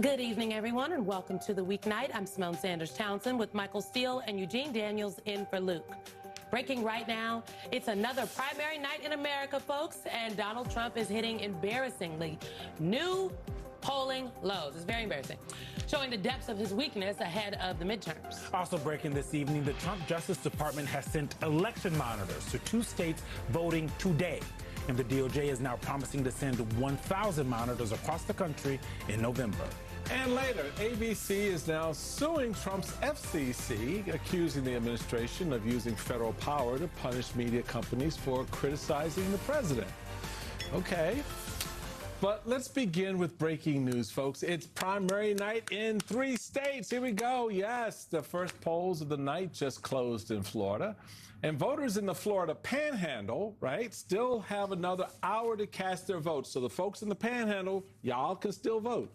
Good evening, everyone, and welcome to the weeknight. I'm Simone Sanders Townsend with Michael Steele and Eugene Daniels in for Luke. Breaking right now, it's another primary night in America, folks, and Donald Trump is hitting embarrassingly new polling lows. It's very embarrassing, showing the depths of his weakness ahead of the midterms. Also breaking this evening, the Trump Justice Department has sent election monitors to 2 states voting today. And the DOJ is now promising to send 1,000 monitors across the country in November. And later, ABC is now suing Trump's FCC, accusing the administration of using federal power to punish media companies for criticizing the president. Okay. But let's begin with breaking news, folks. It's primary night in 3 states. Here we go. Yes, the first polls of the night just closed in Florida. And voters in the Florida Panhandle, right, still have another hour to cast their votes. So the folks in the Panhandle, y'all can still vote.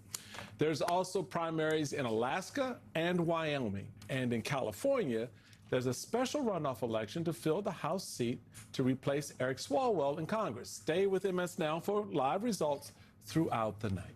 There's also primaries in Alaska and Wyoming. And in California, there's a special runoff election to fill the House seat to replace Eric Swalwell in Congress. Stay with MS Now for live results throughout the night.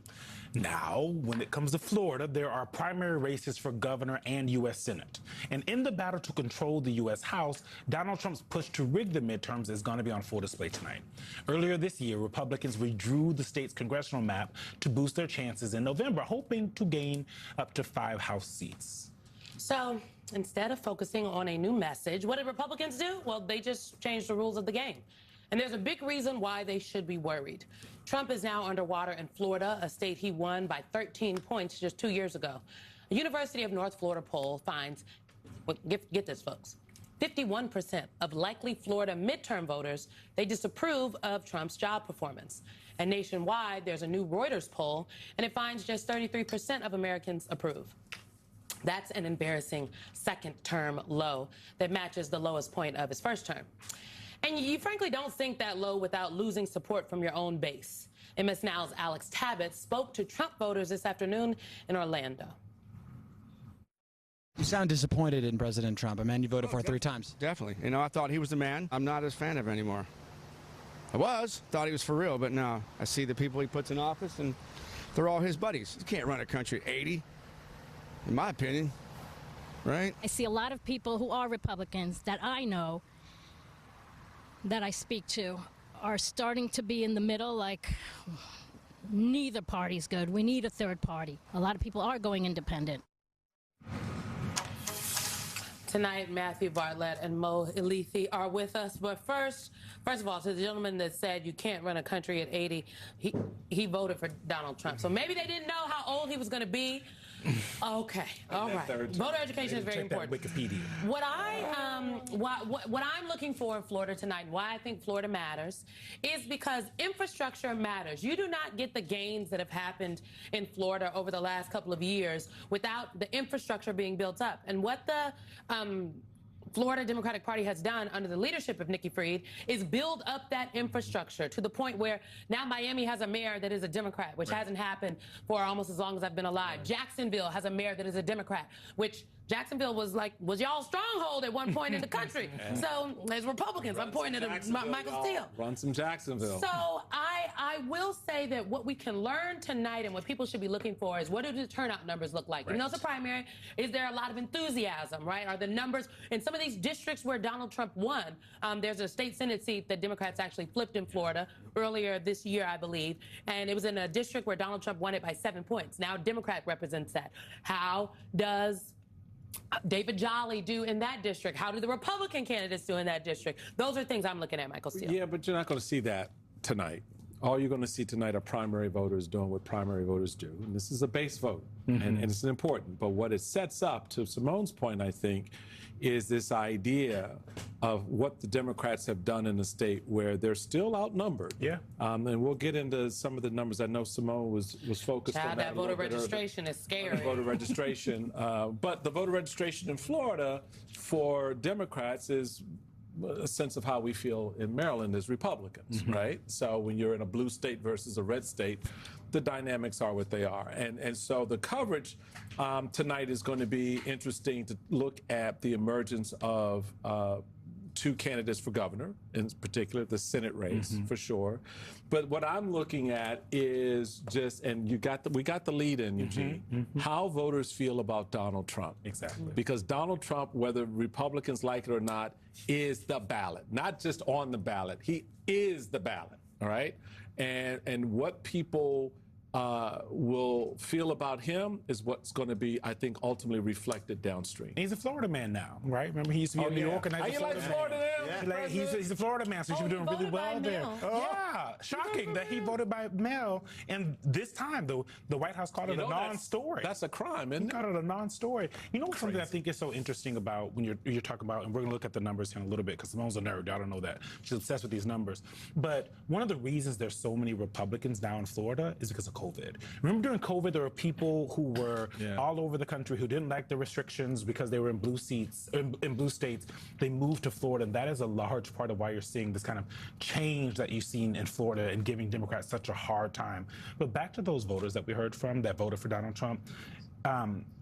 Now, when it comes to Florida, there are primary races for governor and U.S. Senate. And in the battle to control the U.S. House, Donald Trump's push to rig the midterms is going to be on full display tonight. Earlier this year, Republicans redrew the state's congressional map to boost their chances in November, hoping to gain up to 5 House seats. So instead of focusing on a new message, what did Republicans do? Well, they just changed the rules of the game. And there's a big reason why they should be worried. Trump is now underwater in Florida, a state he won by 13 points just 2 years ago. A University of North Florida poll finds, well, get this, folks, 51% of likely Florida midterm voters, they disapprove of Trump's job performance. And nationwide, there's a new Reuters poll, and it finds just 33% of Americans approve. That's an embarrassing second-term low that matches the lowest point of his first term. And you frankly don't think that low without losing support from your own base. MS Now's Alex Tabbitt spoke to Trump voters this afternoon in Orlando. You sound disappointed in President Trump, a man you voted for 3 times. Definitely. You know, I thought he was the man. I'm not as fan of him anymore. Thought he was for real, but now I see the people he puts in office, and they're all his buddies. You can't run a country at 80, in my opinion, right? I see a lot of people who are Republicans that I know, that I speak to, are starting to be in the middle, like, neither party's good. We need a third party. A lot of people are going independent. Tonight, Matthew Bartlett and Mo Elleithee are with us. But first of all, to the gentleman that said you can't run a country at 80, he voted for Donald Trump. So maybe they didn't know how old he was going to be. Okay, all right. Voter education is very important. Wikipedia. What I'm looking for in Florida tonight, and why I think Florida matters, is because infrastructure matters. You do not get the gains that have happened in Florida over the last couple of years without the infrastructure being built up. And what the Florida Democratic Party has done under the leadership of Nikki Fried is build up that infrastructure to the point where now Miami has a mayor that is a Democrat, which hasn't happened for almost as long as I've been alive. Jacksonville has a mayor that is a Democrat, which Jacksonville was y'all's stronghold at one point in the country. So as Republicans, I'm pointing to Michael Steele. Run some Jacksonville. So I will say that what we can learn tonight and what people should be looking for is, what do the turnout numbers look like? Even though it's a primary, is there a lot of enthusiasm, right? Are the numbers in some of these districts where Donald Trump won? There's a state Senate seat that Democrats actually flipped in Florida earlier this year, I believe, and it was in a district where Donald Trump won it by 7 points. Now a Democrat represents that. How does David Jolly do in that district? How do the Republican candidates do in that district? Those are things I'm looking at, Michael Steele. Yeah, but you're not going to see that tonight. All you're going to see tonight are primary voters doing what primary voters do. And this is a base vote, and it's important. But what it sets up, to Simone's point, I think, is this idea of what the Democrats have done in the state where they're still outnumbered. Yeah. And we'll get into some of the numbers. I know Simone was focused on that. That voter registration is scary. Voter registration. But the voter registration in Florida for Democrats is a sense of how we feel in Maryland as Republicans, right? So when you're in a blue state versus a red state, the dynamics are what they are. And so the coverage tonight is going to be interesting to look at the emergence of two candidates for governor, in particular the Senate race for sure. But what I'm looking at is just, and we got the lead in, Eugene, how voters feel about Donald Trump. Exactly. Because Donald Trump, whether Republicans like it or not, is the ballot, not just on the ballot. He is the ballot, all right? And what people will feel about him is what's going to be, I think, ultimately reflected downstream. He's a Florida man now, right? Remember, he used to be in New York. And now How you like Florida now? He's a Florida man, so he should be doing really well there. Yeah, shocking that he voted by mail. And this time, the White House called it a non-story. That's a crime, isn't He it? called it a non-story. You know something I think is so interesting about when you're talking about, and we're going to look at the numbers here in a little bit, because Simone's a nerd. I don't know that. She's obsessed with these numbers. But one of the reasons there's so many Republicans now in Florida is because of COVID. Remember during COVID, there were people who were all over the country who didn't like the restrictions because they were in blue states. They moved to Florida, and that is a large part of why you're seeing this kind of change that you've seen in Florida and giving Democrats such a hard time. But back to those voters that we heard from that voted for Donald Trump.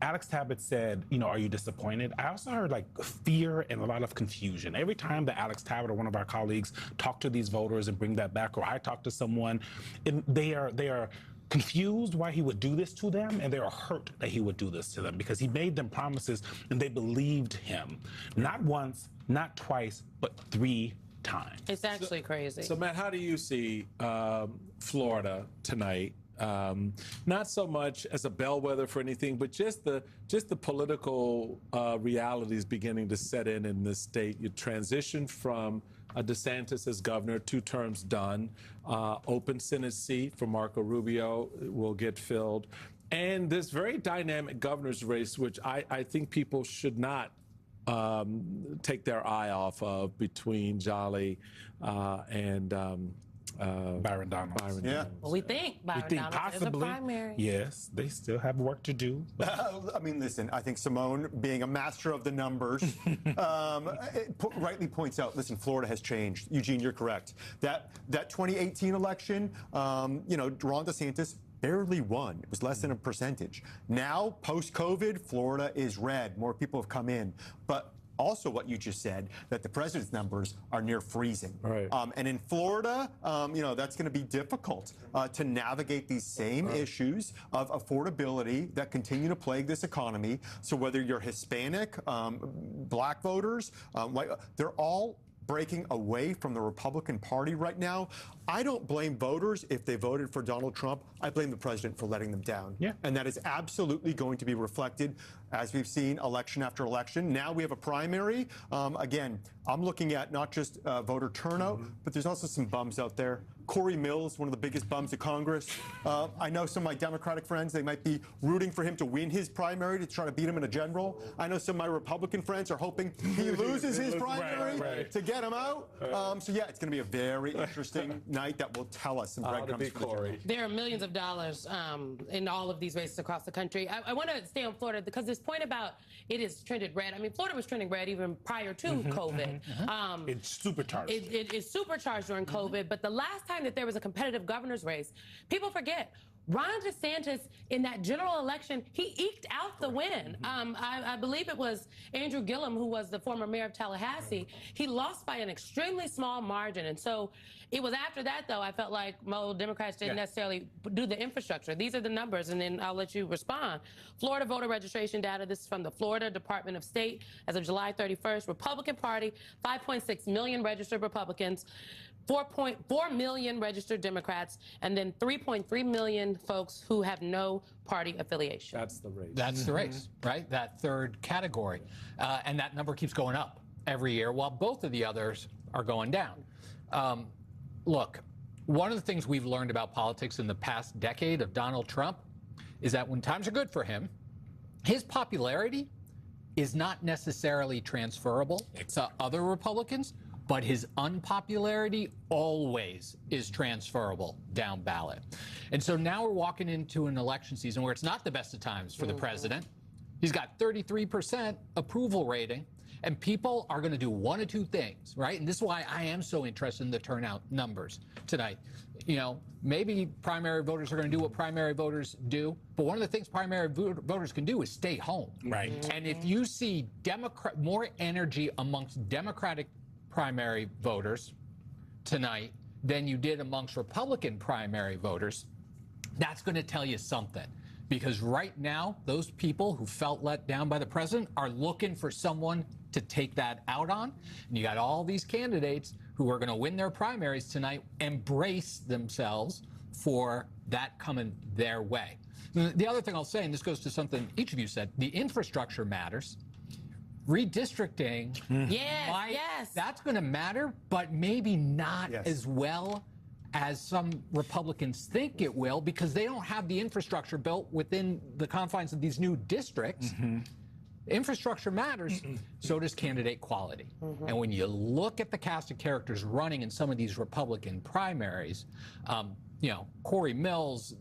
Alex Tabbitt said, are you disappointed? I also heard fear and a lot of confusion. Every time that Alex Tabbitt or one of our colleagues talk to these voters and bring that back, or I talk to someone, they are confused why he would do this to them, and they are hurt that he would do this to them because he made them promises and they believed him. Not once, not twice, but 3 times. It's actually crazy. So, Matt, how do you see Florida tonight? Not so much as a bellwether for anything, but just the political realities beginning to set in this state. You transition from DeSantis as governor, 2 terms done. Open Senate seat for Marco Rubio will get filled. And this very dynamic governor's race, which I think people should not take their eye off of, between Jolly and Byron Donalds. Well, we think Byron Donalds possibly, is a primary. Yes, they still have work to do. I mean, listen, I think Simone, being a master of the numbers, rightly points out, listen, Florida has changed. Eugene, you're correct. That 2018 election, Ron DeSantis barely won. It was less than a percentage. Now, post-COVID, Florida is red. More people have come in. But also what you just said, that the president's numbers are near freezing. Right. And in Florida, that's going to be difficult to navigate these same issues of affordability that continue to plague this economy. So whether you're Hispanic, black voters, white, they're all breaking away from the Republican Party right now. I don't blame voters if they voted for Donald Trump. I blame the president for letting them down. Yeah. And that is absolutely going to be reflected, as we've seen election after election. Now we have a primary. Again, I'm looking at not just voter turnout, but there's also some bums out there. Corey Mills, one of the biggest bums of Congress. I know some of my Democratic friends, they might be rooting for him to win his primary to try to beat him in a general. I know some of my Republican friends are hoping he loses his primary to get him out. So yeah, it's going to be a very interesting night that will tell us some breadcrumbs for the general. There are millions of dollars in all of these races across the country. I want to stay on Florida because this point about it is trended red. I mean, Florida was trending red even prior to COVID. It's supercharged. It is supercharged during COVID. But the last time that there was a competitive governor's race, people forget. Ron DeSantis, in that general election, he eked out the win. I believe it was Andrew Gillum, who was the former mayor of Tallahassee. He lost by an extremely small margin. And so it was after that, though, I felt like Democrats didn't necessarily do the infrastructure. These are the numbers, and then I'll let you respond. Florida voter registration data, this is from the Florida Department of State as of July 31st. Republican Party, 5.6 million registered Republicans. 4.4 million registered Democrats, and then 3.3 million folks who have no party affiliation. That's the race. That's the race, right? That third category. And that number keeps going up every year while both of the others are going down. Look, one of the things we've learned about politics in the past decade of Donald Trump is that when times are good for him, his popularity is not necessarily transferable to other Republicans, but his unpopularity always is transferable down ballot. And so now we're walking into an election season where it's not the best of times for the president. He's got 33% approval rating, and people are going to do one of two things, right? And this is why I am so interested in the turnout numbers tonight. Maybe primary voters are going to do what primary voters do, but one of the things primary voters can do is stay home. Right. And if you see more energy amongst Democratic primary voters tonight than you did amongst Republican primary voters, that's going to tell you something. Because right now, those people who felt let down by the president are looking for someone to take that out on. And you got all these candidates who are going to win their primaries tonight, embrace themselves for that coming their way. The other thing I'll say, and this goes to something each of you said, the infrastructure matters. Redistricting, that's going to matter, but maybe not as well as some Republicans think it will, because they don't have the infrastructure built within the confines of these new districts. Infrastructure matters, so does candidate quality. And when you look at the cast of characters running in some of these Republican primaries, you know, Corey Mills,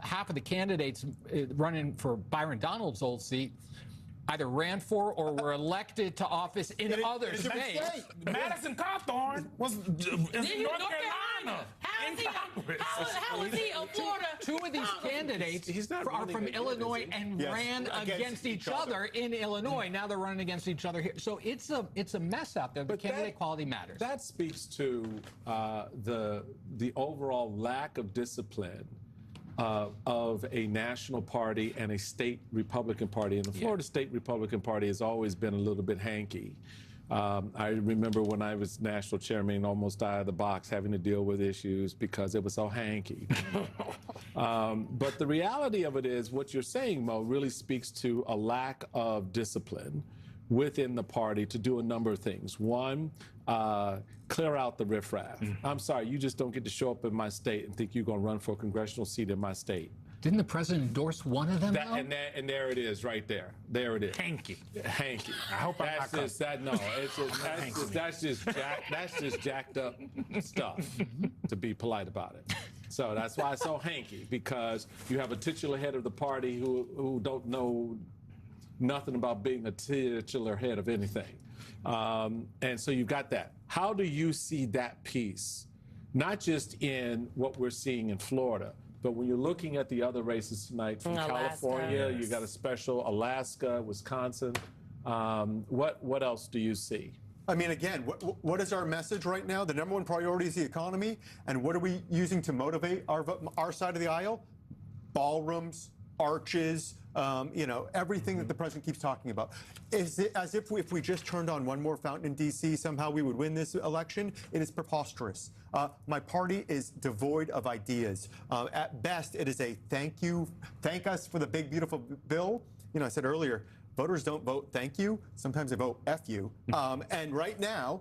half of the candidates running for Byron Donalds' old seat either ran for or were elected to office in other states. Madison Cawthorn was in North Carolina. How is he in Florida? Two of these candidates are from Illinois and ran against each other in Illinois. Now they're running against each other here. So it's a mess out there. But candidate quality matters. That speaks to the overall lack of discipline of a national party and a state Republican Party. And the Florida State Republican Party has always been a little bit hanky. I remember when I was national chairman, almost out of the box, having to deal with issues because it was so hanky. But the reality of it is, what you're saying, Mo, really speaks to a lack of discipline within the party to do a number of things. One, clear out the riffraff. I'm sorry, you just don't get to show up in my state and think you're going to run for a congressional seat in my state. Didn't the president endorse one of them? And there it is, right there. There it is. Hanky. Hanky. I hope that's I'm just that. No, that's just jacked up stuff. To be polite about it. So that's why it's so hanky, because you have a titular head of the party who don't know nothing about being a titular head of anything. And so you've got that. How do you see that piece, not just in what we're seeing in Florida, but when you're looking at the other races tonight from California, you got a special, Alaska, Wisconsin. What else do you see? I mean, again, what is our message right now? The number one priority is the economy. And what are we using to motivate our side of the aisle? Ballrooms, arches, you know, everything that the president keeps talking about. Is it as if we just turned on one more fountain in D.C., somehow we would win this election? It is preposterous. My party is devoid of ideas. At best, it is a thank us for the big, beautiful bill. You know, I said earlier, voters don't vote thank you. Sometimes they vote F you. And right now,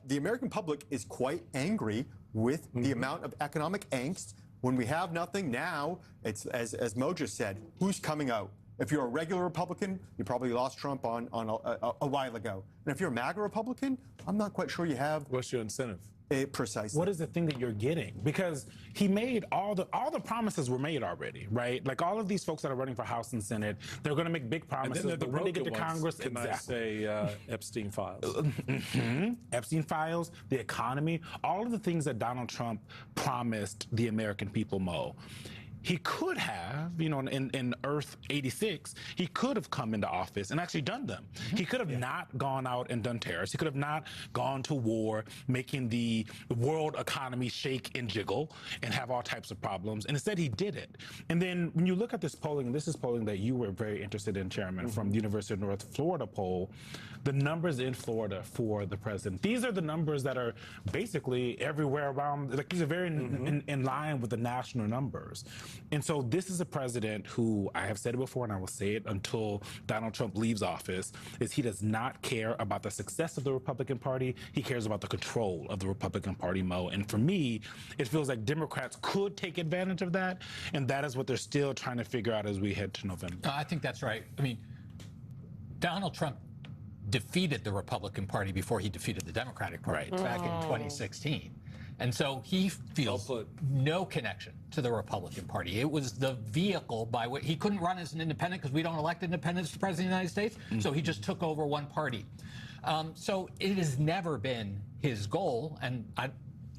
the American public is quite angry with the amount of economic angst. When we have nothing now, it's as Mo just said, who's coming out? If you're a regular Republican, you probably lost Trump on a while ago. And if you're a MAGA Republican, I'm not quite sure you have. What's your incentive? Precisely. What is the thing that you're getting? Because he made all the promises were made already, right? Like all of these folks that are running for House and Senate, they're going to make big promises. And then but when they get to Congress, can I say Epstein files? Epstein files, the economy, all of the things that Donald Trump promised the American people, Mo. He could have, you know, in Earth 86, he could have come into office and actually done them. He could have not gone out and done terrorists. He could have not gone to war, making the world economy shake and jiggle and have all types of problems. And instead, he did it. And then when you look at this polling, this is polling that you were very interested in, Chairman, from the University of North Florida poll, the numbers in Florida for the president. These are the numbers that are basically everywhere around, like these are very in line with the national numbers. And so this is a president who, I have said it before and I will say it until Donald Trump leaves office, is he does not care about the success of the Republican Party. He cares about the control of the Republican Party, Mo. And for me, it feels like Democrats could take advantage of that. And that is what they're still trying to figure out as we head to November. I think that's right. I mean, Donald Trump defeated the Republican Party before he defeated the Democratic Party back in 2016. And so he feels no connection to the Republican Party. It was the vehicle by which he couldn't run as an independent because we don't elect independents to president of the United States. So he just took over one party. So it has never been his goal. And that's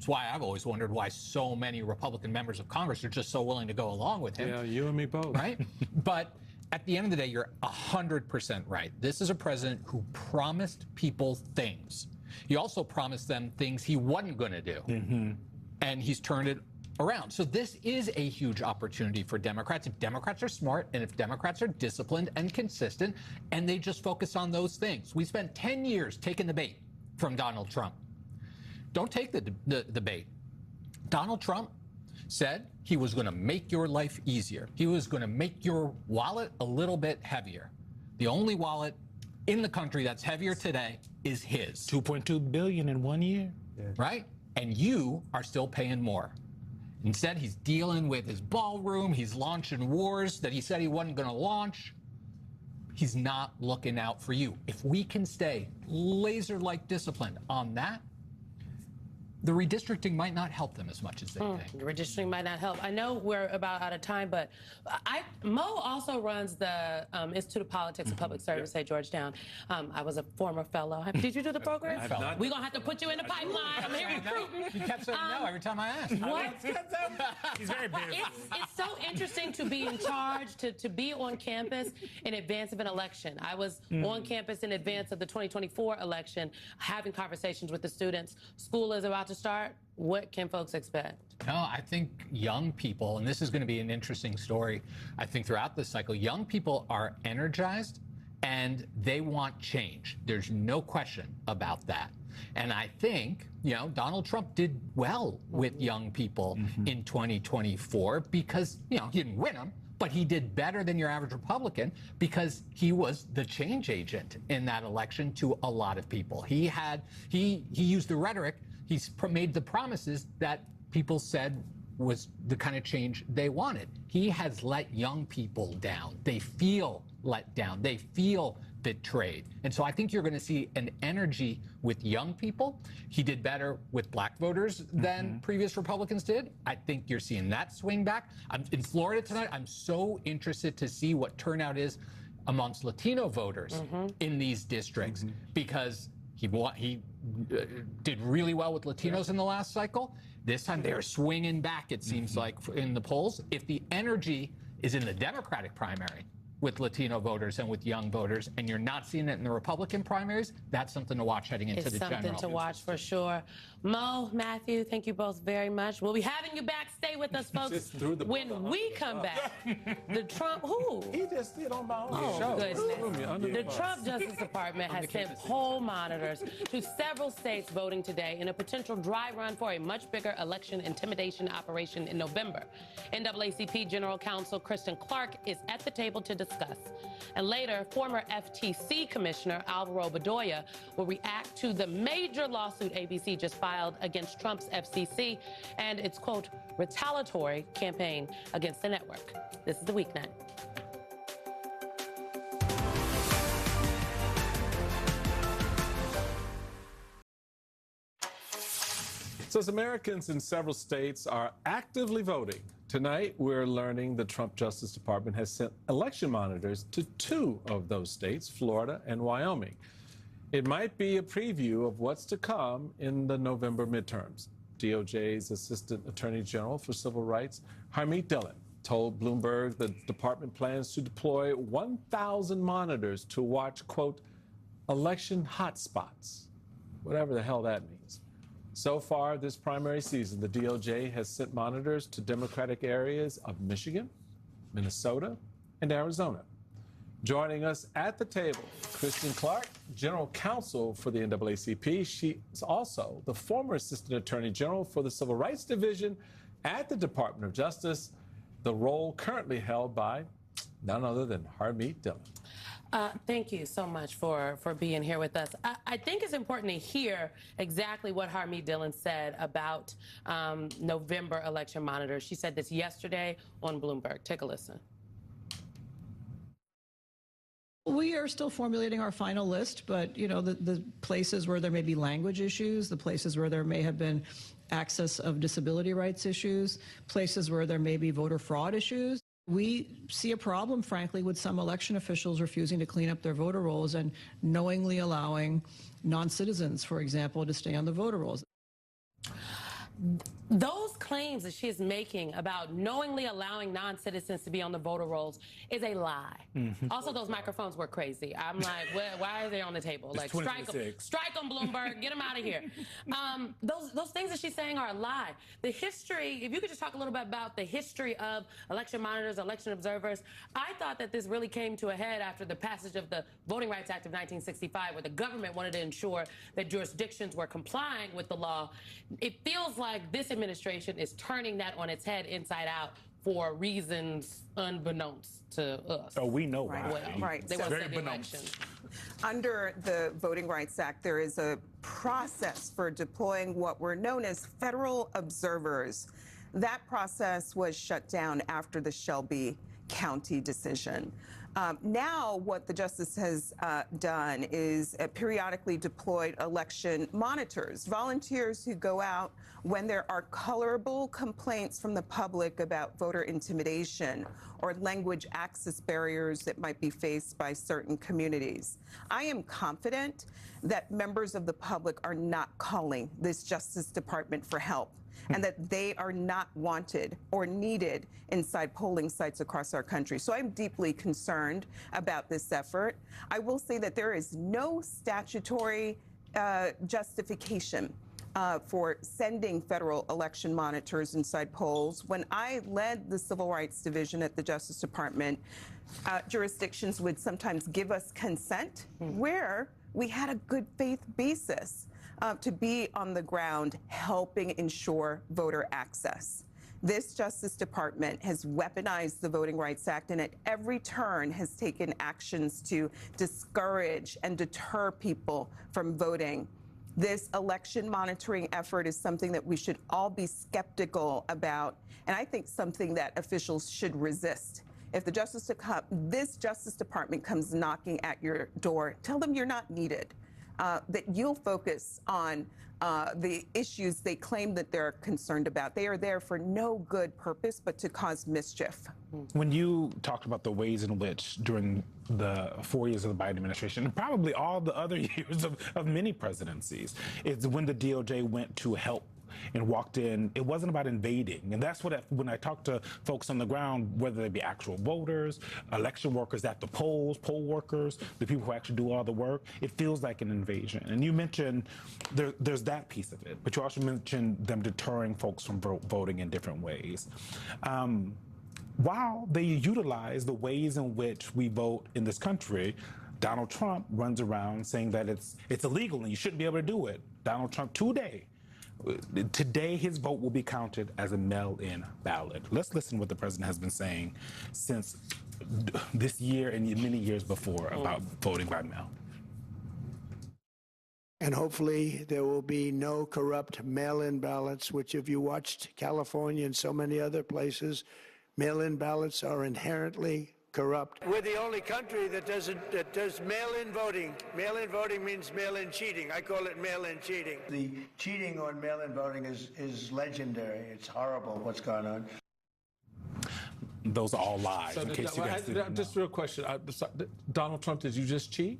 why I've always wondered why so many Republican members of Congress are just so willing to go along with him. Yeah, you and me both. Right? But at the end of the day, you're 100% right. This is a president who promised people things. He also promised them things he wasn't going to do. And he's turned it around. So this is a huge opportunity for Democrats. If Democrats are smart and if Democrats are disciplined and consistent and they just focus on those things. We spent 10 years taking the bait from Donald Trump. Don't take the bait. Donald Trump said he was going to make your life easier. He was going to make your wallet a little bit heavier. The only wallet in the country that's heavier today is his. $2.2 billion in 1 year. Right? And you are still paying more. Instead, he's dealing with his ballroom. He's launching wars that he said he wasn't going to launch. He's not looking out for you. If we can stay laser-like disciplined on that, the redistricting might not help them as much as they think. The redistricting might not help. I know we're about out of time, but Mo also runs the Institute of Politics and Public Service at Georgetown. I was a former fellow. Did you do the program? We're going to have to put you in the pipeline. I'm here recruiting. You kept saying no every time I asked. What? He's very busy. It's so interesting to be in charge, to be on campus in advance of an election. I was on campus in advance of the 2024 election, having conversations with the students. School is about to start. What can folks expect? No, I think young people, and this is going to be an interesting story, I think throughout this cycle, young people are energized and they want change. There's no question about that. And I think, Donald Trump did well with young people in 2024 because, he didn't win them, but he did better than your average Republican because he was the change agent in that election to a lot of people. He used the rhetoric. He's made the promises that people said was the kind of change they wanted. He has let young people down. They feel let down. They feel betrayed. And so I think you're going to see an energy with young people. He did better with black voters than previous Republicans did. I think you're seeing that swing back. I'm in Florida tonight. I'm so interested to see what turnout is amongst Latino voters in these districts because he did really well with Latinos in the last cycle. This time they are swinging back, it seems like, in the polls. If the energy is in the Democratic primary with Latino voters and with young voters, and you're not seeing it in the Republican primaries, that's something to watch heading into the general. It's something to watch for sure. Mo, Matthew, thank you both very much. We'll be having you back. Stay with us, folks. When we come back, the Trump, He just did on my own show. Goodness. The Trump Justice Department has sent poll monitors to several states voting today in a potential dry run for a much bigger election intimidation operation in November. NAACP General Counsel Kristen Clark is at the table to discuss. And later, former FTC Commissioner Alvaro Bedoya will react to the major lawsuit ABC just filed against Trump's FCC and its, quote, retaliatory campaign against the network. This is The Weeknight. So as Americans in several states are actively voting, tonight we're learning the Trump Justice Department has sent election monitors to 2 of those states, Florida and Wyoming. It might be a preview of what's to come in the November midterms. DOJ's Assistant Attorney General for Civil Rights, Harmeet Dillon, told Bloomberg the department plans to deploy 1,000 monitors to watch, quote, election hotspots, whatever the hell that means. So far this primary season, the DOJ has sent monitors to Democratic areas of Michigan, Minnesota, and Arizona. Joining us at the table, Kristen Clark, General Counsel for the NAACP. She is also the former Assistant Attorney General for the Civil Rights Division at the Department of Justice, the role currently held by none other than Harmeet Dillon. Thank you so much for being here with us. I think it's important to hear exactly what Harmeet Dillon said about November election monitors. She said this yesterday on Bloomberg. Take a listen. We are still formulating our final list, but, the places where there may be language issues, the places where there may have been access of disability rights issues, places where there may be voter fraud issues. We see a problem, frankly, with some election officials refusing to clean up their voter rolls and knowingly allowing non-citizens, for example, to stay on the voter rolls. Those claims that she is making about knowingly allowing non-citizens to be on the voter rolls is a lie. Also, those microphones were crazy. I'm like, why are they on the table? Like, strike them, Bloomberg, get them out of here. Those things that she's saying are a lie. The history, if you could just talk a little bit about the history of election monitors, election observers, I thought that this really came to a head after the passage of the Voting Rights Act of 1965, where the government wanted to ensure that jurisdictions were complying with the law. It feels like this administration is turning that on its head inside out for reasons unbeknownst to us. Oh, we know why. Right. They So want to say the very election. under the Voting Rights Act, there is a process for deploying what were known as federal observers. That process was shut down after the Shelby County decision. Now, what the justice has done is periodically deployed election monitors, volunteers who go out when there are colorable complaints from the public about voter intimidation or language access barriers that might be faced by certain communities. I am confident that members of the public are not calling this Justice Department for help, and that they are not wanted or needed inside polling sites across our country. So I'm deeply concerned about this effort. I will say that there is no statutory justification for sending federal election monitors inside polls. When I led the Civil Rights Division at the Justice Department, jurisdictions would sometimes give us consent where we had a good faith basis to be on the ground helping ensure voter access. This Justice Department has weaponized the Voting Rights Act and at every turn has taken actions to discourage and deter people from voting. This election monitoring effort is something that we should all be skeptical about, and I think something that officials should resist. If this Justice Department comes knocking at your door, tell them you're not needed. That you'll focus on the issues they claim that they're concerned about. They are there for no good purpose but to cause mischief. When you talked about the ways in which during the 4 years of the Biden administration, and probably all the other years of many presidencies, is when the DOJ went to help and walked in, it wasn't about invading. And that's what, when I talk to folks on the ground, whether they be actual voters, election workers at the polls, poll workers, the people who actually do all the work, it feels like an invasion. And you mentioned there's that piece of it, but you also mentioned them deterring folks from voting in different ways. While they utilize the ways in which we vote in this country, Donald Trump runs around saying that it's illegal and you shouldn't be able to do it. Donald Trump Today, his vote will be counted as a mail-in ballot. Let's listen to what the president has been saying since this year and many years before about voting by mail. And hopefully there will be no corrupt mail-in ballots, which if you watched California and so many other places, mail-in ballots are inherently corrupt. We're the only country that does mail-in voting. Mail-in voting means mail-in cheating. I call it mail-in cheating. The cheating on mail-in voting is legendary. It's horrible what's going on. Those are all lies. So in case you guys didn't know. just a real question. Donald Trump, did you just cheat?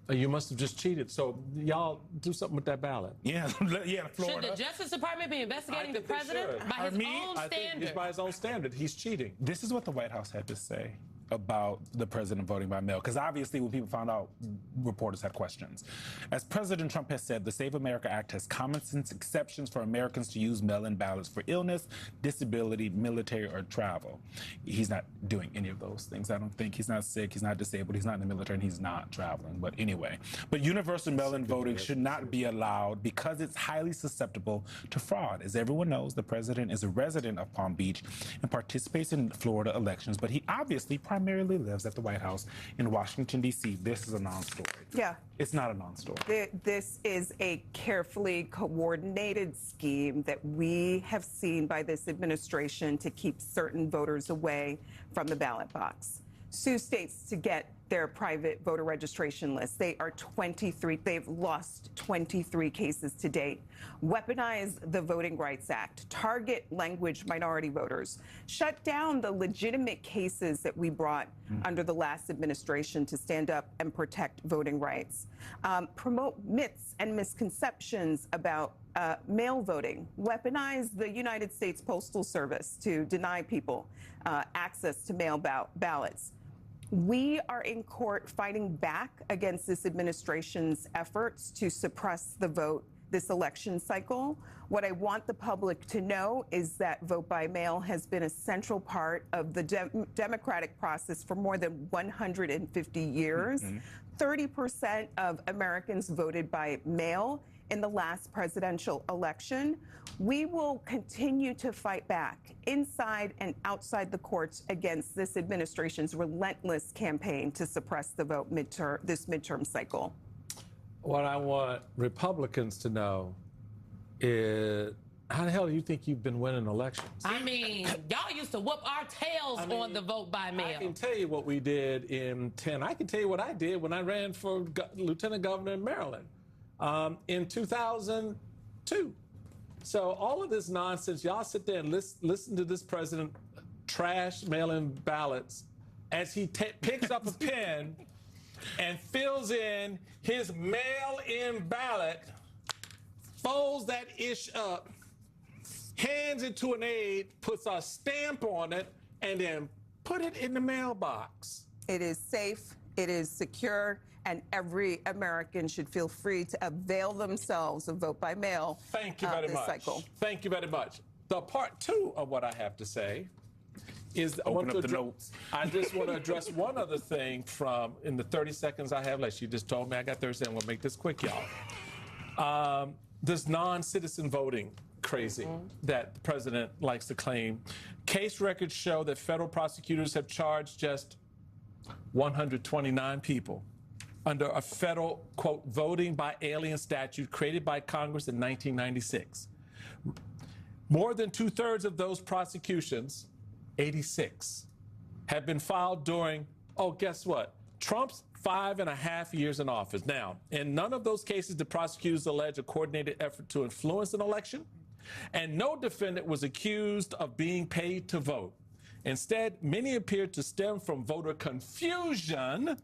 You must have just cheated. So y'all do something with that ballot. Yeah, Florida. Should the Justice Department be investigating the president by his own I think standard? by his own standard, he's cheating. This is what the White House had to say about the president voting by mail, because obviously when people found out, reporters had questions. As President Trump has said, the Save America Act has common sense exceptions for Americans to use mail-in ballots for illness, disability, military, or travel. He's not doing any of those things. I don't think. He's not sick, he's not disabled, he's not in the military, and he's not traveling. But anyway, universal mail-in voting should not be allowed because it's highly susceptible to fraud. As everyone knows, the president is a resident of Palm Beach and participates in Florida elections, but he obviously primarily lives at the White House in Washington, D.C. This is a non-story. Yeah. It's not a non-story. This is a carefully coordinated scheme that we have seen by this administration to keep certain voters away from the ballot box. Sue states to get their private voter registration list. They are 23. They've lost 23 cases to date. Weaponize the Voting Rights Act. Target language minority voters. Shut down the legitimate cases that we brought under the last administration to stand up and protect voting rights. Promote myths and misconceptions about mail voting, weaponize the United States Postal Service to deny people access to mail ballots. We are in court fighting back against this administration's efforts to suppress the vote this election cycle. What I want the public to know is that vote by mail has been a central part of the democratic process for more than 150 years. 30% of Americans voted by mail in the last presidential election. We will continue to fight back inside and outside the courts against this administration's relentless campaign to suppress the vote this midterm cycle. What I want Republicans to know is, how the hell do you think you've been winning elections? I mean, y'all used to whoop our tails on the vote by mail. I can tell you what we did in 10. I can tell you what I did when I ran for lieutenant governor in Maryland in 2002. So all of this nonsense, y'all sit there and listen to this president trash mail-in ballots as he picks up a pen and fills in his mail-in ballot, folds that ish up, hands it to an aide, puts a stamp on it, and then put it in the mailbox. It is safe, it is secure, and every American should feel free to avail themselves of vote by mail. Thank you very much. Cycle. Thank you very much. The part two of what I have to say is I just want to address one other thing from in the 30 seconds I have left. She just told me I got 30 seconds. We'll make this quick, y'all. This non-citizen voting crazy that the president likes to claim. Case records show that federal prosecutors have charged just 129 people under a federal, quote, voting by alien statute created by Congress in 1996. More than 2/3 of those prosecutions, 86, have been filed during, guess what? Trump's 5.5 years in office. Now, in none of those cases did prosecutors allege a coordinated effort to influence an election, and no defendant was accused of being paid to vote. Instead, many appeared to stem from voter confusion,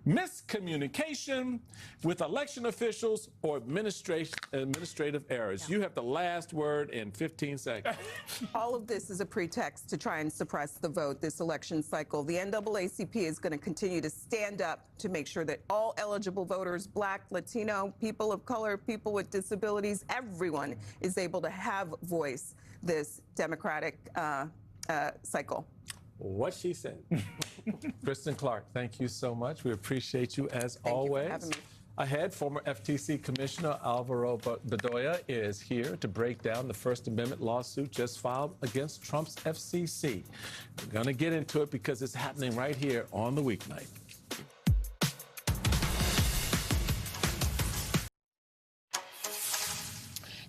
miscommunication with election officials, or administrative errors. You have the last word in 15 seconds. All of this is a pretext to try and suppress the vote this election cycle. The NAACP is going to continue to stand up to make sure that all eligible voters, Black, Latino, people of color, people with disabilities, everyone is able to have voice this democratic cycle. What she said. Kristen Clark, thank you so much. We appreciate you as Thank always. you for having me. Ahead, former FTC Commissioner Alvaro Bedoya is here to break down the First Amendment lawsuit just filed against Trump's FCC. We're going to get into it because it's happening right here on the weeknight.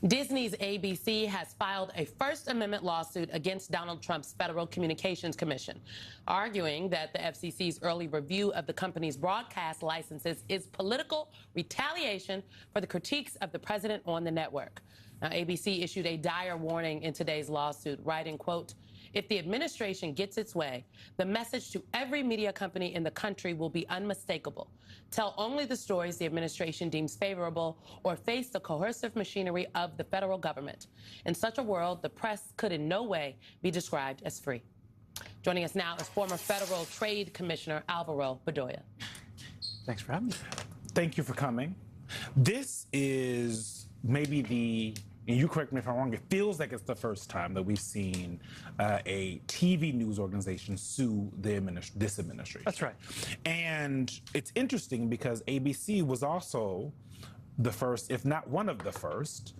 Disney's ABC has filed a First Amendment lawsuit against Donald Trump's Federal Communications Commission, arguing that the FCC's early review of the company's broadcast licenses is political retaliation for the critiques of the president on the network. Now, ABC issued a dire warning in today's lawsuit, writing, quote, "If the administration gets its way, the message to every media company in the country will be unmistakable. Tell only the stories the administration deems favorable or face the coercive machinery of the federal government. In such a world, the press could in no way be described as free." Joining us now is former Federal Trade Commissioner Alvaro Bedoya. Thanks for having me. Thank you for coming. This is maybe and you correct me if I'm wrong, it feels like it's the first time that we've seen a TV news organization sue this administration. That's right. And it's interesting because ABC was also the first, if not one of the first,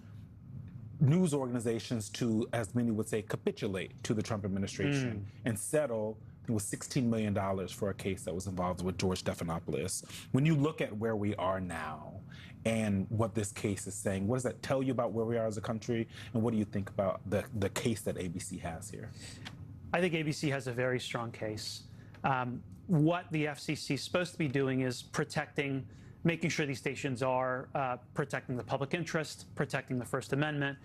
news organizations to, as many would say, capitulate to the Trump administration and settle, I think it was $16 million for a case that was involved with George Stephanopoulos. When you look at where we are now and what this case is saying, what does that tell you about where we are as a country? And what do you think about the case that ABC has here? I think ABC has a very strong case. What the FCC is supposed to be doing is making sure these stations are protecting the public interest, protecting the First Amendment.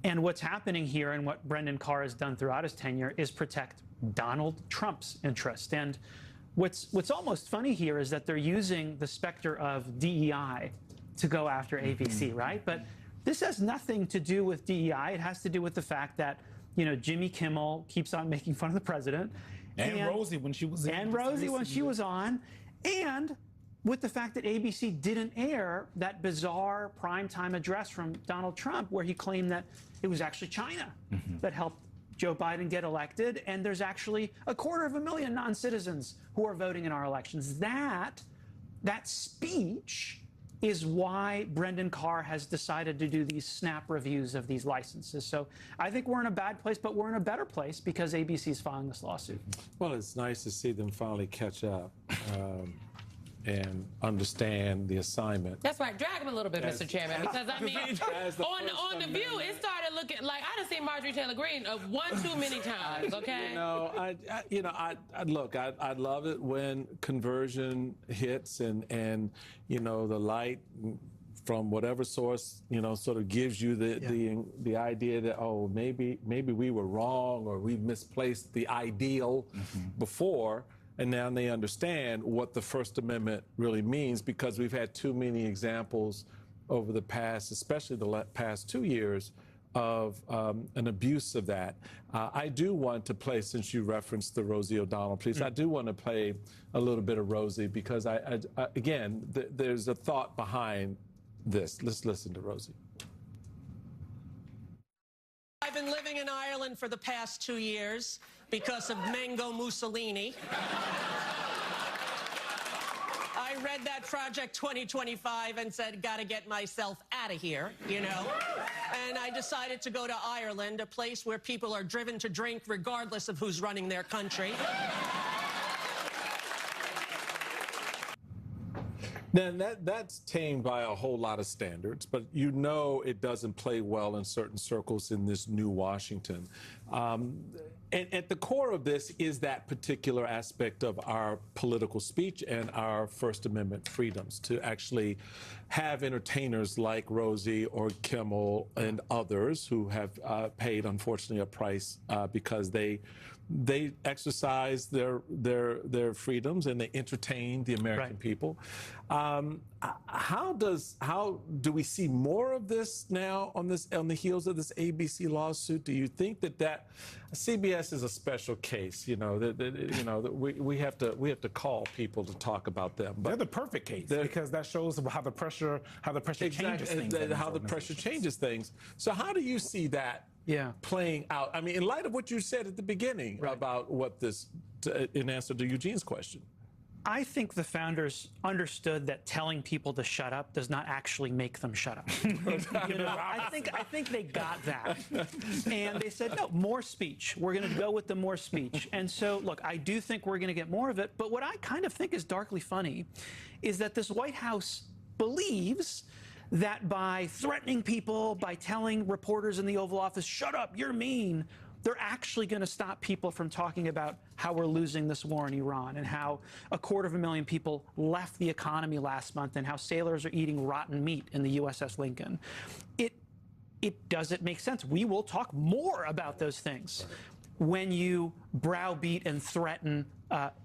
And what's happening here, and what Brendan Carr has done throughout his tenure, is protect Donald Trump's interest. And what's almost funny here is that they're using the specter of DEI to go after ABC, right? But This has nothing to do with DEI. It has to do with the fact that, Jimmy Kimmel keeps on making fun of the president. And Rosie when she was in. And Rosie when she was on. And with the fact that ABC didn't air that bizarre primetime address from Donald Trump where he claimed that it was actually China that helped Joe Biden get elected, and there's actually 250,000 non-citizens who are voting in our elections. That speech is why Brendan Carr has decided to do these snap reviews of these licenses. So I think we're in a bad place, but we're in a better place because ABC is filing this lawsuit. Well, it's nice to see them finally catch up and understand the assignment. That's right. Drag him a little bit, Mr. Chairman, because I mean, on the View, it started looking like I done seen Marjorie Taylor Greene one too many times. Okay. Look, I love it when conversion hits and the light from whatever source sort of gives you the idea that maybe we were wrong or we misplaced the ideal before. And now they understand what the First Amendment really means, because we've had too many examples over the past, especially the past 2 years, of an abuse of that. I do want to play, since you referenced the Rosie O'Donnell piece, I do want to play a little bit of Rosie, because again, there's a thought behind this. Let's listen to Rosie. I've been living in Ireland for the past 2 years because of Mango Mussolini. I read that Project 2025 and said, gotta get myself out of here, And I decided to go to Ireland, a place where people are driven to drink regardless of who's running their country. Then that's tamed by a whole lot of standards, but it doesn't play well in certain circles in this new Washington. And at the core of this is that particular aspect of our political speech and our First Amendment freedoms to actually have entertainers like Rosie or Kimmel and others who have paid, unfortunately, a price because they exercise their freedoms and they entertain the American people. How do we see more of this now on the heels of this ABC lawsuit? Do you think that CBS is a special case? That we have to call people to talk about them. But they're the perfect case because that shows how the pressure changes things. How the pressure changes things. So how do you see that? Playing out. I mean, in light of what you said at the beginning about what this, in answer to Eugene's question. I think the founders understood that telling people to shut up does not actually make them shut up. I think they got that. And they said, no, more speech. We're going to go with the more speech. And so, look, I do think we're going to get more of it. But what I kind of think is darkly funny is that this White House believes that by threatening people, by telling reporters in the Oval Office, shut up, you're mean, they're actually going to stop people from talking about how we're losing this war in Iran and how 250,000 people left the economy last month and how sailors are eating rotten meat in the USS Lincoln. It doesn't make sense. We will talk more about those things when you browbeat and threaten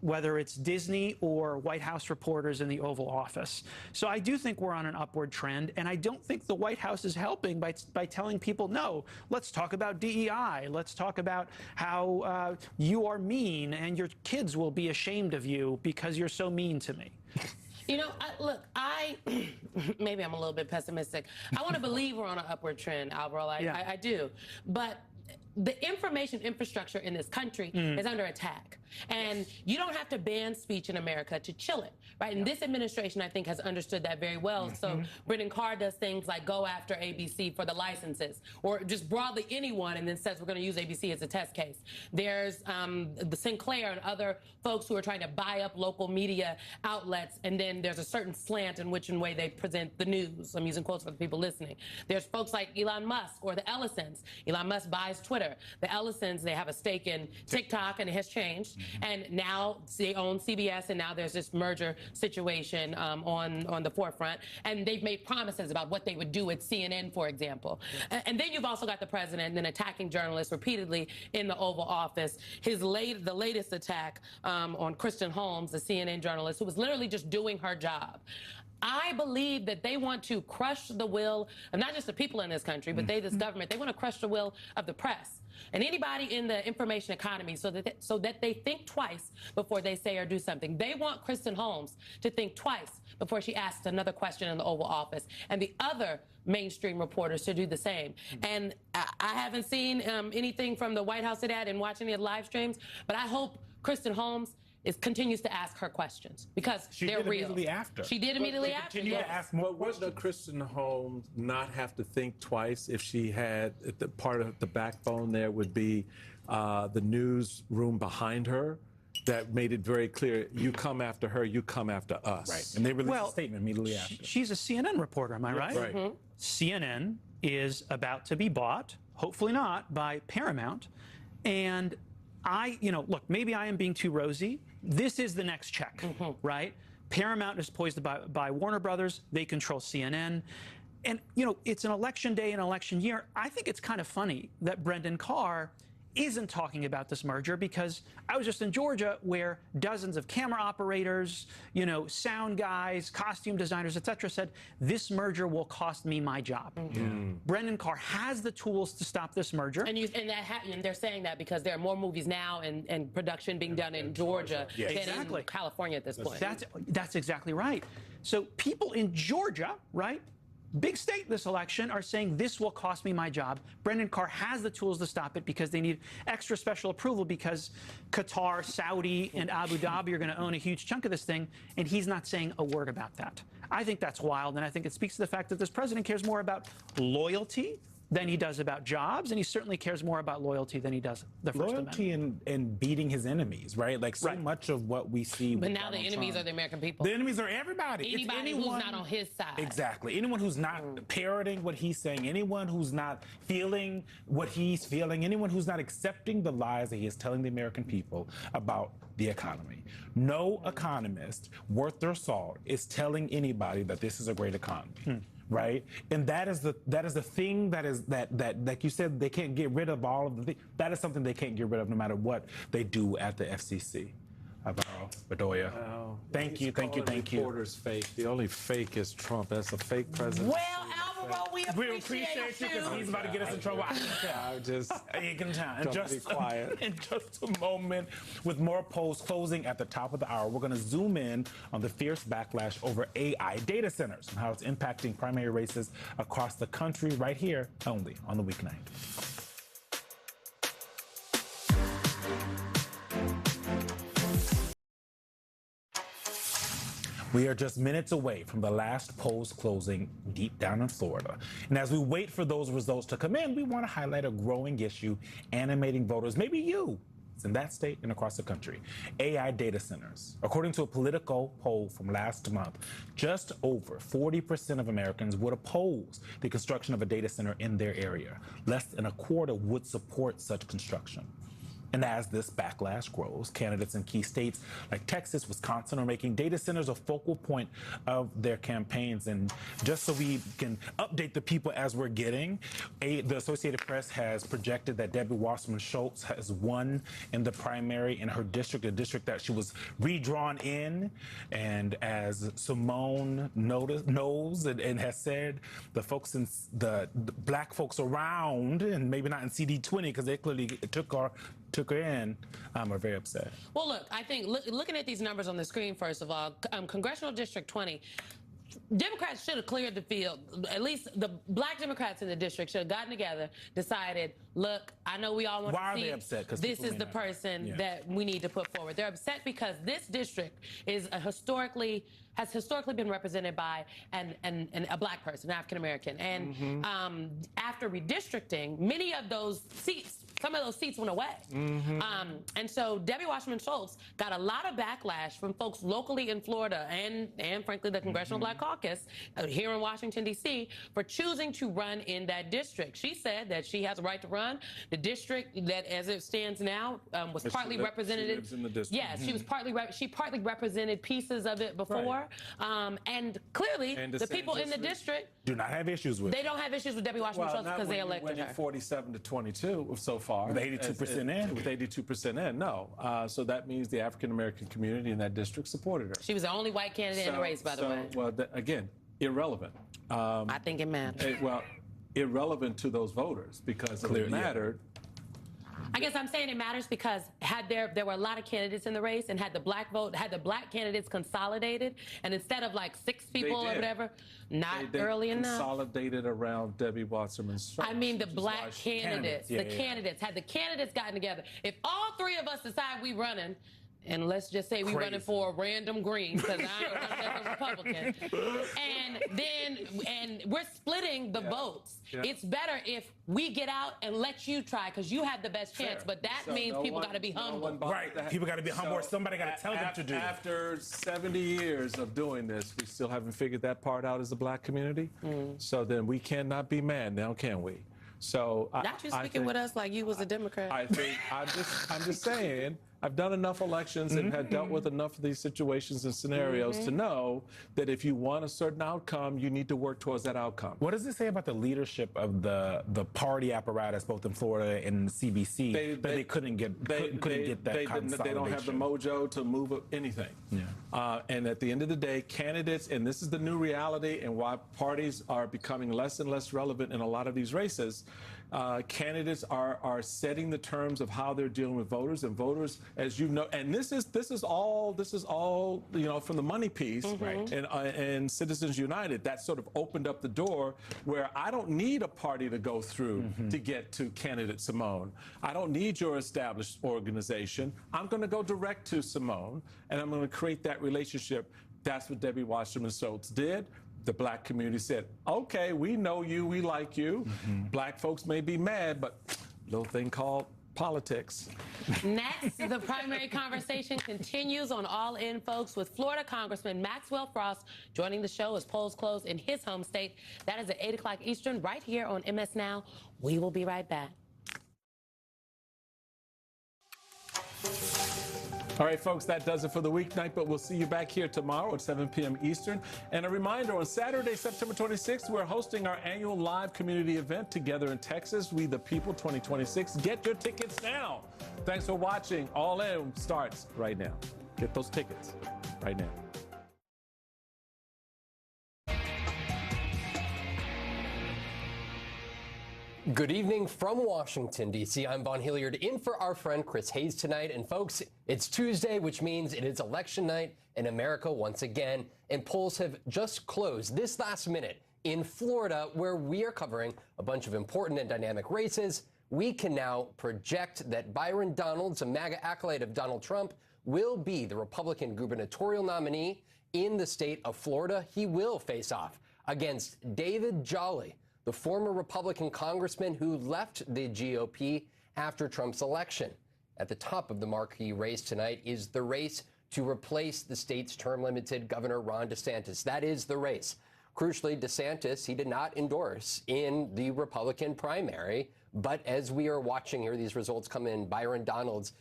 whether it's Disney or White House reporters in the Oval Office. So I do think we're on an upward trend, and I don't think the White House is helping by telling people, no, let's talk about DEI. Let's talk about how you are mean and your kids will be ashamed of you because you're so mean to me. Maybe I'm a little bit pessimistic. I want to believe we're on an upward trend, Alvaro. I do. But the information infrastructure in this country is under attack. And you don't have to ban speech in America to chill it, right? And this administration, I think, has understood that very well. So Brendan Carr does things like go after ABC for the licenses, or just broadly anyone, and then says we're going to use ABC as a test case. There's the Sinclair and other folks who are trying to buy up local media outlets, and then there's a certain slant in which way they present the news. I'm using quotes for the people listening. There's folks like Elon Musk or the Ellisons. Elon Musk buys Twitter. The Ellisons, they have a stake in TikTok, and it has changed. And now they own CBS, and now there's this merger situation on the forefront. And they've made promises about what they would do at CNN, for example. And then you've also got the president then attacking journalists repeatedly in the Oval Office. The latest attack on Kristen Holmes, the CNN journalist, who was literally just doing her job. I believe that they want to crush the will of not just the people in this country, but this government. They want to crush the will of the press and anybody in the information economy so that they think twice before they say or do something. They want Kristen Holmes to think twice before she asks another question in the Oval Office, and the other mainstream reporters to do the same. And I haven't seen anything from the White House today. I didn't watch any of the live streams, but I hope Kristen Holmes continues to ask her questions because they're real. Immediately after. She did immediately after. Continue to ask more questions. Would Kristen Holmes not have to think twice if she had the part of the backbone there would be the newsroom behind her that made it very clear, you come after her, you come after us. Right. And they released a statement immediately after. She's a CNN reporter, am I right? Right. Mm-hmm. CNN is about to be bought, hopefully not, by Paramount. And look, maybe I am being too rosy. This is the next check, right? Paramount is poised by Warner Brothers. They control CNN. And, it's an election day, an election year. I think it's kind of funny that Brendan Carr isn't talking about this merger, because I was just in Georgia where dozens of camera operators, sound guys, costume designers, etc., said this merger will cost me my job. Brendan Carr has the tools to stop this merger. And they're saying that because there are more movies now and production being done in Georgia than in California at this point. That's exactly right. So people in Georgia, right, big state this election, are saying this will cost me my job. Brendan Carr has the tools to stop it because they need extra special approval because Qatar, Saudi, and Abu Dhabi are going to own a huge chunk of this thing, and he's not saying a word about that. I think that's wild, and I think it speaks to the fact that this president cares more about loyalty than he does about jobs, and he certainly cares more about loyalty than he does the First Amendment. Loyalty and beating his enemies, right? Like so much of what we see. But now the enemies are the American people. The enemies are everybody. Anybody who's not on his side. Exactly. Anyone who's not parroting what he's saying, anyone who's not feeling what he's feeling, anyone who's not accepting the lies that he is telling the American people about the economy. No economist worth their salt is telling anybody that this is a great economy. Right, and that is the thing that like you said, they can't get rid of all of the things. That is something they can't get rid of no matter what they do at the FCC. Alvaro Bedoya. Thank you. Reporters fake. The only fake is Trump. That's a fake president. Well, Alvaro, we appreciate you because he's about to get us in trouble. You can tell. Be quiet. In just a moment, with more polls closing at the top of the hour, we're going to zoom in on the fierce backlash over AI data centers and how it's impacting primary races across the country right here only on The Weeknight. We are just minutes away from the last polls closing deep down in Florida. And as we wait for those results to come in, we want to highlight a growing issue animating voters, maybe you, in that state and across the country. AI data centers. According to a Politico poll from last month, just over 40% of Americans would oppose the construction of a data center in their area. Less than a quarter would support such construction. And as this backlash grows, candidates in key states like Texas, Wisconsin are making data centers a focal point of their campaigns. And just so we can update the people as we're getting, the Associated Press has projected that Debbie Wasserman Schultz has won in the primary in her district, a district that she was redrawn in. And as Simone knows and has said, the folks in the black folks around, and maybe not in CD20 because they clearly took her in, are very upset. Well, look, I think looking at these numbers on the screen, first of all, Congressional District 20, Democrats should have cleared the field. At least the black Democrats in the district should have gotten together, decided, look, I know we all want to see. Why are they upset? This is the person that we need to put forward. They're upset because this district is has historically been represented by a black person, an African American. And after redistricting, many of those seats, some of those seats went away. And so Debbie Wasserman Schultz got a lot of backlash from folks locally in Florida and frankly, the Congressional Black Caucus here in Washington, D.C., for choosing to run in that district. She said that she has a right to run. The district that, as it stands now, was partly represented. She lives in the district. Yes, she was partly represented pieces of it before. And clearly, the people in the district do not have issues with. They don't have issues with Debbie Wasserman Schultz because they elected her. 47 to 22 so far. far. With 82% in? With 82% in, no. So that means the African-American community in that district supported her. She was the only white candidate in the race, by the way. Well, again, irrelevant. I think it matters. Irrelevant to those voters because if it mattered. I guess I'm saying it matters because there were a lot of candidates in the race, and had the black candidates consolidated, and instead of like 6 people or whatever, not early enough. Consolidated around Debbie Wasserman Schultz. I mean the black candidates. Had the candidates gotten together. If all 3 of us decide we running, and let's just say we running for a random green because I ain't running as a Republican, and we're splitting the votes. Yeah. It's better if we get out and let you try because you have the best chance. But that means people got to be humble. Right. People got to be humble, or somebody got to tell them to do it. After 70 years of doing this, we still haven't figured that part out as a black community. So then we cannot be mad now, can we? So not you speaking with us like you was a Democrat. I think I'm just saying I've done enough elections and have dealt with enough of these situations and scenarios to know that if you want a certain outcome, you need to work towards that outcome. What does it say about the leadership of the party apparatus, both in Florida and CBC, that they couldn't get that consolidation? They don't have the mojo to move anything. Yeah. And at the end of the day, candidates, and this is the new reality and why parties are becoming less and less relevant in a lot of these races, candidates are setting the terms of how they're dealing with voters, and voters, as you know, and this is all from the money piece, right? And Citizens United, that sort of opened up the door where I don't need a party to go through to get to candidate Simone. I don't need your established organization. I'm going to go direct to Simone, and I'm going to create that relationship. That's what Debbie Wasserman Schultz did. The black community said, okay, we know you, we like you. Black folks may be mad, but little thing called politics. Next, the primary conversation continues on All In, folks, with Florida Congressman Maxwell Frost joining the show as polls close in his home state. That is at 8 o'clock Eastern, right here on MS Now. We will be right back. All right, folks, that does it for the weeknight, but we'll see you back here tomorrow at 7 p.m. Eastern. And a reminder, on Saturday, September 26th, we're hosting our annual live community event together in Texas, We the People 2026. Get your tickets now. Thanks for watching. All In starts right now. Get those tickets right now. Good evening from Washington, D.C. I'm Vaughn Hilliard in for our friend Chris Hayes tonight. And folks, it's Tuesday, which means it is election night in America once again. And polls have just closed this last minute in Florida, where we are covering a bunch of important and dynamic races. We can now project that Byron Donalds, a MAGA acolyte of Donald Trump, will be the Republican gubernatorial nominee in the state of Florida. He will face off against David Jolly, the former Republican congressman who left the GOP after Trump's election. At the top of the marquee race tonight is the race to replace the state's term-limited Governor Ron DeSantis. That is the race. Crucially, DeSantis, he did not endorse in the Republican primary, but as we are watching here, these results come in, Byron Donalds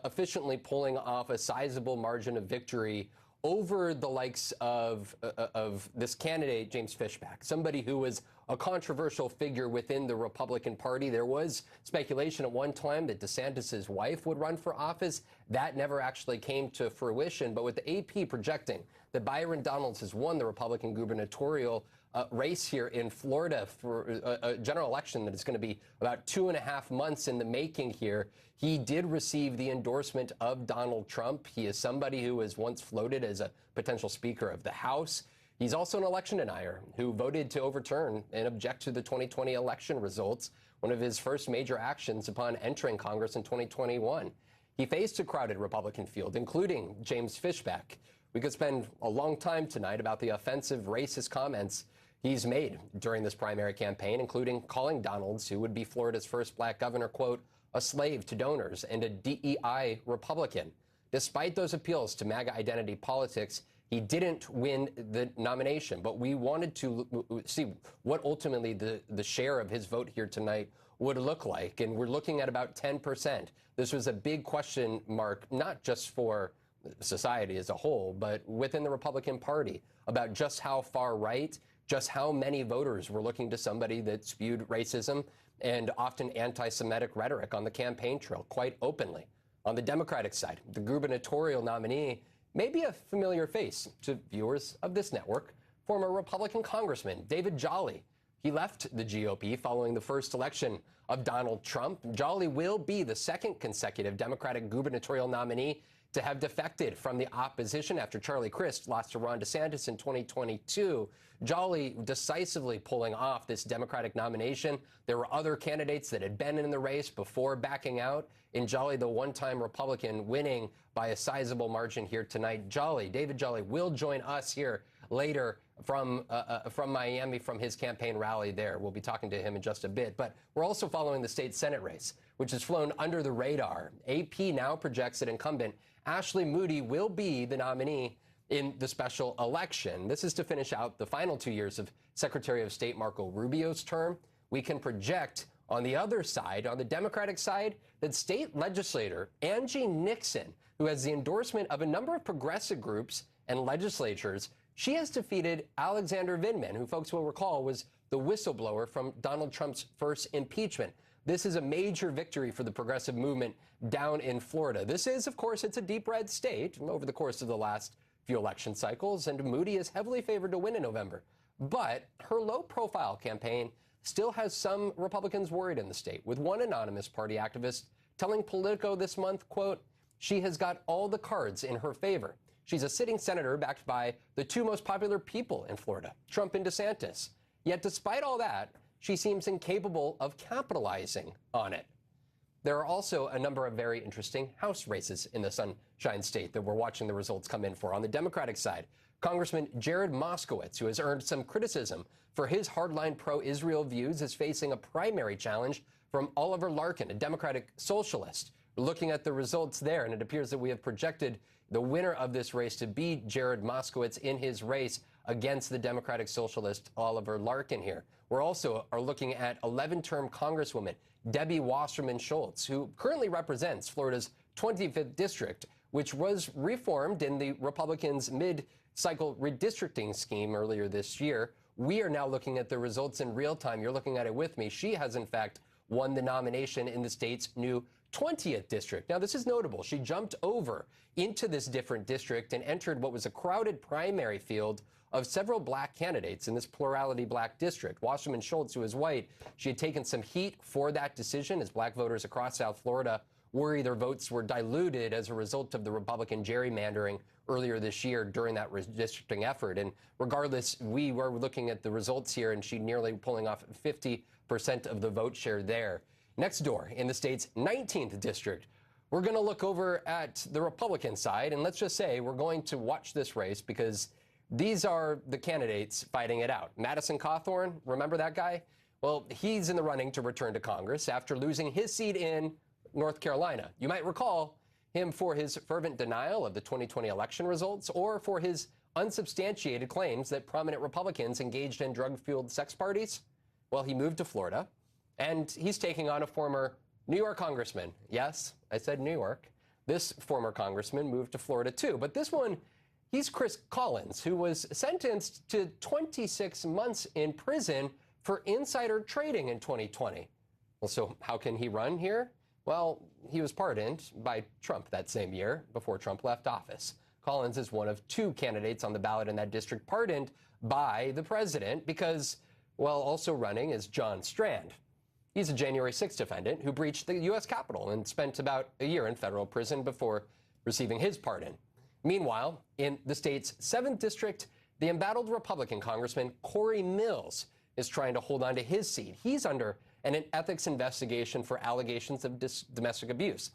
efficiently pulling off a sizable margin of victory over the likes of this candidate, James Fishback, somebody who was a controversial figure within the Republican Party. There was speculation at one time that DeSantis' wife would run for office. That never actually came to fruition. But with the AP projecting that Byron Donalds has won the Republican gubernatorial race here in Florida for a general election that is going to be about 2.5 months in the making here, he did receive the endorsement of Donald Trump. He is somebody who was once floated as a potential Speaker of the House. He's also an election denier who voted to overturn and object to the 2020 election results, one of his first major actions upon entering Congress in 2021. He faced a crowded Republican field, including James Fishback. We could spend a long time tonight about the offensive racist comments he's made during this primary campaign, including calling Donalds, who would be Florida's first black governor, quote, a slave to donors and a DEI Republican. Despite those appeals to MAGA identity politics, he didn't win the nomination, but we wanted to see what ultimately the share of his vote here tonight would look like, and we're looking at about 10%. This was a big question mark, not just for society as a whole, but within the Republican Party, about just how far right just how many voters were looking to somebody that spewed racism and often anti-Semitic rhetoric on the campaign trail quite openly. On the Democratic side, the gubernatorial nominee may be a familiar face to viewers of this network, former Republican Congressman David Jolly. He left the GOP following the first election of Donald Trump. Jolly will be the second consecutive Democratic gubernatorial nominee to have defected from the opposition after Charlie Crist lost to Ron DeSantis in 2022. Jolly decisively pulling off this Democratic nomination. There were other candidates that had been in the race before backing out. In Jolly, the one-time Republican, winning by a sizable margin here tonight. David Jolly, will join us here later from Miami, from his campaign rally there. We'll be talking to him in just a bit. But we're also following the state Senate race, which has flown under the radar. AP now projects that incumbent Ashley Moody will be the nominee in the special election. This is to finish out the final 2 years of Secretary of State Marco Rubio's term. We can project on the other side, on the Democratic side, that state legislator Angie Nixon, who has the endorsement of a number of progressive groups and legislatures, she has defeated Alexander Vindman, who folks will recall was the whistleblower from Donald Trump's first impeachment. This is a major victory for the progressive movement down in Florida. This is, of course, it's a deep red state over the course of the last few election cycles, and Moody is heavily favored to win in November. But her low-profile campaign still has some Republicans worried in the state, with one anonymous party activist telling Politico this month, quote, she has got all the cards in her favor. She's a sitting senator backed by the two most popular people in Florida, Trump and DeSantis. Yet despite all that, she seems incapable of capitalizing on it. There are also a number of very interesting House races in the Sunshine State that we're watching the results come in for. On the Democratic side, Congressman Jared Moskowitz, who has earned some criticism for his hardline pro-Israel views, is facing a primary challenge from Oliver Larkin, a Democratic socialist. We're looking at the results there, and it appears that we have projected the winner of this race to be Jared Moskowitz in his race against the Democratic socialist Oliver Larkin here. We're also looking at 11-term Congresswoman Debbie Wasserman Schultz, who currently represents Florida's 25th district, which was reformed in the Republicans' mid-cycle redistricting scheme earlier this year. We are now looking at the results in real time. You're looking at it with me. She has, in fact, won the nomination in the state's new 20th district. Now, this is notable. She jumped over into this different district and entered what was a crowded primary field of several black candidates in this plurality black district. Wasserman Schultz, who is white, she had taken some heat for that decision as black voters across South Florida worry their votes were diluted as a result of the Republican gerrymandering earlier this year during that redistricting effort. And regardless, we were looking at the results here, and she nearly pulling off 50% of the vote share there. Next door, in the state's 19th district, we're going to look over at the Republican side, and let's just say we're going to watch this race because these are the candidates fighting it out. Madison Cawthorn, remember that guy? Well, he's in the running to return to Congress after losing his seat in North Carolina. You might recall him for his fervent denial of the 2020 election results or for his unsubstantiated claims that prominent Republicans engaged in drug-fueled sex parties. Well, he moved to Florida, and he's taking on a former New York congressman. Yes, I said New York. This former congressman moved to Florida, too. But this one, he's Chris Collins, who was sentenced to 26 months in prison for insider trading in 2020. Well, so how can he run here? Well, he was pardoned by Trump that same year before Trump left office. Collins is one of two candidates on the ballot in that district pardoned by the president because, well, also running is John Strand. He's a January 6th defendant who breached the U.S. Capitol and spent about a year in federal prison before receiving his pardon. Meanwhile, in the state's 7th district, the embattled Republican Congressman Corey Mills is trying to hold on to his seat. He's under an ethics investigation for allegations of domestic abuse,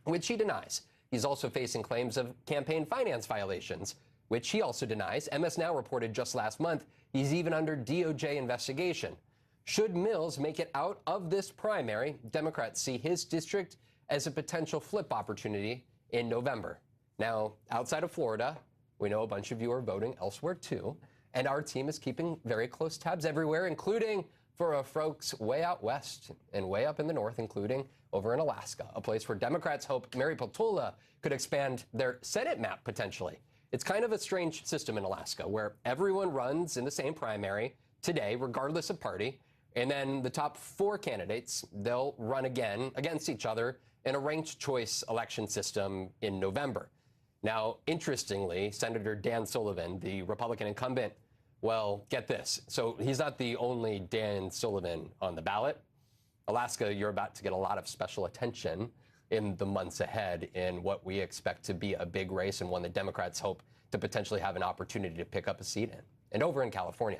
which he denies. He's also facing claims of campaign finance violations, which he also denies. MS Now reported just last month he's even under DOJ investigation. Should Mills make it out of this primary, Democrats see his district as a potential flip opportunity in November. Now, outside of Florida, we know a bunch of you are voting elsewhere too, and our team is keeping very close tabs everywhere, including for folks way out west and way up in the north, including over in Alaska, a place where Democrats hope Mary Peltola could expand their Senate map potentially. It's kind of a strange system in Alaska where everyone runs in the same primary today, regardless of party. And then the top 4 candidates, they'll run again against each other in a ranked choice election system in November. Now, interestingly, Senator Dan Sullivan, the Republican incumbent, well, get this. So he's not the only Dan Sullivan on the ballot. Alaska, you're about to get a lot of special attention in the months ahead in what we expect to be a big race and one that Democrats hope to potentially have an opportunity to pick up a seat in. And over in California,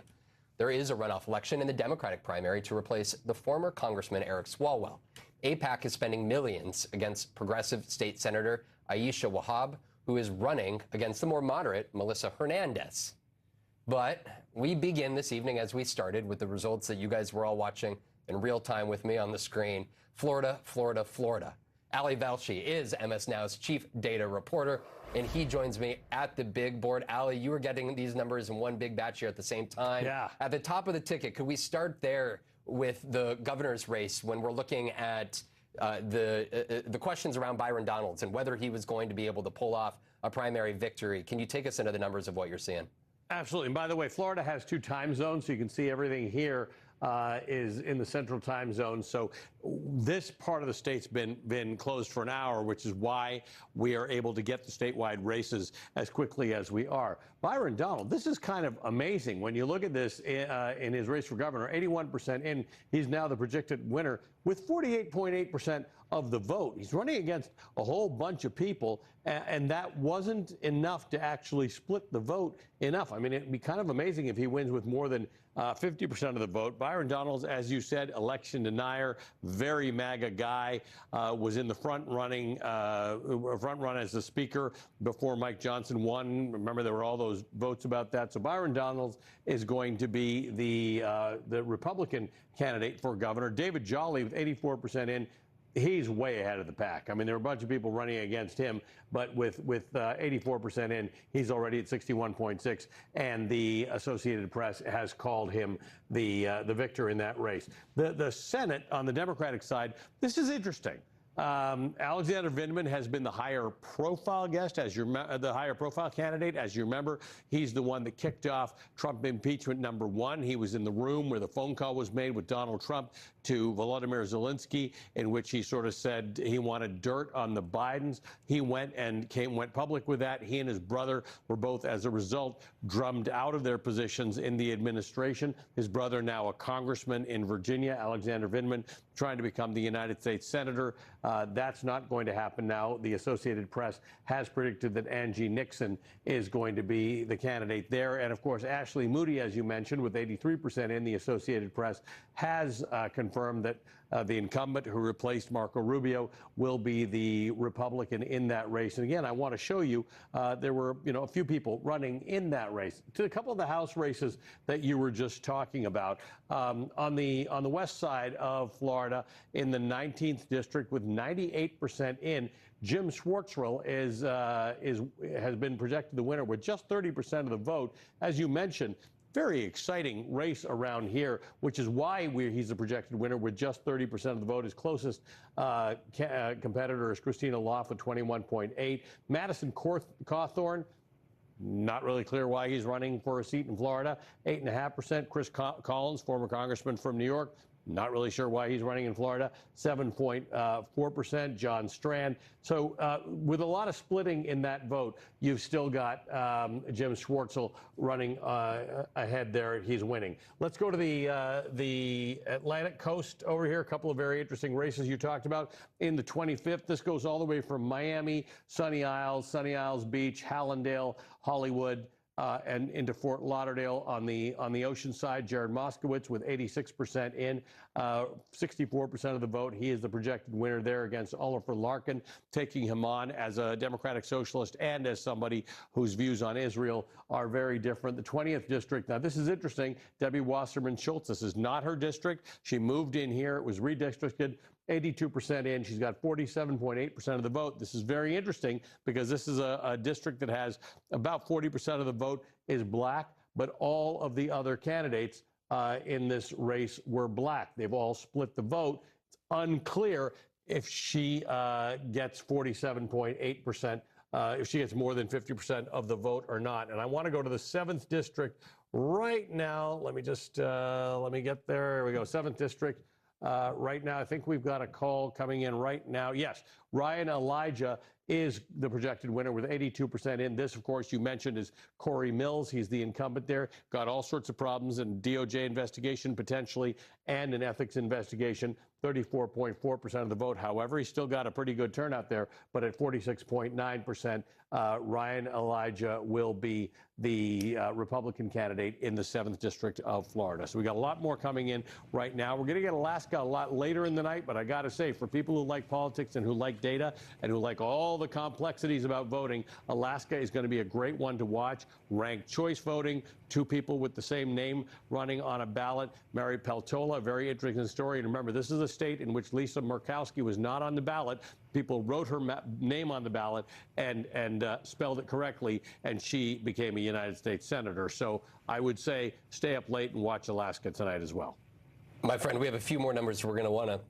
there is a runoff election in the Democratic primary to replace the former Congressman Eric Swalwell. AIPAC is spending millions against progressive state Senator Aisha Wahab, who is running against the more moderate Melissa Hernandez. But we begin this evening, as we started, with the results that you guys were all watching in real time with me on the screen. Florida, Florida, Florida. Ali Velshi is MS Now's chief data reporter, and he joins me at the big board. Ali, you were getting these numbers in one big batch here at the same time. Yeah. At the top of the ticket, could we start there with the governor's race when we're looking at the questions around Byron Donalds and whether he was going to be able to pull off a primary victory? Can you take us into the numbers of what you're seeing? Absolutely. And by the way, Florida has 2 time zones, so you can see everything here is in the central time zone. So this part of the state's been closed for an hour, which is why we are able to get the statewide races as quickly as we are. Byron Donald, this is kind of amazing. When you look at this in his race for governor, 81% in, he's now the projected winner with 48.8% of the vote. He's running against a whole bunch of people, and that wasn't enough to actually split the vote enough. I mean, it'd be kind of amazing if he wins with more than 50% of the vote. Byron Donalds, as you said, election denier, very MAGA guy, was in the front run as the speaker before Mike Johnson won. Remember, there were all those votes about that. So Byron Donalds is going to be the Republican candidate for governor. David Jolly with 84% in. He's way ahead of the pack. I mean, there are a bunch of people running against him, but with 84% in, he's already at 61.6, and the Associated Press has called him the victor in that race. The Senate on the Democratic side, this is interesting. Alexander Vindman has been the higher profile guest, the higher profile candidate. As you remember, he's the one that kicked off Trump impeachment #1. He was in the room where the phone call was made with Donald Trump to Volodymyr Zelensky, in which he sort of said he wanted dirt on the Bidens. He went public with that. He and his brother were both, as a result, drummed out of their positions in the administration. His brother, now a congressman in Virginia, Alexander Vindman, trying to become the United States Senator. That's not going to happen now. The Associated Press has predicted that Angie Nixon is going to be the candidate there. And, of course, Ashley Moody, as you mentioned, with 83% in, the Associated Press has confirmed that the incumbent who replaced Marco Rubio will be the Republican in that race. And, again, I want to show you there were, a few people running in that race. To a couple of the House races that you were just talking about, on the west side of Florida, in the 19th district with 98% in, Jim Schwartzwell has been projected the winner with just 30% of the vote. As you mentioned, very exciting race around here, which is why he's the projected winner with just 30% of the vote. His closest competitor is Christina Loff with 21.8. Madison Cawthorn, not really clear why he's running for a seat in Florida, 8.5%. Chris Collins, former congressman from New York, not really sure why he's running in Florida, 7.4%. John Strand. So with a lot of splitting in that vote, you've still got Jim Schwartzwell running ahead there. He's winning. Let's go to the Atlantic coast over here. A couple of very interesting races you talked about. In the 25th, this goes all the way from Miami, Sunny Isles Beach, Hallandale, Hollywood, and into Fort Lauderdale on the ocean side. Jared Moskowitz with 86% in, 64% of the vote. He is the projected winner there against Oliver Larkin, taking him on as a Democratic Socialist and as somebody whose views on Israel are very different. The 20th district, now this is interesting. Debbie Wasserman Schultz, this is not her district. She moved in here. It was redistricted. 82% in. She's got 47.8% of the vote. This is very interesting because this is a district that has about 40% of the vote is black, but all of the other candidates in this race were black. They've all split the vote. It's unclear if she gets 47.8% if she gets more than 50% of the vote or not. And I want to go to the 7th district right now. Let me just let me get there. Here we go. 7th district. Right now, I think we've got a call coming in right now. Yes, Ryan Elijah is the projected winner with 82% in. This, of course, you mentioned is Corey Mills. He's the incumbent there. Got all sorts of problems in DOJ investigation potentially and an ethics investigation. 34.4% of the vote. However, he's still got a pretty good turnout there. But at 46.9%, Ryan Elijah will be the Republican candidate in the 7th district of Florida. So we got a lot more coming in right now. We're going to get Alaska a lot later in the night. But I got to say, for people who like politics and who like data and who like all the complexities about voting, Alaska is going to be a great one to watch. Ranked choice voting, 2 people with the same name running on a ballot. Mary Peltola, a very interesting story. And remember, this is a state in which Lisa Murkowski was not on the ballot. People wrote her name on the ballot and spelled it correctly, and she became a United States senator. So I would say stay up late and watch Alaska tonight as well. My friend, we have a few more numbers we're going to want to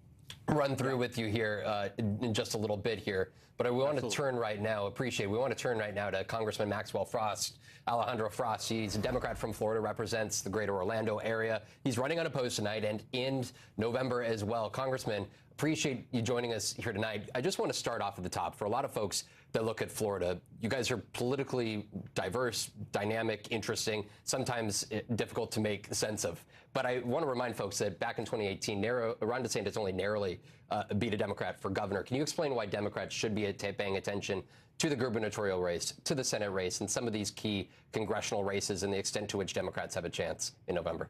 run through with you here in just a little bit here. But we want to turn right now, we want to turn right now to Congressman Maxwell Frost, Alejandro Frost. He's a Democrat from Florida, represents the greater Orlando area. He's running unopposed tonight and in November as well. Congressman, appreciate you joining us here tonight. I just want to start off at the top. For a lot of folks that look at Florida, you guys are politically diverse, dynamic, interesting, sometimes difficult to make sense of. But I want to remind folks that back in 2018, Ron DeSantis only narrowly beat a Democrat for governor. Can you explain why Democrats should be paying attention to the gubernatorial race, to the Senate race, and some of these key congressional races and the extent to which Democrats have a chance in November?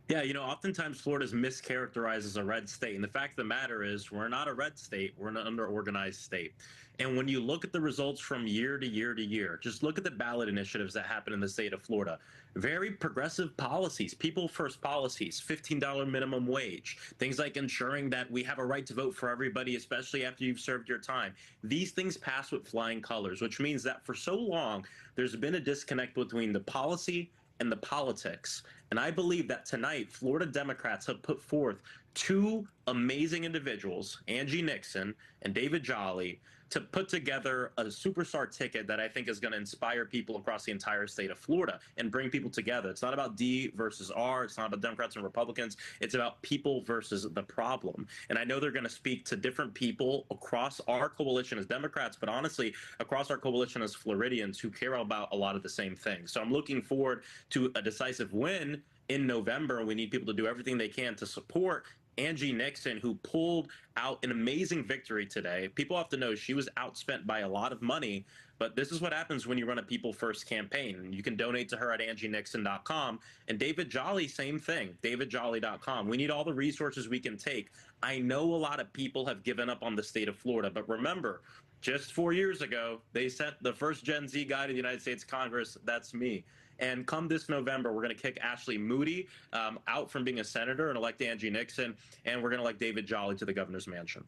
Yeah, you know, oftentimes Florida's mischaracterized as a red state. And the fact of the matter is we're not a red state. We're an under-organized state. And when you look at the results from year to year to year, just look at the ballot initiatives that happen in the state of Florida. Very progressive policies, people first policies, $15 minimum wage, things like ensuring that we have a right to vote for everybody, especially after you've served your time. These things pass with flying colors, which means that for so long, there's been a disconnect between the policy and the politics. And I believe that tonight, Florida Democrats have put forth 2 amazing individuals, Angie Nixon and David Jolly, to put together a superstar ticket that I think is going to inspire people across the entire state of Florida and bring people together. It's not about D versus R. It's not about Democrats and Republicans. It's about people versus the problem. And I know they're going to speak to different people across our coalition as Democrats, but honestly, across our coalition as Floridians who care about a lot of the same things. So I'm looking forward to a decisive win in November. We need people to do everything they can to support Angie Nixon, who pulled out an amazing victory today. People have to know she was outspent by a lot of money, but this is what happens when you run a people first campaign. You can donate to her at angienixon.com. And David Jolly, same thing, davidjolly.com. We need all the resources we can take. I know a lot of people have given up on the state of Florida, but remember, just 4 years ago, they sent the first Gen Z guy to the United States Congress. That's me. And come this November, we're going to kick Ashley Moody out from being a senator and elect Angie Nixon, and we're going to elect David Jolly to the governor's mansion.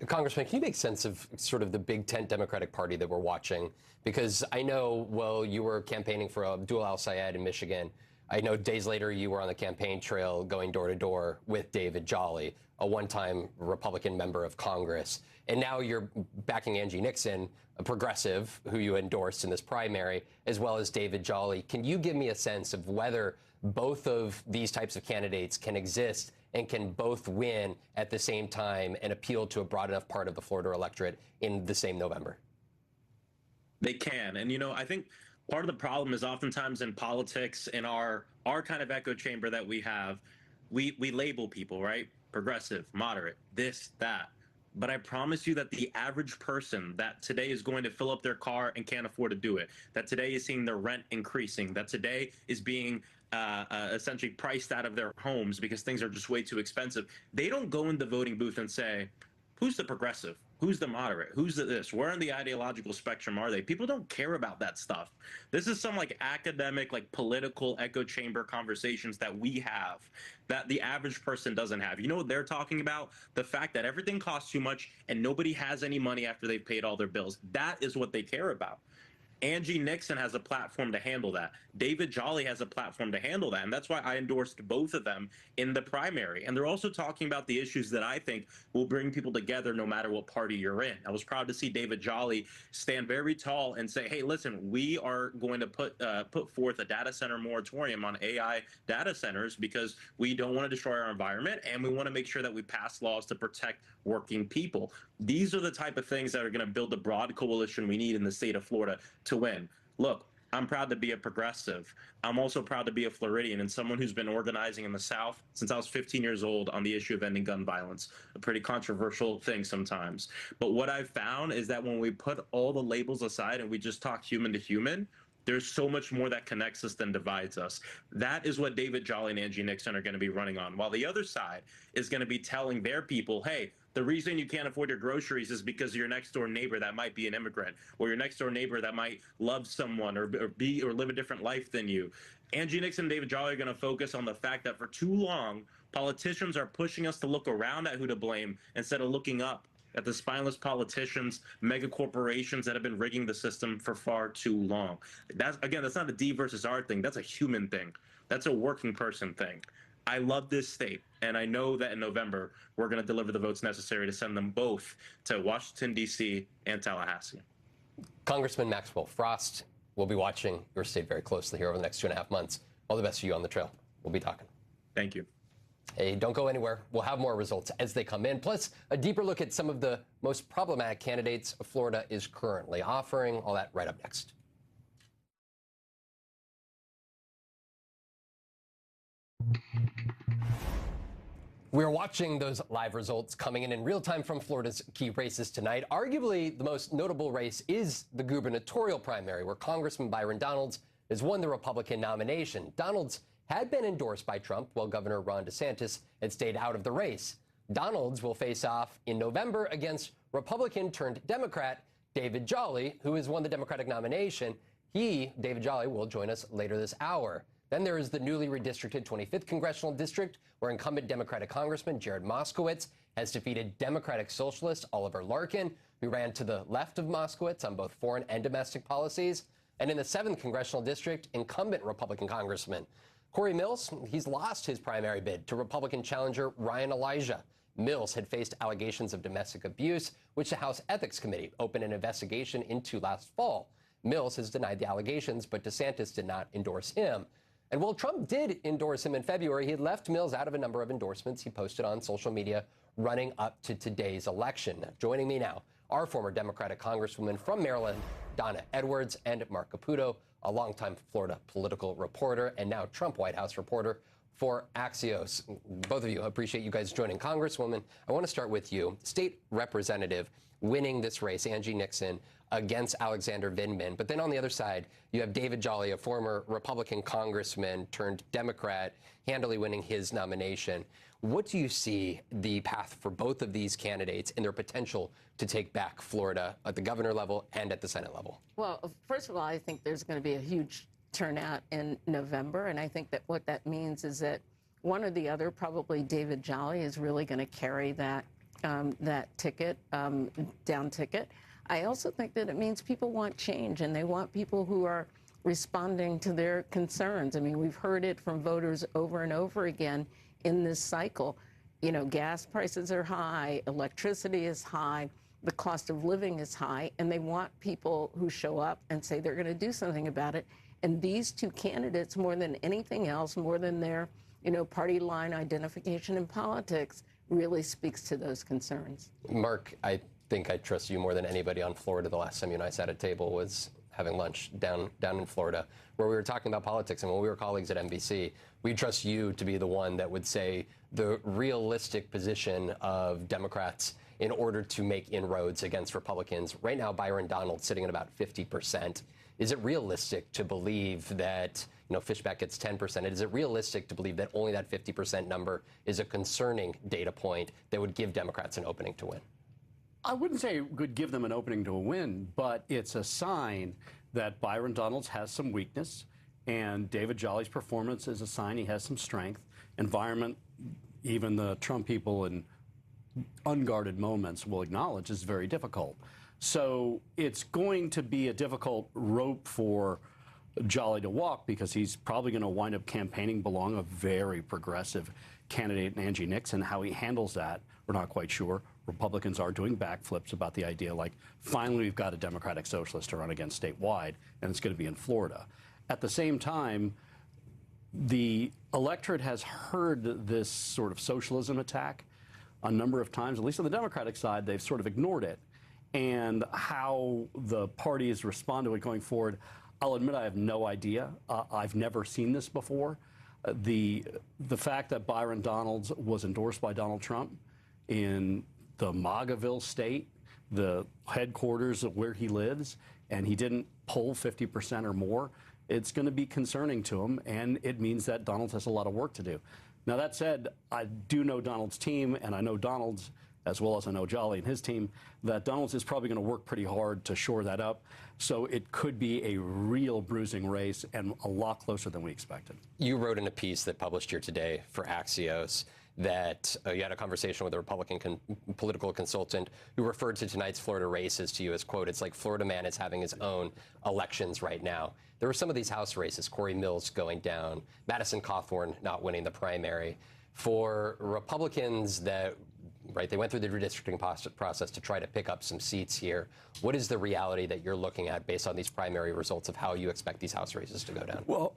Congressman, can you make sense of sort of the big tent Democratic Party that we're watching? Because I know, well, you were campaigning for Abdul Al-Sayed in Michigan. I know days later you were on the campaign trail going door to door with David Jolly, a one-time Republican member of Congress. And now you're backing Angie Nixon, a progressive who you endorsed in this primary, as well as David Jolly. Can you give me a sense of whether both of these types of candidates can exist and can both win at the same time and appeal to a broad enough part of the Florida electorate in the same November? They can. And, you know, I think part of the problem is oftentimes in politics, in our kind of echo chamber that we have, we label people, right? Progressive, moderate, this, that. But I promise you that the average person that today is going to fill up their car and can't afford to do it, that today is seeing their rent increasing, that today is being essentially priced out of their homes because things are just way too expensive, they don't go in the voting booth and say, who's the progressive? Who's the moderate? Who's the this? Where on the ideological spectrum are they? People don't care about that stuff. This is some like academic, like political echo chamber conversations that we have that the average person doesn't have. You know what they're talking about? The fact that everything costs too much and nobody has any money after they've paid all their bills. That is what they care about. Angie Nixon has a platform to handle that. David Jolly has a platform to handle that. And that's why I endorsed both of them in the primary. And they're also talking about the issues that I think will bring people together no matter what party you're in. I was proud to see David Jolly stand very tall and say, hey, listen, we are going to put forth a data center moratorium on AI data centers because we don't want to destroy our environment and we want to make sure that we pass laws to protect working people. These are the type of things that are going to build the broad coalition we need in the state of Florida to win. Look, I'm proud to be a progressive. I'm also proud to be a Floridian and someone who's been organizing in the South since I was 15 years old on the issue of ending gun violence, a pretty controversial thing sometimes. But what I've found is that when we put all the labels aside and we just talk human to human, there's so much more that connects us than divides us. That is what David Jolly and Angie Nixon are going to be running on, while the other side is going to be telling their people, hey, the reason you can't afford your groceries is because your next door neighbor that might be an immigrant, or your next door neighbor that might love someone or live a different life than you. Angie Nixon and David Jolly are going to focus on the fact that for too long, politicians are pushing us to look around at who to blame instead of looking up at the spineless politicians, mega corporations that have been rigging the system for far too long. That's not a D versus R thing. That's a human thing. That's a working person thing. I love this state, and I know that in November, we're going to deliver the votes necessary to send them both to Washington, D.C. and Tallahassee. Congressman Maxwell Frost will be watching your state very closely here over the next 2.5 months. All the best for you on the trail. We'll be talking. Thank you. Hey, don't go anywhere. We'll have more results as they come in, plus a deeper look at some of the most problematic candidates Florida is currently offering. All that right up next. We're watching those live results coming in real time from Florida's key races tonight. Arguably, the most notable race is the gubernatorial primary, where Congressman Byron Donalds has won the Republican nomination. Donalds had been endorsed by Trump, while Governor Ron DeSantis had stayed out of the race. Donalds will face off in November against Republican-turned-Democrat David Jolly, who has won the Democratic nomination. David Jolly, will join us later this hour. Then there is the newly redistricted 25th Congressional District, where incumbent Democratic Congressman Jared Moskowitz has defeated Democratic Socialist Oliver Larkin, who ran to the left of Moskowitz on both foreign and domestic policies. And in the 7th Congressional District, incumbent Republican Congressman Corey Mills, he's lost his primary bid to Republican challenger Ryan Elijah. Mills had faced allegations of domestic abuse, which the House Ethics Committee opened an investigation into last fall. Mills has denied the allegations, but DeSantis did not endorse him. And while Trump did endorse him in February, he had left Mills out of a number of endorsements he posted on social media running up to today's election. Joining me now, our former Democratic Congresswoman from Maryland, Donna Edwards, and Mark Caputo, a longtime Florida political reporter and now Trump White House reporter for Axios. Both of you, appreciate you guys joining. Congresswoman, I want to start with you. State Representative winning this race, Angie Nixon, against Alexander Vindman. But then on the other side, you have David Jolly, a former Republican congressman turned Democrat, handily winning his nomination. What do you see the path for both of these candidates and their potential to take back Florida at the governor level and at the Senate level? Well, first of all, I think there's going to be a huge turnout in November. And I think that what that means is that one or the other, probably David Jolly, is really going to carry that ticket, down ticket. I also think that it means people want change, and they want people who are responding to their concerns. I mean, we've heard it from voters over and over again in this cycle. You know, gas prices are high, electricity is high, the cost of living is high, and they want people who show up and say they're going to do something about it. And these two candidates, more than anything else, more than their, party line identification in politics, really speaks to those concerns. Mark, I think I trust you more than anybody on Florida. The last time you and I sat at a table was having lunch down in Florida, where we were talking about politics. And when we were colleagues at NBC, we trust you to be the one that would say the realistic position of Democrats in order to make inroads against Republicans. Right now, Byron Donalds sitting at about 50%. Is it realistic to believe that, Fishback gets 10%? Is it realistic to believe that only that 50% number is a concerning data point that would give Democrats an opening to win? I wouldn't say it would give them an opening to win, but it's a sign that Byron Donalds has some weakness, and David Jolly's performance is a sign he has some strength. Environment, even the Trump people in unguarded moments will acknowledge, is very difficult. So it's going to be a difficult rope for Jolly to walk because he's probably going to wind up campaigning along a very progressive candidate, Angie Nixon. How he handles that, we're not quite sure. Republicans are doing backflips about the idea, like, finally we've got a Democratic socialist to run against statewide, and it's going to be in Florida. At the same time, the electorate has heard this sort of socialism attack a number of times. At least on the Democratic side, they've sort of ignored it. And how the parties respond to it going forward, I'll admit I have no idea. I've never seen this before. The fact that Byron Donalds was endorsed by Donald Trump in the MAGAville state, the headquarters of where he lives, and he didn't poll 50% or more, it's going to be concerning to him, and it means that Donalds has a lot of work to do. Now, that said, I do know Donald's team, and I know Donald's, as well as I know Jolly and his team, that Donalds is probably going to work pretty hard to shore that up. So it could be a real bruising race and a lot closer than we expected. You wrote in a piece that published here today for Axios that you had a conversation with a Republican political consultant who referred to tonight's Florida races to you as, quote, it's like Florida man is having his own elections right now. There were some of these House races, Corey Mills going down, Madison Cawthorn not winning the primary. For Republicans that, right, they went through the redistricting process to try to pick up some seats here. What is the reality that you're looking at based on these primary results of how you expect these House races to go down? Well,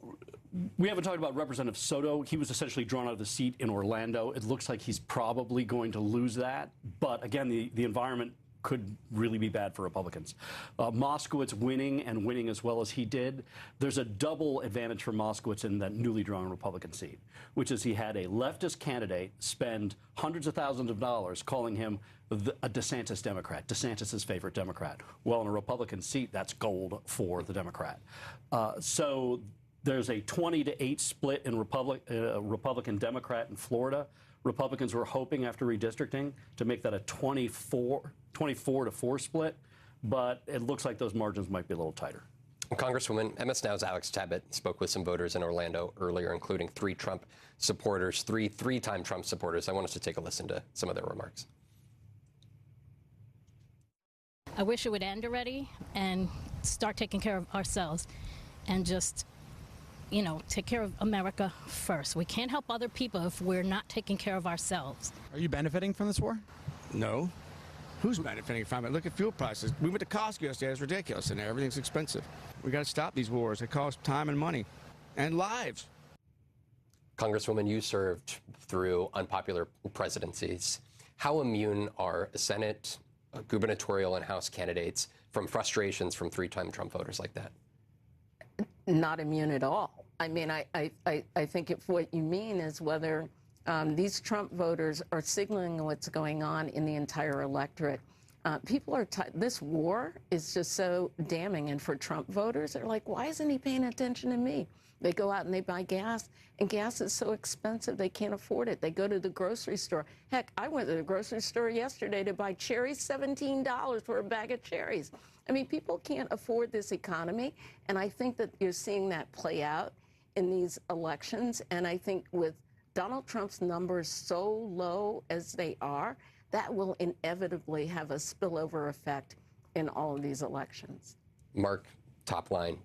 we haven't talked about Representative Soto. He was essentially drawn out of the seat in Orlando. It looks like he's probably going to lose that. But again, the environment could really be bad for Republicans. Moskowitz winning and winning as well as he did, there's a double advantage for Moskowitz in that newly drawn Republican seat, which is he had a leftist candidate spend hundreds of thousands of dollars calling him a DeSantis Democrat, DeSantis' favorite Democrat. Well, in a Republican seat, that's gold for the Democrat. So there's a 20-8 split in Republican-Democrat in Florida. Republicans were hoping after redistricting to make that a 24-4 split, but it looks like those margins might be a little tighter. Congresswoman, MS Now's Alex Tabbitt spoke with some voters in Orlando earlier, including three Trump supporters, three-time Trump supporters. I want us to take a listen to some of their remarks. I wish it would end already and start taking care of ourselves and just, you know, take care of America first. We can't help other people if we're not taking care of ourselves. Are you benefiting from this war? No. Who's benefiting from it? Look at fuel prices. We went to Costco yesterday. It's ridiculous in there. Everything's expensive. We got to stop these wars. They cost time and money and lives. Congresswoman, you served through unpopular presidencies. How immune are Senate, gubernatorial, and House candidates from frustrations from three-time Trump voters like that? Not immune at all. I mean, I think if what you mean is whether these Trump voters are signaling what's going on in the entire electorate. People are this war is just so damning, and for Trump voters, they're like, why isn't he paying attention to me? They go out and they buy gas, and gas is so expensive they can't afford it. They go to the grocery store. Heck, I went to the grocery store yesterday to buy cherries, $17 for a bag of cherries. I mean, people can't afford this economy, and I think that you're seeing that play out in these elections. And I think with Donald Trump's numbers so low as they are, that will inevitably have a spillover effect in all of these elections. Mark, top line,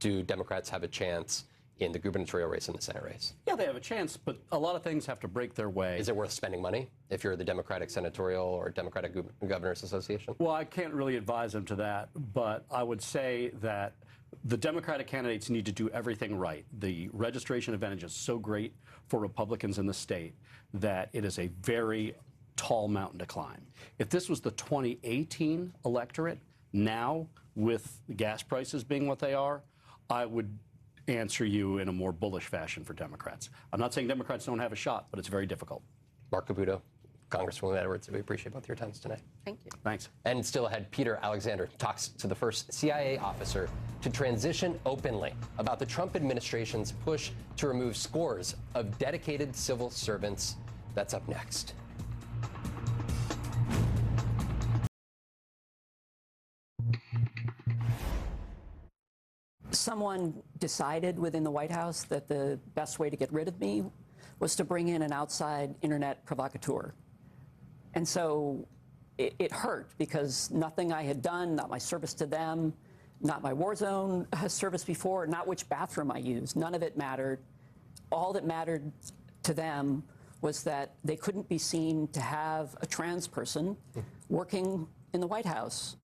do Democrats have a chance in the gubernatorial race and the Senate race? Yeah, they have a chance, but a lot of things have to break their way. Is it worth spending money if you're the Democratic Senatorial or Democratic Governors Association? Well, I can't really advise them to that, but I would say that the Democratic candidates need to do everything right. The registration advantage is so great for Republicans in the state that it is a very tall mountain to climb. If this was the 2018 electorate, now with the gas prices being what they are, I would answer you in a more bullish fashion for Democrats. I'm not saying Democrats don't have a shot, but it's very difficult. Mark Caputo, Congresswoman Edwards, we appreciate both your times tonight. Thank you. Thanks. And still ahead, Peter Alexander talks to the first CIA officer to transition openly about the Trump administration's push to remove scores of dedicated civil servants. That's up next. Someone decided within the White House that the best way to get rid of me was to bring in an outside internet provocateur. And so it hurt because nothing I had done, not my service to them, not my war zone service before, not which bathroom I used, none of it mattered. All that mattered to them was that they couldn't be seen to have a trans person working in the White House.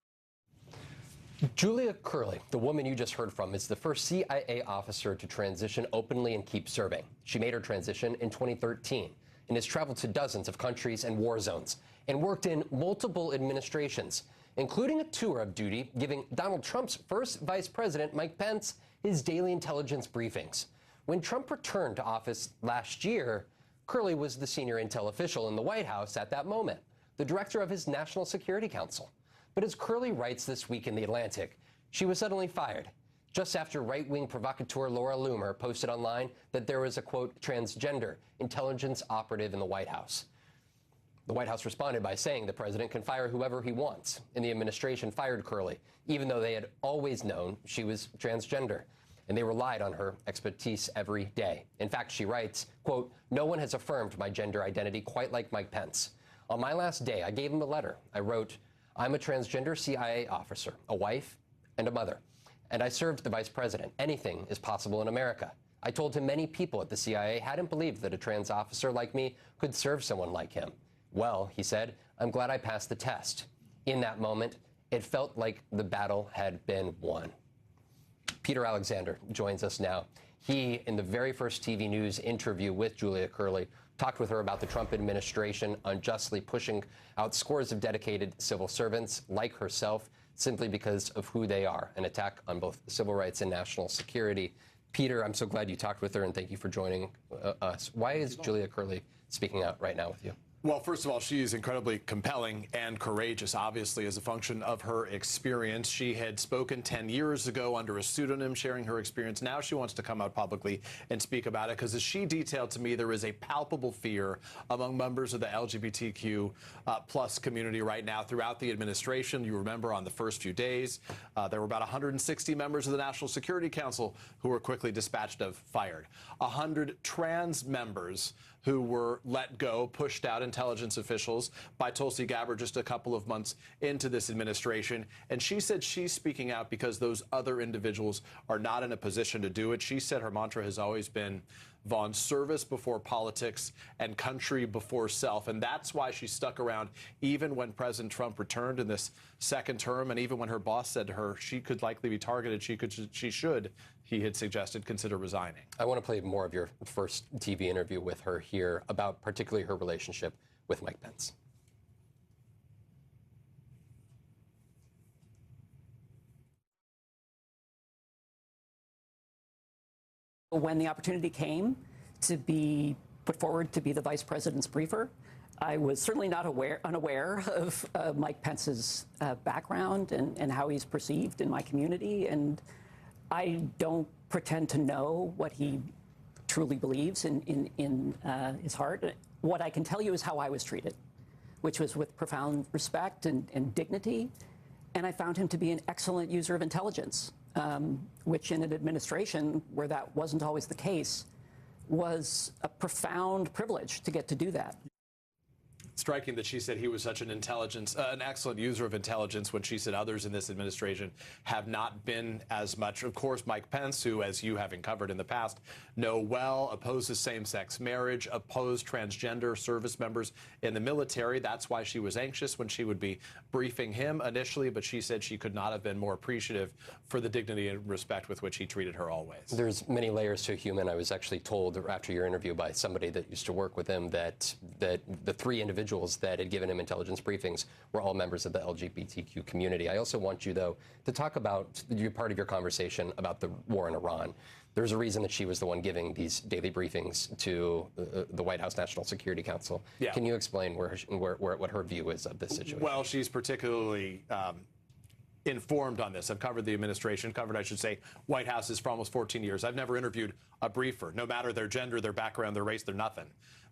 Julia Curley, the woman you just heard from, is the first CIA officer to transition openly and keep serving. She made her transition in 2013 and has traveled to dozens of countries and war zones and worked in multiple administrations, including a tour of duty giving Donald Trump's first vice president, Mike Pence, his daily intelligence briefings. When Trump returned to office last year, Curley was the senior intel official in the White House at that moment, the director of his National Security Council. But as Curley writes this week in The Atlantic, she was suddenly fired just after right-wing provocateur Laura Loomer posted online that there was a, quote, transgender intelligence operative in the White House. The White House responded by saying the president can fire whoever he wants, and the administration fired Curley, even though they had always known she was transgender, and they relied on her expertise every day. In fact, she writes, quote, no one has affirmed my gender identity quite like Mike Pence. On my last day, I gave him a letter. I wrote, I'm a transgender CIA officer, a wife, and a mother, and I served the vice president. Anything is possible in America. I told him many people at the CIA hadn't believed that a trans officer like me could serve someone like him. Well, he said, I'm glad I passed the test. In that moment, it felt like the battle had been won. Peter Alexander joins us now. He, in the very first TV News interview with Julia Curley, talked with her about the Trump administration unjustly pushing out scores of dedicated civil servants like herself simply because of who they are, an attack on both civil rights and national security. Peter, I'm so glad you talked with her, and thank you for joining us. Why is Julia Curley speaking out right now with you? Well, first of all, she is incredibly compelling and courageous, obviously, as a function of her experience. She had spoken 10 years ago under a pseudonym, sharing her experience. Now she wants to come out publicly and speak about it because, as she detailed to me, there is a palpable fear among members of the LGBTQ plus community right now throughout the administration. You remember on the first few days, there were about 160 members of the National Security Council who were quickly dispatched of fired. 100 trans members who were let go, pushed out, intelligence officials by Tulsi Gabbard just a couple of months into this administration. And she said she's speaking out because those other individuals are not in a position to do it. She said her mantra has always been, Vaughn, service before politics and country before self. And that's why she stuck around even when President Trump returned in this second term, and even when her boss said to her she could likely be targeted, she should, he had suggested, consider resigning. I want to play more of your first TV interview with her here about particularly her relationship with Mike Pence. When the opportunity came to be put forward to be the vice president's briefer, I was certainly not unaware of Mike Pence's background and how he's perceived in my community. And I don't pretend to know what he truly believes in his heart. What I can tell you is how I was treated, which was with profound respect and dignity. And I found him to be an excellent user of intelligence, which in an administration where that wasn't always the case was a profound privilege to get to do that. Striking that she said he was such an excellent user of intelligence when she said others in this administration have not been as much. Of course, Mike Pence, who, as you having covered in the past, know well, opposes same-sex marriage, opposed transgender service members in the military. That's why she was anxious when she would be briefing him initially, but she said she could not have been more appreciative for the dignity and respect with which he treated her always. There's many layers to a human. I was actually told after your interview by somebody that used to work with him that the three individuals that had given him intelligence briefings were all members of the LGBTQ community. I also want you, though, to talk about part of your conversation about the war in Iran. There's a reason that she was the one giving these daily briefings to the White House National Security Council. Yeah. Can you explain what her view is of this situation? Well, she's particularly informed on this. I've covered the administration, I should say, White Houses for almost 14 years. I've never interviewed a briefer, no matter their gender, their background, their race, they're nothing.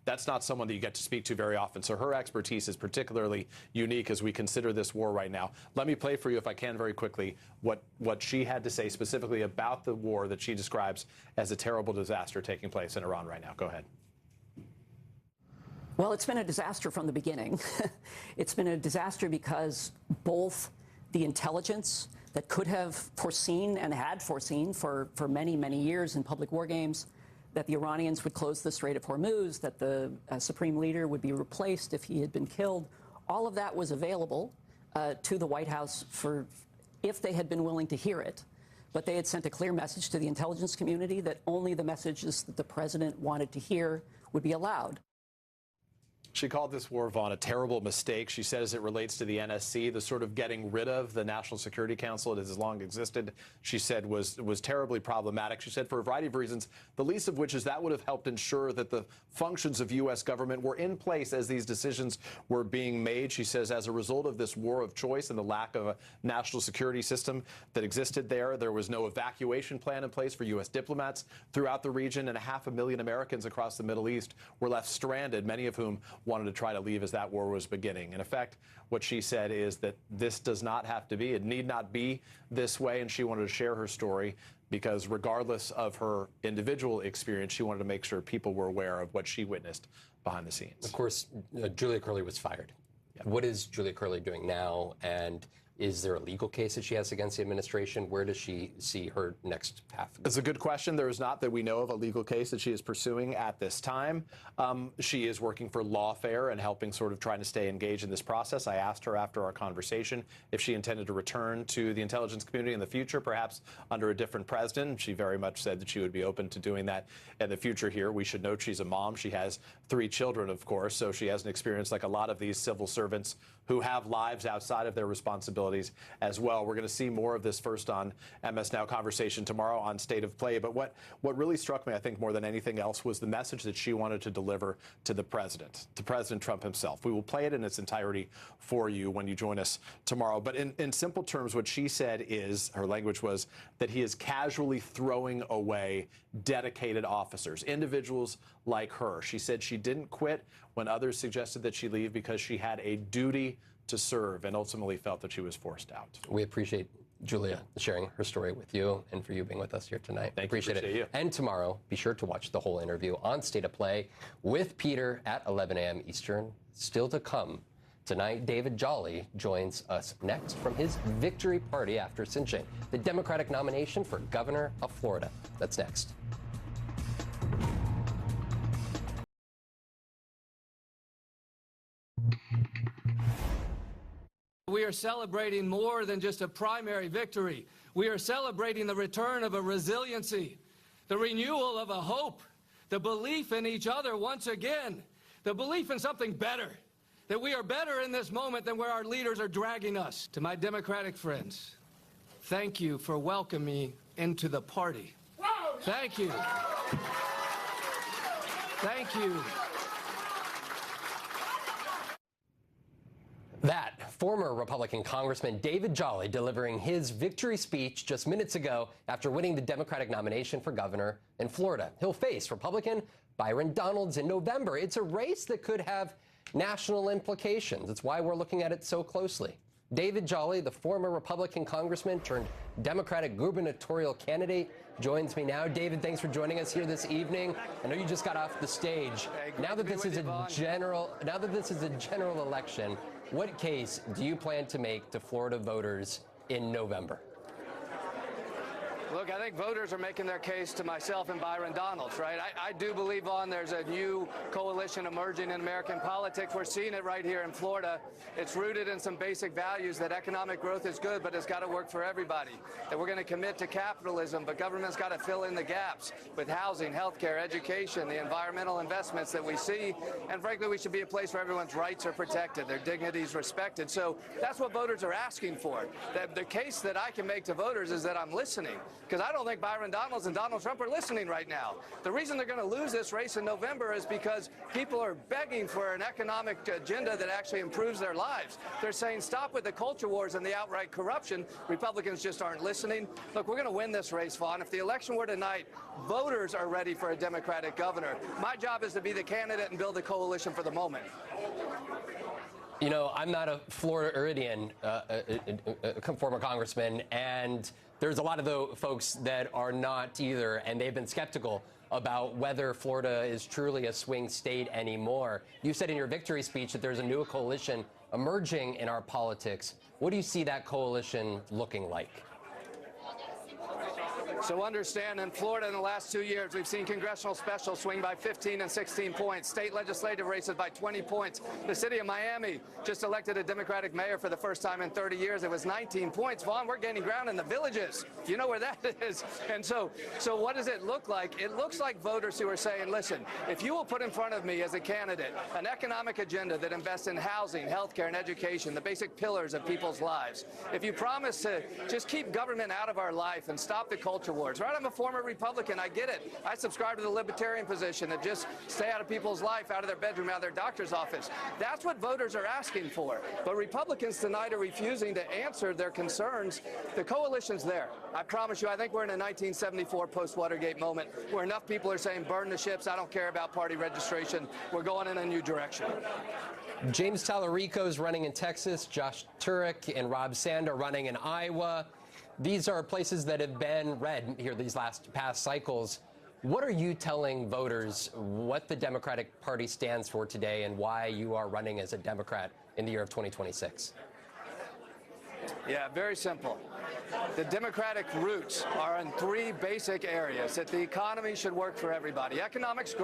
That's not someone that you get to speak to very often. So her expertise is particularly unique as we consider this war right now. Let me play for you, if I can, very quickly, what she had to say specifically about the war that she describes as a terrible disaster taking place in Iran right now. Go ahead. Well, it's been a disaster from the beginning. It's been a disaster because both the intelligence that could have foreseen and had foreseen for many, many years in public war games that the Iranians would close the Strait of Hormuz, that the supreme leader would be replaced if he had been killed, all of that was available to the White House if they had been willing to hear it. But they had sent a clear message to the intelligence community that only the messages that the president wanted to hear would be allowed. She called this war, Vaughn, a terrible mistake. She said as it relates to the NSC, the sort of getting rid of the National Security Council that has long existed, she said was terribly problematic. She said for a variety of reasons, the least of which is that would have helped ensure that the functions of U.S. government were in place as these decisions were being made. She says as a result of this war of choice and the lack of a national security system that existed there was no evacuation plan in place for U.S. diplomats throughout the region, and 500,000 Americans across the Middle East were left stranded, many of whom wanted to try to leave as that war was beginning. In effect, what she said is that this does not have to be, it need not be this way, and she wanted to share her story because regardless of her individual experience, she wanted to make sure people were aware of what she witnessed behind the scenes. Of course, Julia Curley was fired. Yep. What is Julia Curley doing now, and is there a legal case that she has against the administration? Where does she see her next path? It's a good question. There is not, that we know of, a legal case that she is pursuing at this time. She is working for Lawfare and helping sort of trying to stay engaged in this process. I asked her after our conversation if she intended to return to the intelligence community in the future, perhaps under a different president. She very much said that she would be open to doing that in the future here. We should note she's a mom. She has 3 children, of course, so she has an experience like a lot of these civil servants who have lives outside of their responsibilities as well. We're going to see more of this first on MS Now conversation tomorrow on State of Play. But what really struck me, I think, more than anything else was the message that she wanted to deliver to President Trump himself. We will play it in its entirety for you when you join us tomorrow. But in simple terms, what she said is, her language was, that he is casually throwing away dedicated officers, individuals like her. She said she didn't quit when others suggested that she leave because she had a duty to serve and ultimately felt that she was forced out. We appreciate Julia sharing her story with you and for you being with us here tonight. Appreciate it. You. And tomorrow, be sure to watch the whole interview on State of Play with Peter at 11 a.m. Eastern. Still to come tonight, David Jolly joins us next from his victory party after cinching the Democratic nomination for governor of Florida. That's next. We are celebrating more than just a primary victory. We are celebrating the return of a resiliency, the renewal of a hope, the belief in each other once again, the belief in something better, that we are better in this moment than where our leaders are dragging us. To my Democratic friends, thank you for welcoming me into the party. Thank you. Thank you. That former Republican Congressman David Jolly delivering his victory speech just minutes ago after winning the Democratic nomination for governor in Florida. He'll face Republican Byron Donalds in November. It's a race that could have national implications. It's why we're looking at it so closely. David Jolly, the former Republican congressman turned Democratic gubernatorial candidate, joins me now. David, thanks for joining us here this evening. I know you just got off the stage. Now that this is a general election, what case do you plan to make to Florida voters in November? Look, I think voters are making their case to myself and Byron Donalds, right? I do believe there's a new coalition emerging in American politics. We're seeing it right here in Florida. It's rooted in some basic values that economic growth is good, but it's got to work for everybody. That we're going to commit to capitalism, but government's got to fill in the gaps with housing, healthcare, education, the environmental investments that we see. And frankly, we should be a place where everyone's rights are protected, their dignity is respected. So that's what voters are asking for. The case that I can make to voters is that I'm listening. Because I don't think Byron Donalds and Donald Trump are listening right now. The reason they're going to lose this race in November is because people are begging for an economic agenda that actually improves their lives. They're saying stop with the culture wars and the outright corruption. Republicans just aren't listening. Look, we're going to win this race, Vaughn. If the election were tonight, voters are ready for a Democratic governor. My job is to be the candidate and build a coalition for the moment. You know, I'm not a Floridian, former congressman, and there's a lot of the folks that are not either, and they've been skeptical about whether Florida is truly a swing state anymore. You said in your victory speech that there's a new coalition emerging in our politics. What do you see that coalition looking like? So understand, in Florida in the last 2 years, we've seen congressional specials swing by 15 and 16 points, state legislative races by 20 points. The city of Miami just elected a Democratic mayor for the first time in 30 years. It was 19 points. Vaughn, we're gaining ground in the villages. You know where that is. And so what does it look like? It looks like voters who are saying, listen, if you will put in front of me as a candidate an economic agenda that invests in housing, healthcare, and education, the basic pillars of people's lives, if you promise to just keep government out of our life and stop the culture wars, right? I'm a former Republican. I get it. I subscribe to the libertarian position that just stay out of people's life, out of their bedroom, out of their doctor's office. That's what voters are asking for. But Republicans tonight are refusing to answer their concerns. The coalition's there. I promise you, I think we're in a 1974 post-Watergate moment where enough people are saying, burn the ships. I don't care about party registration. We're going in a new direction. James Talarico is running in Texas. Josh Turek and Rob Sand are running in Iowa. These are places that have been red here these past cycles. What are you telling voters what the Democratic Party stands for today and why you are running as a Democrat in the year of 2026? Yeah, very simple. The Democratic roots are in three basic areas: that the economy should work for everybody. Economic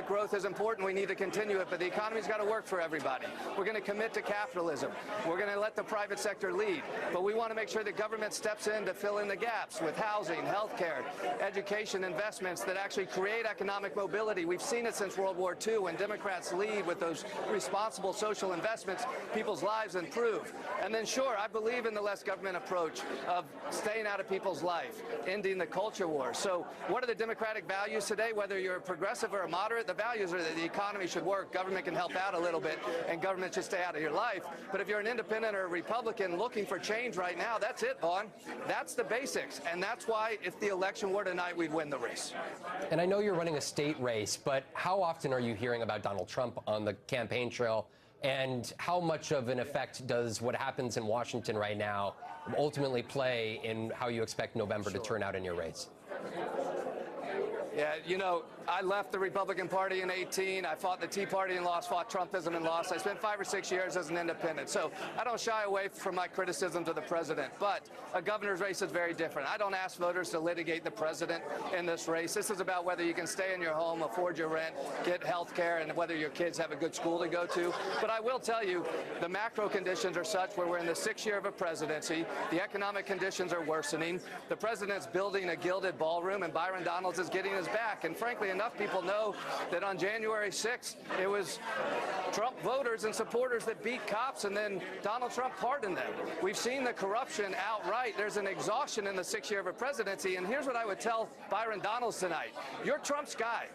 growth is important. We need to continue it, but the economy's got to work for everybody. We're going to commit to capitalism. We're going to let the private sector lead, but we want to make sure the government steps in to fill in the gaps with housing, healthcare, education, investments that actually create economic mobility. We've seen it since World War II. When Democrats lead with those responsible social investments, people's lives improve. And then, sure, I believe in the less government approach of staying out of people's life, ending the culture war. So what are the Democratic values today? Whether you're a progressive or a moderate, the values are that the economy should work, government can help out a little bit, and government should stay out of your life. But if you're an independent or a Republican looking for change right now, that's it, Vaughn. That's the basics. And that's why if the election were tonight, we'd win the race. And I know you're running a state race, but how often are you hearing about Donald Trump on the campaign trail? And how much of an effect does what happens in Washington right now ultimately play in how you expect November to turn out in your race? Yeah, you know, I left the Republican Party in 2018. I fought the Tea Party and lost, fought Trumpism and lost. I spent 5 or 6 years as an independent. So I don't shy away from my criticism to the president. But a governor's race is very different. I don't ask voters to litigate the president in this race. This is about whether you can stay in your home, afford your rent, get health care, and whether your kids have a good school to go to. But I will tell you, the macro conditions are such where we're in the 6th year of a presidency. The economic conditions are worsening. The president's building a gilded ballroom, and Byron Donalds is getting his back. And frankly, enough people know that on January 6th, it was Trump voters and supporters that beat cops, and then Donald Trump pardoned them. We've seen the corruption outright. There's an exhaustion in the 6th year of a presidency. And here's what I would tell Byron Donalds tonight. You're Trump's guy.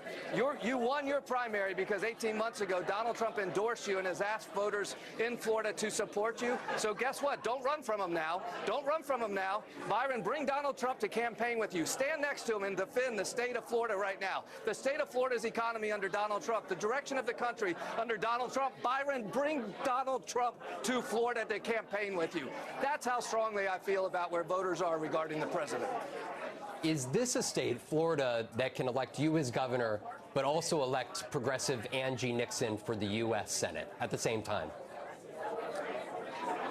You won your primary because 18 months ago, Donald Trump endorsed you and has asked voters in Florida to support you. So guess what? Don't run from him now. Don't run from him now. Byron, bring Donald Trump to campaign with you. Stand next to him and defend the state of Florida right now. The state of Florida's economy under Donald Trump, the direction of the country under Donald Trump. Byron, bring Donald Trump to Florida to campaign with you. That's how strongly I feel about where voters are regarding the president. Is this a state, Florida, that can elect you as governor, but also elect progressive Angie Nixon for the U.S. Senate at the same time?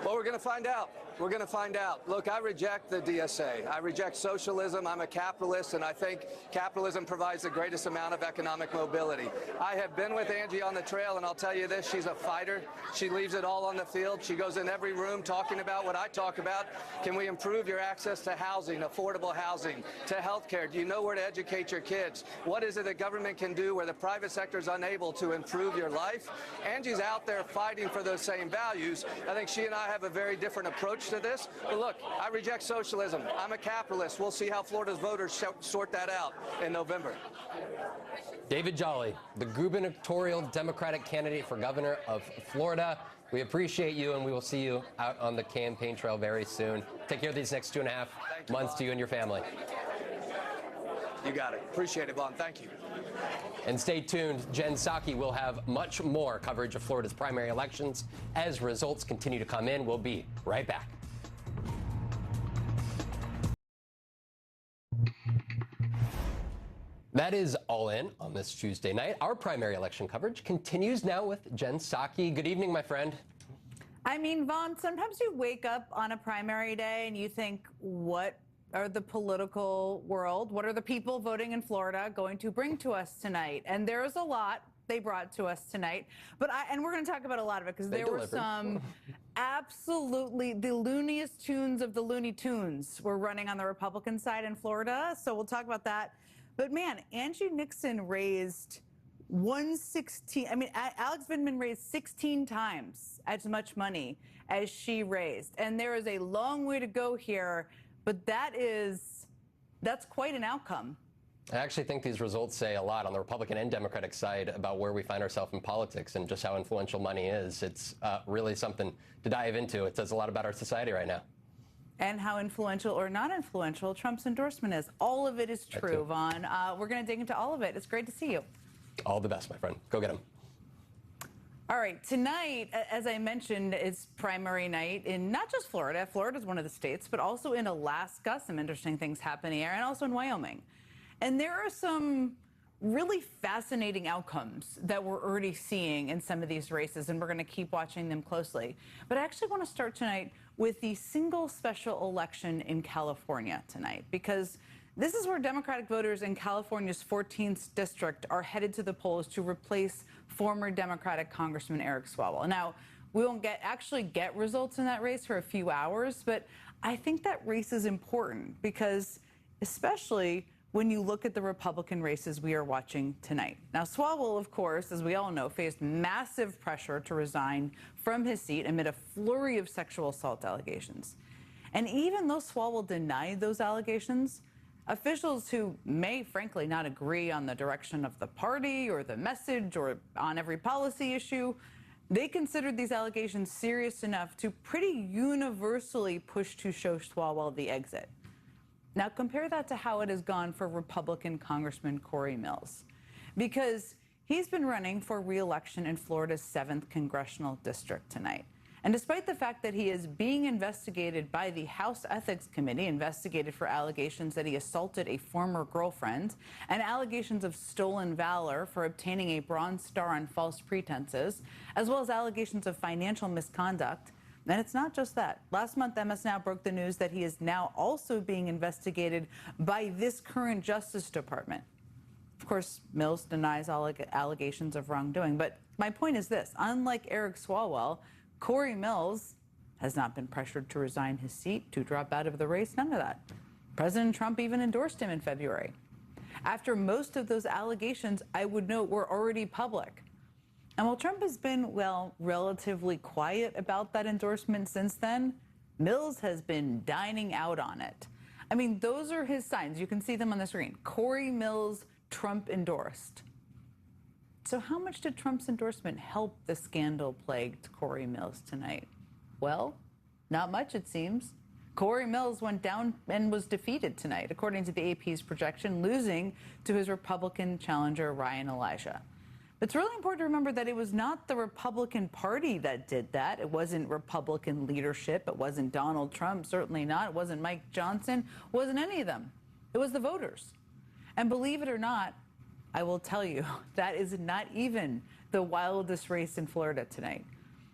Well, we're going to find out. We're going to find out. Look, I reject the DSA. I reject socialism. I'm a capitalist, and I think capitalism provides the greatest amount of economic mobility. I have been with Angie on the trail, and I'll tell you this, she's a fighter. She leaves it all on the field. She goes in every room talking about what I talk about. Can we improve your access to housing, affordable housing, to health care? Do you know where to educate your kids? What is it that government can do where the private sector is unable to improve your life? Angie's out there fighting for those same values. I think she and I have a very different approach to this. But look, I reject socialism. I'm a capitalist. We'll see how Florida's voters sort that out in November. David Jolly, the gubernatorial Democratic candidate for governor of Florida. We appreciate you, and we will see you out on the campaign trail very soon. Take care of these next 2.5 months to you and your family. You got it. Appreciate it, Vaughn. Thank you. And stay tuned. Jen Psaki will have much more coverage of Florida's primary elections as results continue to come in. We'll be right back. That is All In on this Tuesday night. Our primary election coverage continues now with Jen Psaki. Good evening, my friend. I mean, Vaughn, sometimes you wake up on a primary day and you think, what are the political world, what are the people voting in Florida going to bring to us tonight? And there's a lot they brought to us tonight. And we're going to talk about a lot of it because there were some absolutely the looniest tunes of the Looney Tunes were running on the Republican side in Florida. So we'll talk about that. But man, Angie Nixon raised 116. I mean, Alex Vindman raised 16 times as much money as she raised. And there is a long way to go here, but that's quite an outcome. I actually think these results say a lot on the Republican and Democratic side about where we find ourselves in politics and just how influential money is. It's really something to dive into. It says a lot about our society right now. And how influential or not influential Trump's endorsement is. All of it is true, Vaughn. We're going to dig into all of it. It's great to see you. All the best, my friend. Go get him. All right, tonight, as I mentioned, is primary night in not just Florida. Florida is one of the states, but also in Alaska. Some interesting things happening here, and also in Wyoming. And there are some really fascinating outcomes that we're already seeing in some of these races, and we're going to keep watching them closely. But I actually want to start tonight with the single special election in California tonight, because this is where Democratic voters in California's 14th district are headed to the polls to replace former Democratic Congressman Eric Swalwell. Now, we won't actually get results in that race for a few hours, but I think that race is important because especially when you look at the Republican races we are watching tonight. Now, Swalwell, of course, as we all know, faced massive pressure to resign from his seat amid a flurry of sexual assault allegations. And even though Swalwell denied those allegations, officials who may, frankly, not agree on the direction of the party or the message or on every policy issue, they considered these allegations serious enough to pretty universally push to show Swalwell the exit. Now, compare that to how it has gone for Republican Congressman Corey Mills, because he's been running for re-election in Florida's 7th congressional district tonight. And despite the fact that he is being investigated by the House Ethics Committee, investigated for allegations that he assaulted a former girlfriend, and allegations of stolen valor for obtaining a Bronze Star on false pretenses, as well as allegations of financial misconduct. And it's not just that. Last month, MS Now broke the news that he is now also being investigated by this current Justice Department. Of course, Mills denies all allegations of wrongdoing. But my point is this. Unlike Eric Swalwell, Corey Mills has not been pressured to resign his seat, to drop out of the race, none of that. President Trump even endorsed him in February. After most of those allegations, I would note, were already public. And while Trump has been, well, relatively quiet about that endorsement since then, Mills has been dining out on it. I mean, those are his signs. You can see them on the screen. Corey Mills, Trump endorsed. So how much did Trump's endorsement help the scandal-plagued Corey Mills tonight? Well, not much, it seems. Corey Mills went down and was defeated tonight, according to the AP's projection, losing to his Republican challenger, Ryan Elijah. It's really important to remember that it was not the Republican Party that did that. It wasn't Republican leadership. It wasn't Donald Trump, certainly not. It wasn't Mike Johnson. It wasn't any of them. It was the voters. And believe it or not, I will tell you, that is not even the wildest race in Florida tonight.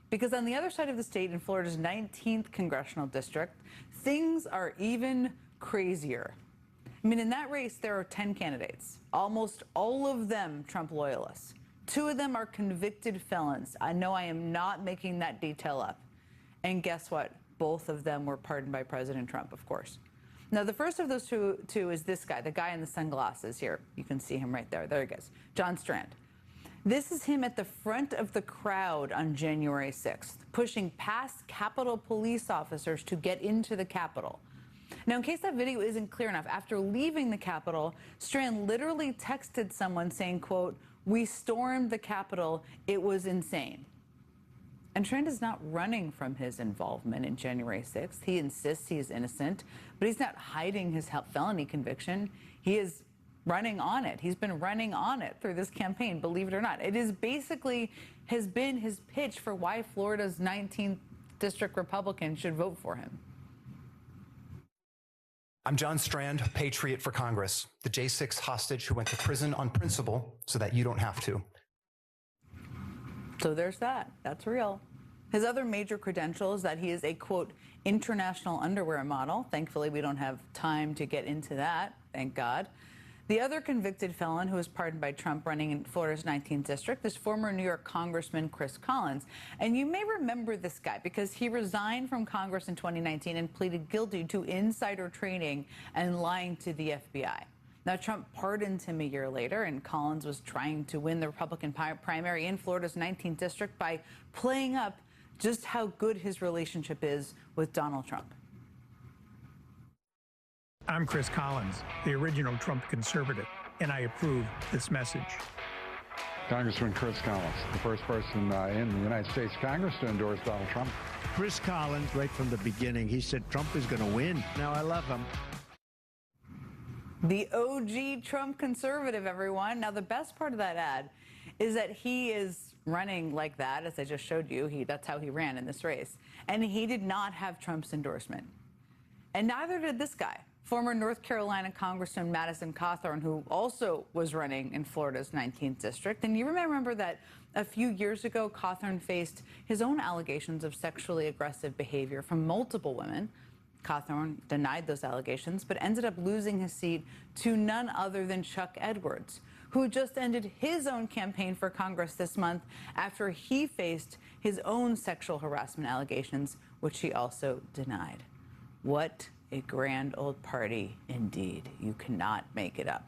Because on the other side of the state, in Florida's 19th congressional district, things are even crazier. I mean, in that race, there are 10 candidates, almost all of them Trump loyalists. 2 of them are convicted felons. I know I am not making that detail up. And guess what? Both of them were pardoned by President Trump, of course. Now, the first of those two is this guy, the guy in the sunglasses here. You can see him right there. There he goes, John Strand. This is him at the front of the crowd on January 6th, pushing past Capitol police officers to get into the Capitol. Now, in case that video isn't clear enough, after leaving the Capitol, Strand literally texted someone saying, quote, "We stormed the Capitol. It was insane." And Strand is not running from his involvement in January 6th. He insists he is innocent, but he's not hiding his felony conviction. He is running on it. He's been running on it through this campaign, believe it or not. It is basically has been his pitch for why Florida's 19th district Republicans should vote for him. I'm John Strand, patriot for Congress, the J6 hostage who went to prison on principle so that you don't have to. So there's that. That's real. His other major credential is that he is a, quote, international underwear model. Thankfully, we don't have time to get into that, thank God. The other convicted felon who was pardoned by Trump running in Florida's 19th district is former New York Congressman Chris Collins. And you may remember this guy because he resigned from Congress in 2019 and pleaded guilty to insider trading and lying to the FBI. Now, Trump pardoned him a year later, and Collins was trying to win the Republican primary in Florida's 19th district by playing up just how good his relationship is with Donald Trump. I'm Chris Collins, the original Trump conservative, and I approve this message. Congressman Chris Collins, the first person in the United States Congress to endorse Donald Trump. Chris Collins, right from the beginning, he said Trump is going to win. Now I love him. The OG Trump conservative, everyone. Now, the best part of that ad is that he is running like that, as I just showed you. That's how he ran in this race. And he did not have Trump's endorsement. And neither did this guy, former North Carolina Congressman Madison Cawthorn, who also was running in Florida's 19th district. And you remember that a few years ago, Cawthorn faced his own allegations of sexually aggressive behavior from multiple women. Cawthorn denied those allegations, but ended up losing his seat to none other than Chuck Edwards, who just ended his own campaign for Congress this month after he faced his own sexual harassment allegations, which he also denied. What a grand old party indeed. You cannot make it up.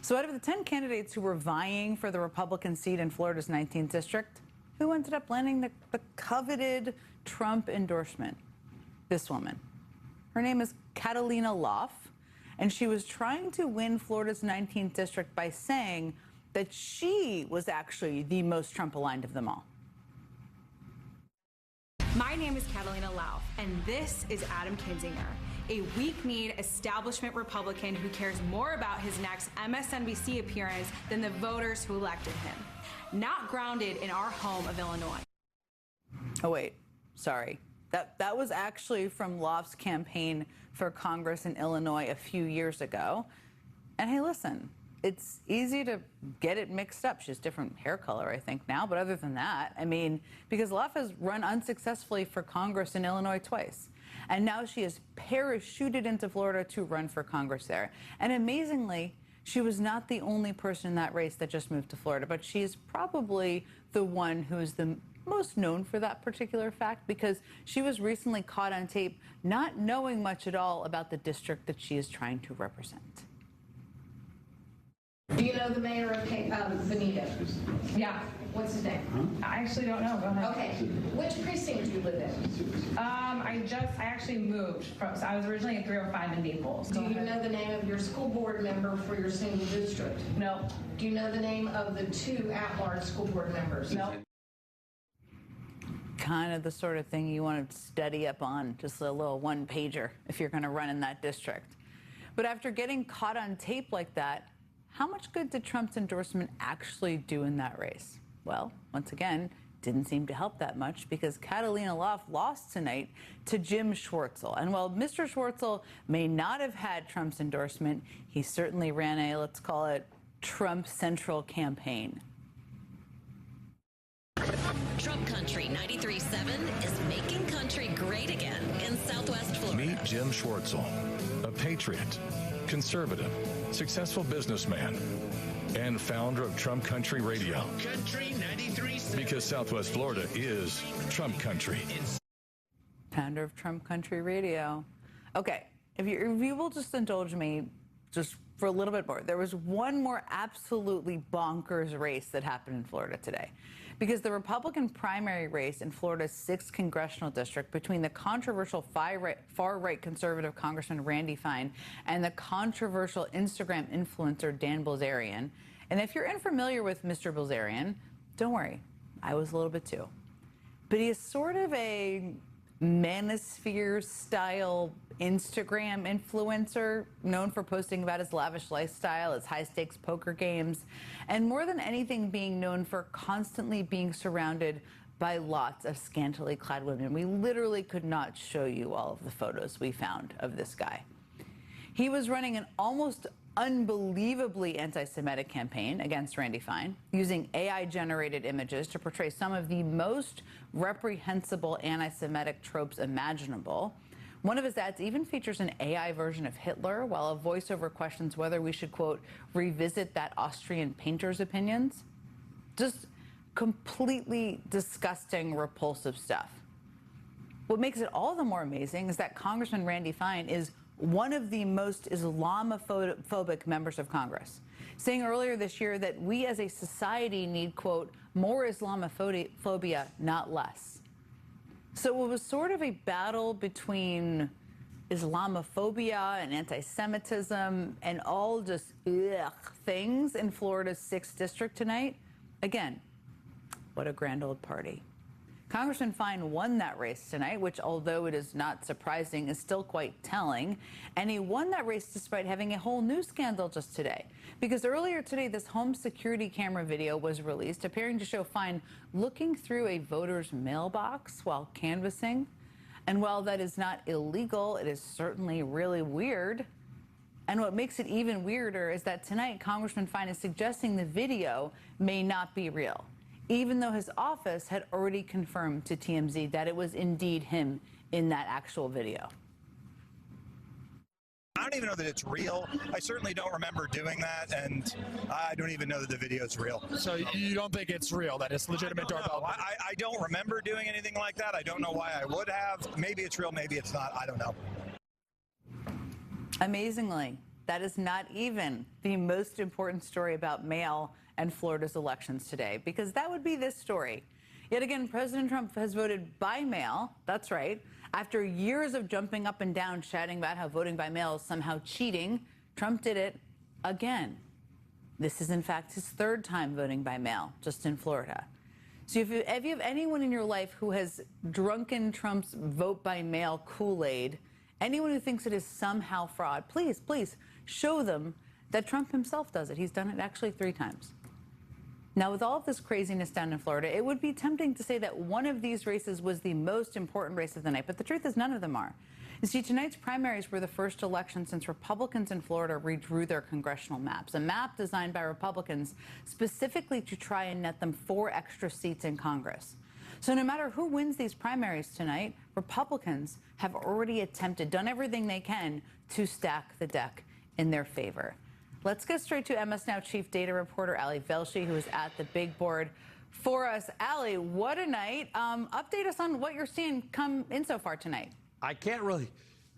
So out of the 10 candidates who were vying for the Republican seat in Florida's 19th district, who ended up landing the coveted Trump endorsement? This woman. Her name is Catalina Loff, and she was trying to win Florida's 19th district by saying that she was actually the most Trump-aligned of them all. My name is Catalina Loff, and this is Adam Kinzinger, a weak-kneed establishment Republican who cares more about his next MSNBC appearance than the voters who elected him. Not grounded in our home of Illinois. Oh, wait. Sorry. That was actually from Loff's campaign for Congress in Illinois a few years ago. And hey, listen, it's easy to get it mixed up. She has different hair color, I think, now. But other than that, I mean, because Loff has run unsuccessfully for Congress in Illinois twice. And now she is parachuted into Florida to run for Congress there. And amazingly, she was not the only person in that race that just moved to Florida, but she is probably the one who is the most known for that particular fact because she was recently caught on tape not knowing much at all about the district that she is trying to represent. Do you know the mayor of Bonita? Yeah. What's his name? I actually don't know. Go ahead. Okay. Which precinct do you live in? I actually moved from, so I was originally at 305 in Naples. Do you know the name of your school board member for your single district? No. Do you know the name of the 2 at-large school board members? No. Kind of the sort of thing you want to study up on, just a little one-pager if you're going to run in that district. But after getting caught on tape like that, how much good did Trump's endorsement actually do in that race? Well, once again, didn't seem to help that much because Catalina Loff lost tonight to Jim Schwartzel. And while Mr. Schwartzel may not have had Trump's endorsement, he certainly ran a, let's call it, Trump Central campaign. Trump Country 93.7 is making country great again in Southwest Florida. Meet Jim Schwartzel, a patriot, conservative, successful businessman, and founder of Trump Country Radio. Country 93.7. Because Southwest Florida is Trump Country. Founder of Trump Country Radio. Okay, if you will just indulge me just for a little bit more. There was one more absolutely bonkers race that happened in Florida today. Because the Republican primary race in Florida's 6th congressional district between the controversial far-right conservative Congressman Randy Fine and the controversial Instagram influencer Dan Bilzerian. And if you're unfamiliar with Mr. Bilzerian, don't worry, I was a little bit too. But he is sort of a manosphere-style Instagram influencer known for posting about his lavish lifestyle, his high-stakes poker games, and more than anything being known for constantly being surrounded by lots of scantily clad women. We literally could not show you all of the photos we found of this guy. He was running an almost unbelievably anti-Semitic campaign against Randy Fine, using AI-generated images to portray some of the most reprehensible anti-Semitic tropes imaginable. One of his ads even features an AI version of Hitler, while a voiceover questions whether we should, quote, revisit that Austrian painter's opinions. Just completely disgusting, repulsive stuff. What makes it all the more amazing is that Congressman Randy Fine is one of the most Islamophobic members of Congress, saying earlier this year that we as a society need, quote, more Islamophobia, not less. So it was sort of a battle between Islamophobia and anti-Semitism and all just things in Florida's 6th district tonight. Again, what a grand old party. Congressman Fine won that race tonight, which, although it is not surprising, is still quite telling. And he won that race despite having a whole new scandal just today. Because earlier today, this home security camera video was released, appearing to show Fine looking through a voter's mailbox while canvassing. And while that is not illegal, it is certainly really weird. And what makes it even weirder is that tonight, Congressman Fine is suggesting the video may not be real, even though his office had already confirmed to TMZ that it was indeed him in that actual video. I don't even know that it's real. I certainly don't remember doing that, and I don't even know that the video is real. So you don't think it's real, that it's legitimate doorbell? I don't remember doing anything like that. I don't know why I would have. Maybe it's real, maybe it's not. I don't know. Amazingly, that is not even the most important story about mail and Florida's elections today, because that would be this story. Yet again, President Trump has voted by mail. That's right. After years of jumping up and down, shouting about how voting by mail is somehow cheating, Trump did it again. This is, in fact, his 3rd time voting by mail, just in Florida. So if you have anyone in your life who has drunken Trump's vote by mail Kool-Aid, anyone who thinks it is somehow fraud, please, please show them that Trump himself does it. He's done it actually 3 times. Now, with all of this craziness down in Florida, it would be tempting to say that one of these races was the most important race of the night, but the truth is none of them are. You see, tonight's primaries were the first election since Republicans in Florida redrew their congressional maps, a map designed by Republicans specifically to try and net them 4 extra seats in Congress. So no matter who wins these primaries tonight, Republicans have already done everything they can to stack the deck in their favor. Let's get straight to MS Now Chief Data Reporter Ali Velshi, who is at the big board for us. Ali, what a night. Update us on what you're seeing come in so far tonight. I can't really,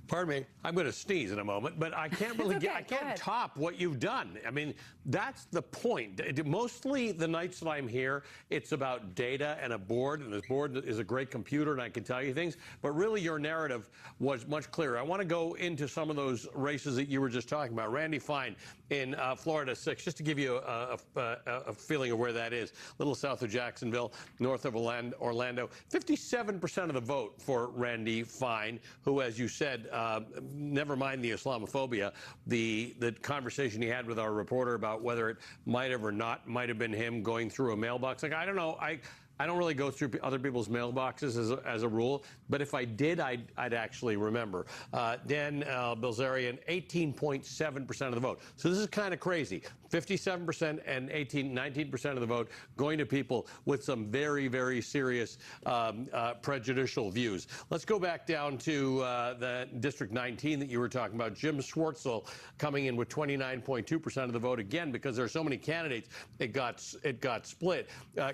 pardon me, I'm going to sneeze in a moment, but I can't really okay, I can't top what you've done. I mean, that's the point. Mostly the nights that I'm here, it's about data and a board, and this board is a great computer, and I can tell you things, but really your narrative was much clearer. I want to go into some of those races that you were just talking about. Randy Fine in Florida 6, just to give you a feeling of where that is. A little south of Jacksonville, north of Orlando. 57% of the vote for Randy Fine, who, as you said, never mind the Islamophobia, the conversation he had with our reporter about whether it might have or not might have been him going through a mailbox. Like, I don't know. I don't really go through other people's mailboxes as a rule, but if I did, I'd actually remember. Dan Bilzerian, 18.7% of the vote. So this is kind of crazy. 57% and 19% of the vote going to people with some very, very serious prejudicial views. Let's go back down to the District 19 that you were talking about. Jim Schwartzel coming in with 29.2% of the vote again, because there are so many candidates. It got split.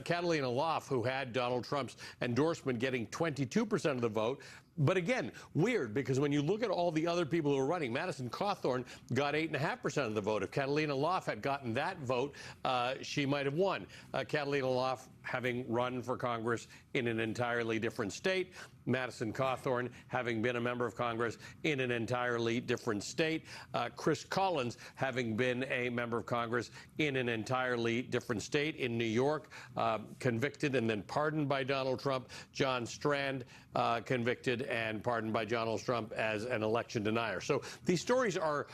Catalina Loff, who had Donald Trump's endorsement, getting 22% of the vote. But again, weird, because when you look at all the other people who are running, Madison Cawthorn got 8.5% of the vote. If Catalina Loff had gotten that vote, she might have won. Catalina Loff, having run for Congress in an entirely different state. Madison Cawthorn, having been a member of Congress in an entirely different state. Chris Collins, having been a member of Congress in an entirely different state in New York, convicted and then pardoned by Donald Trump. John Strand, convicted and pardoned by Donald Trump as an election denier. So these stories are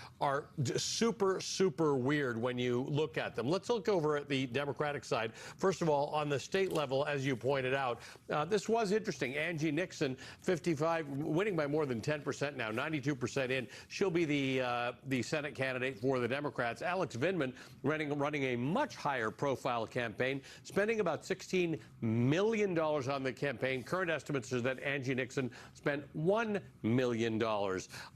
super, super weird when you look at them. Let's look over at the Democratic side. First of all, on the state level, as you pointed out, this was interesting. Angie Nixon, 55, winning by more than 10% now, 92% in. She'll be the Senate candidate for the Democrats. Alex Vindman running a much higher profile campaign, spending about $16 million on the campaign. Current estimates are that Angie Nixon spent $1 million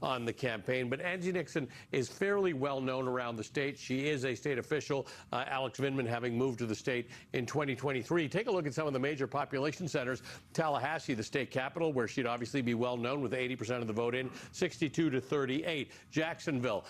on the campaign. But Angie Nixon is fairly well known around the state. She is a state official. Alex Vindman having moved to the state in 2023. Take a look at some of the major population centers. Tallahassee, the state capital, where she'd obviously be well known with 80% of the vote in, 62 to 38. Jacksonville,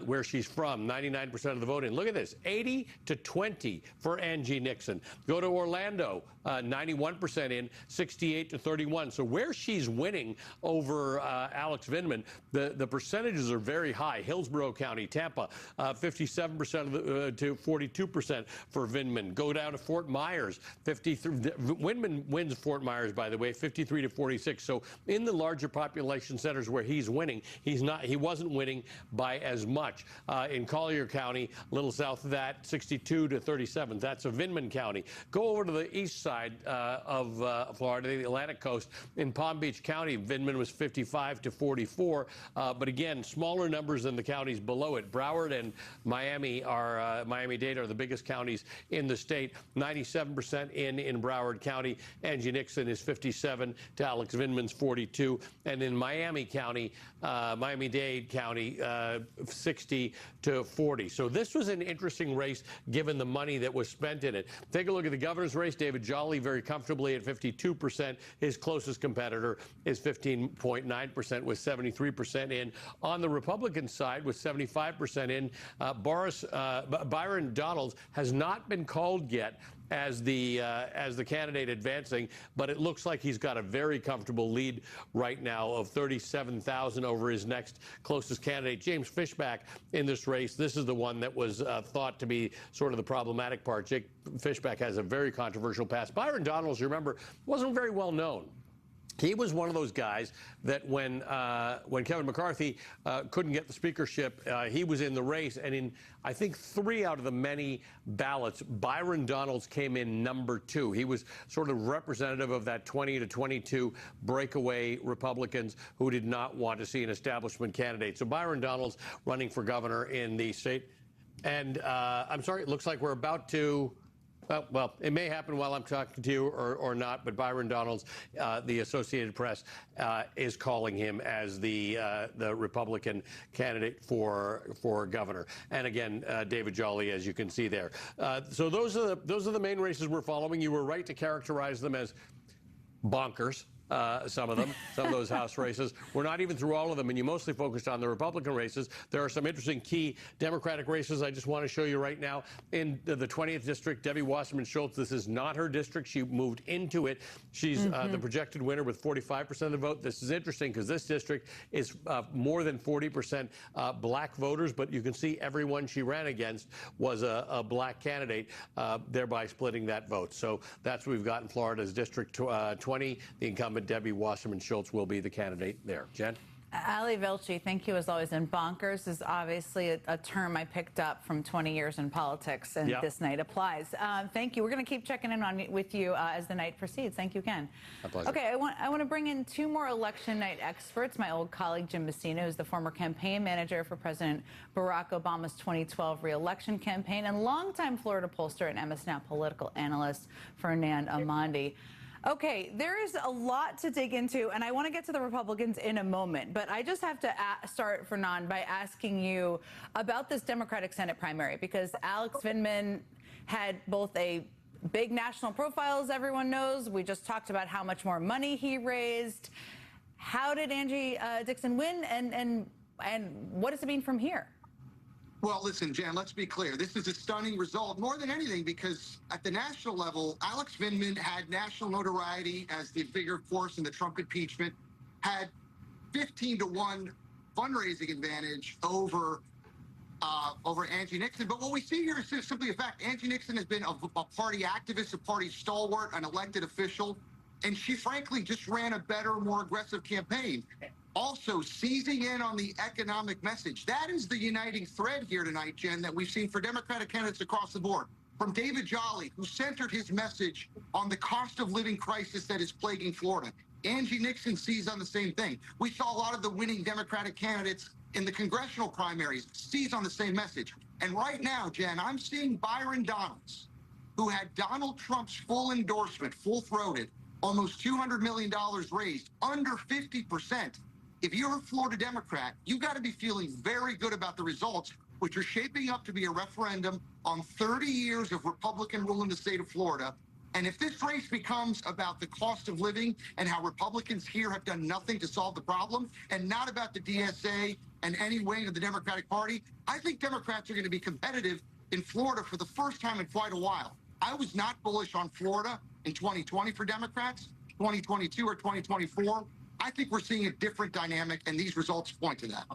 where she's from, 99% of the vote in. Look at this, 80 to 20 for Angie Nixon. Go to Orlando, 91% in, 68 to 31. So where she's winning over Alex Vindman, the percentages are very high. Hillsborough County, Tampa, 57% to 42% for Vindman. Go down to Fort Myers, 53. Vindman wins Fort Myers, by the way, 53 to 46. So in the larger population centers where he's winning, he wasn't winning by as much. In Collier County, a little south of that, 62 to 37. That's a Vindman County. Go over to the east side of Florida, the Atlantic coast. In Palm Beach County, Vindman was 55 to 44. But again, smaller numbers than the counties below it. Broward and Miami-Dade are the biggest counties in the state. 97% in Broward County. Angie Nixon is 57 to Alex Vindman's 42. And in Miami County, Miami-Dade County, 60 to 40. So this was an interesting race given the money that was spent in it. Take a look at the governor's race. David Jolly very comfortably at 52%. His closest competitor is 15.9% with 73% in. On the Republican side with 75% in, Byron Donalds has not been called yet as the candidate advancing, but it looks like he's got a very comfortable lead right now of 37,000 over his next closest candidate, James Fishback, in this race. This is the one that was thought to be sort of the problematic part. Jake Fishback has a very controversial past. Byron Donalds, you remember, wasn't very well known. He was one of those guys that when Kevin McCarthy couldn't get the speakership, he was in the race. And in, I think, 3 out of the many ballots, Byron Donalds came in number 2. He was sort of representative of that 20 to 22 breakaway Republicans who did not want to see an establishment candidate. So Byron Donalds running for governor in the state. And I'm sorry, it looks like we're about to... Well, it may happen while I'm talking to you or not, but Byron Donalds, the Associated Press, is calling him as the Republican candidate for governor. And again, David Jolly, as you can see there. So those are the main races we're following. You were right to characterize them as bonkers. Some of those House races. We're not even through all of them, and you mostly focused on the Republican races. There are some interesting key Democratic races I just want to show you right now. In the 20th District, Debbie Wasserman Schultz, this is not her district. She moved into it. She's the projected winner with 45% of the vote. This is interesting because this district is more than 40% black voters, but you can see everyone she ran against was a black candidate, thereby splitting that vote. So that's what we've got in Florida's District 20. The incumbent Debbie Wasserman Schultz will be the candidate there. Jen? Ali Velshi, thank you as always. And bonkers is obviously a term I picked up from 20 years in politics, and this night applies. Thank you. We're going to keep checking in with you as the night proceeds. Thank you again. A pleasure. Okay, I want to bring in 2 more election night experts. My old colleague Jim Messina, who's the former campaign manager for President Barack Obama's 2012 re-election campaign, and longtime Florida pollster and MS Now political analyst Fernand Amandi. Okay, there is a lot to dig into, and I want to get to the Republicans in a moment, but I just have to start, Fernand, by asking you about this Democratic Senate primary, because Alex Vindman had both a big national profile, as everyone knows. We just talked about how much more money he raised. How did Angie Nixon win, and what does it mean from here? Well, listen, Jan, let's be clear. This is a stunning result, more than anything, because at the national level, Alex Vindman had national notoriety as the bigger force in the Trump impeachment, had 15-to-1 fundraising advantage over Angie Nixon. But what we see here is simply a fact. Angie Nixon has been a party activist, a party stalwart, an elected official, and she frankly just ran a better, more aggressive campaign. Also, seizing in on the economic message. That is the uniting thread here tonight, Jen, that we've seen for Democratic candidates across the board. From David Jolly, who centered his message on the cost of living crisis that is plaguing Florida. Angie Nixon seized on the same thing. We saw a lot of the winning Democratic candidates in the congressional primaries seize on the same message. And right now, Jen, I'm seeing Byron Donalds, who had Donald Trump's full endorsement, full-throated, almost $200 million raised, under 50%. If you're a Florida Democrat, you've got to be feeling very good about the results, which are shaping up to be a referendum on 30 years of Republican rule in the state of Florida. And if this race becomes about the cost of living and how Republicans here have done nothing to solve the problem, and not about the DSA and any wing of the Democratic Party, I think Democrats are going to be competitive in Florida for the first time in quite a while. I was not bullish on Florida in 2020 for Democrats, 2022 or 2024. I think we're seeing a different dynamic, and these results point to that.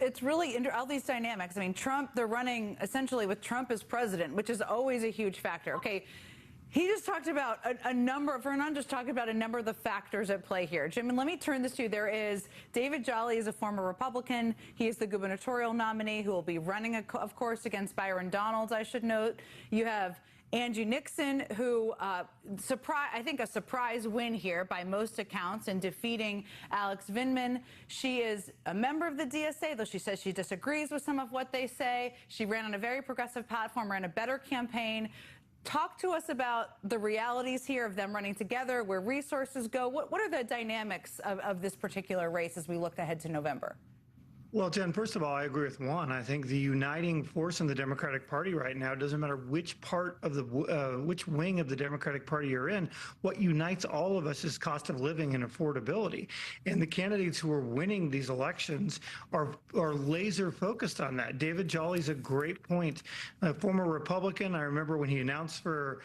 It's really all these dynamics. I mean, Trump, they're running essentially with Trump as president, which is always a huge factor. Okay, he just talked about Fernand just talked about a number of the factors at play here. Jim, and let me turn this to you. There is David Jolly is a former Republican. He is the gubernatorial nominee who will be running, of course, against Byron Donalds, I should note. You have Angie Nixon, who, I think a surprise win here by most accounts in defeating Alex Vindman. She is a member of the DSA, though she says she disagrees with some of what they say. She ran on a very progressive platform, ran a better campaign. Talk to us about the realities here of them running together, where resources go. What are the dynamics of this particular race as we look ahead to November? Well, Jen, first of all, I agree with Juan. I think the uniting force in the Democratic Party right now, doesn't matter which part of the, which wing of the Democratic Party you're in, what unites all of us is cost of living and affordability. And the candidates who are winning these elections are laser focused on that. David Jolly's a great point. A former Republican, I remember when he announced for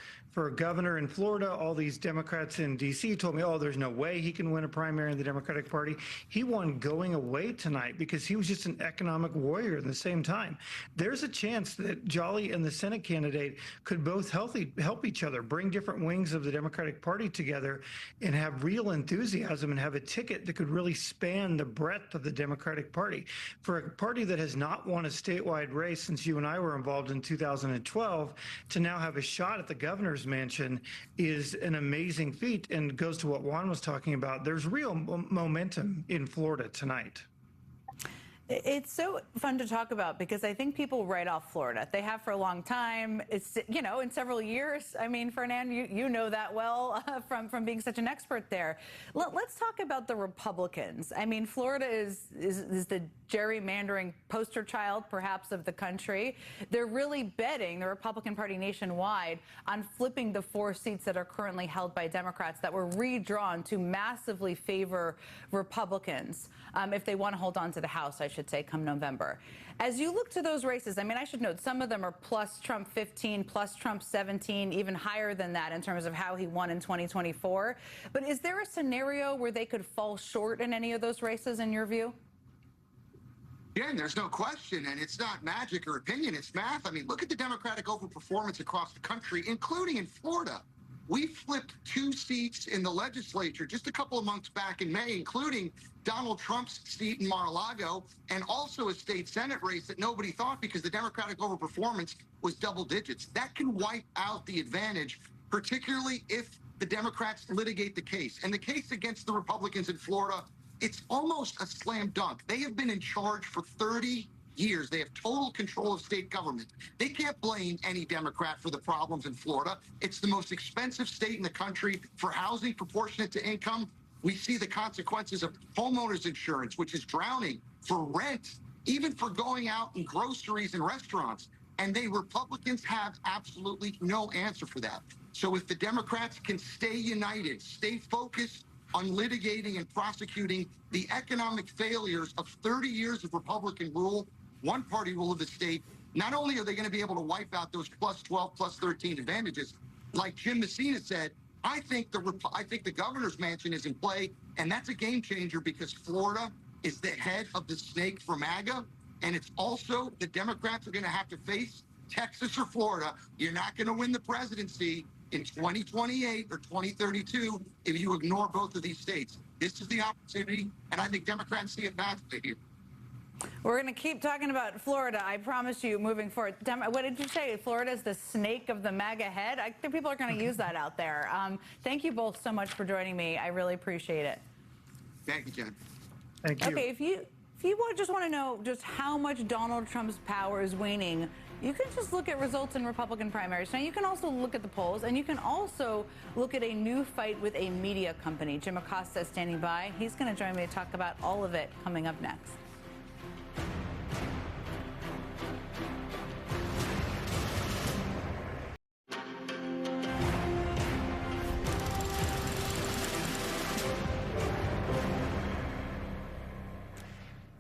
governor in Florida, all these Democrats in D.C. told me, oh, there's no way he can win a primary in the Democratic Party. He won going away tonight because he was just an economic warrior at the same time. There's a chance that Jolly and the Senate candidate could both help each other, bring different wings of the Democratic Party together and have real enthusiasm and have a ticket that could really span the breadth of the Democratic Party. For a party that has not won a statewide race since you and I were involved in 2012, to now have a shot at the governor's mansion is an amazing feat, and goes to what Juan was talking about. There's real momentum in Florida tonight. It's so fun to talk about because I think people write off Florida. They have for a long time. It's, you know, in several years. I mean, Fernand, you know that well from being such an expert there. Let's talk about the Republicans. I mean, Florida is the gerrymandering poster child, perhaps, of the country. They're really betting, the Republican Party nationwide, on flipping the 4 seats that are currently held by Democrats that were redrawn to massively favor Republicans if they want to hold on to the House, I should say, come November. As you look to those races, I mean, I should note some of them are plus Trump 15, plus Trump 17, even higher than that in terms of how he won in 2024. But is there a scenario where they could fall short in any of those races, in your view? Again, there's no question, and it's not magic or opinion, it's math. I mean, look at the Democratic overperformance across the country, including in Florida. We flipped 2 seats in the legislature just a couple of months back in May, including Donald Trump's seat in Mar-a-Lago, and also a state Senate race that nobody thought, because the Democratic overperformance was double digits. That can wipe out the advantage, particularly if the Democrats litigate the case. And the case against the Republicans in Florida, it's almost a slam dunk. They have been in charge for 30 years. They have total control of state government. They can't blame any Democrat for the problems in Florida. It's the most expensive state in the country for housing proportionate to income. We see the consequences of homeowners insurance, which is drowning, for rent, even for going out and groceries and restaurants. And Republicans have absolutely no answer for that. So if the Democrats can stay united, stay focused on litigating and prosecuting the economic failures of 30 years of Republican rule, one-party rule of the state, not only are they going to be able to wipe out those plus 12, plus 13 advantages, like Jim Messina said, I think the governor's mansion is in play, and that's a game changer because Florida is the head of the snake for MAGA, and it's also the Democrats are going to have to face Texas or Florida. You're not going to win the presidency in 2028 or 2032 if you ignore both of these states. This is the opportunity, and I think Democrats see it badly here. We're going to keep talking about Florida, I promise you, moving forward. What did you say? Florida is the snake of the MAGA head? I think people are going to use that out there. Thank you both so much for joining me. I really appreciate it. Thank you, Jen. Thank you. Okay, if you just want to know just how much Donald Trump's power is waning, you can just look at results in Republican primaries. Now, you can also look at the polls, and you can also look at a new fight with a media company. Jim Acosta is standing by. He's going to join me to talk about all of it coming up next.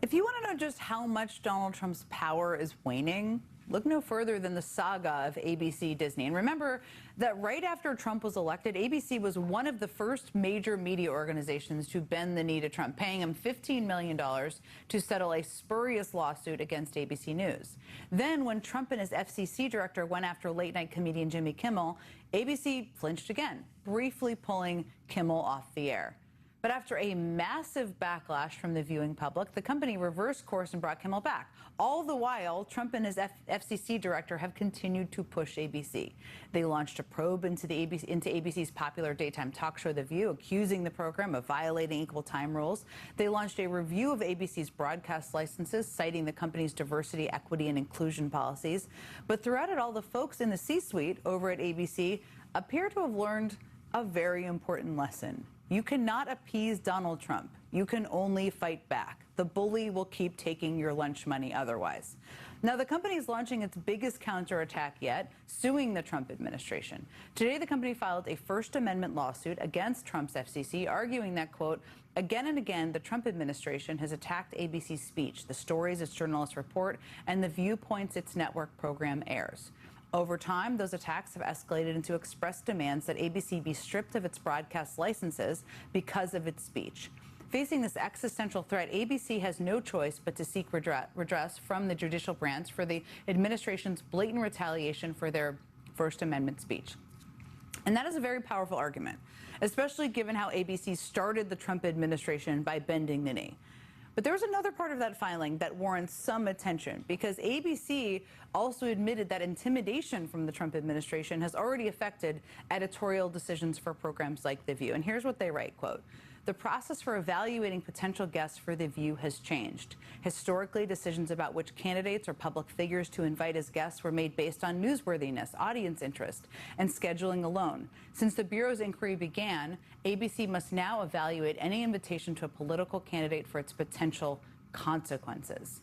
If you want to know just how much Donald Trump's power is waning, look no further than the saga of ABC Disney. And remember that right after Trump was elected, ABC was one of the first major media organizations to bend the knee to Trump, paying him $15 million to settle a spurious lawsuit against ABC News. Then when Trump and his FCC director went after late-night comedian Jimmy Kimmel, ABC flinched again, briefly pulling Kimmel off the air. But after a massive backlash from the viewing public, the company reversed course and brought Kimmel back. All the while, Trump and his FCC director have continued to push ABC. They launched a probe into ABC's popular daytime talk show, The View, accusing the program of violating equal time rules. They launched a review of ABC's broadcast licenses, citing the company's diversity, equity, and inclusion policies. But throughout it all, the folks in the C-suite over at ABC appear to have learned a very important lesson. You cannot appease Donald Trump. You can only fight back. The bully will keep taking your lunch money otherwise. Now, the company is launching its biggest counterattack yet, suing the Trump administration. Today, the company filed a First Amendment lawsuit against Trump's FCC, arguing that, quote, again and again, the Trump administration has attacked ABC's speech, the stories its journalists report, and the viewpoints its network program airs. Over time, those attacks have escalated into express demands that ABC be stripped of its broadcast licenses because of its speech. Facing this existential threat, ABC has no choice but to seek redress from the judicial branch for the administration's blatant retaliation for their First Amendment speech. And that is a very powerful argument, especially given how ABC started the Trump administration by bending the knee. But there's another part of that filing that warrants some attention, because ABC also admitted that intimidation from the Trump administration has already affected editorial decisions for programs like The View. And here's what they write, quote, the process for evaluating potential guests for The View has changed. Historically, decisions about which candidates or public figures to invite as guests were made based on newsworthiness, audience interest, and scheduling alone. Since the Bureau's inquiry began, ABC must now evaluate any invitation to a political candidate for its potential consequences.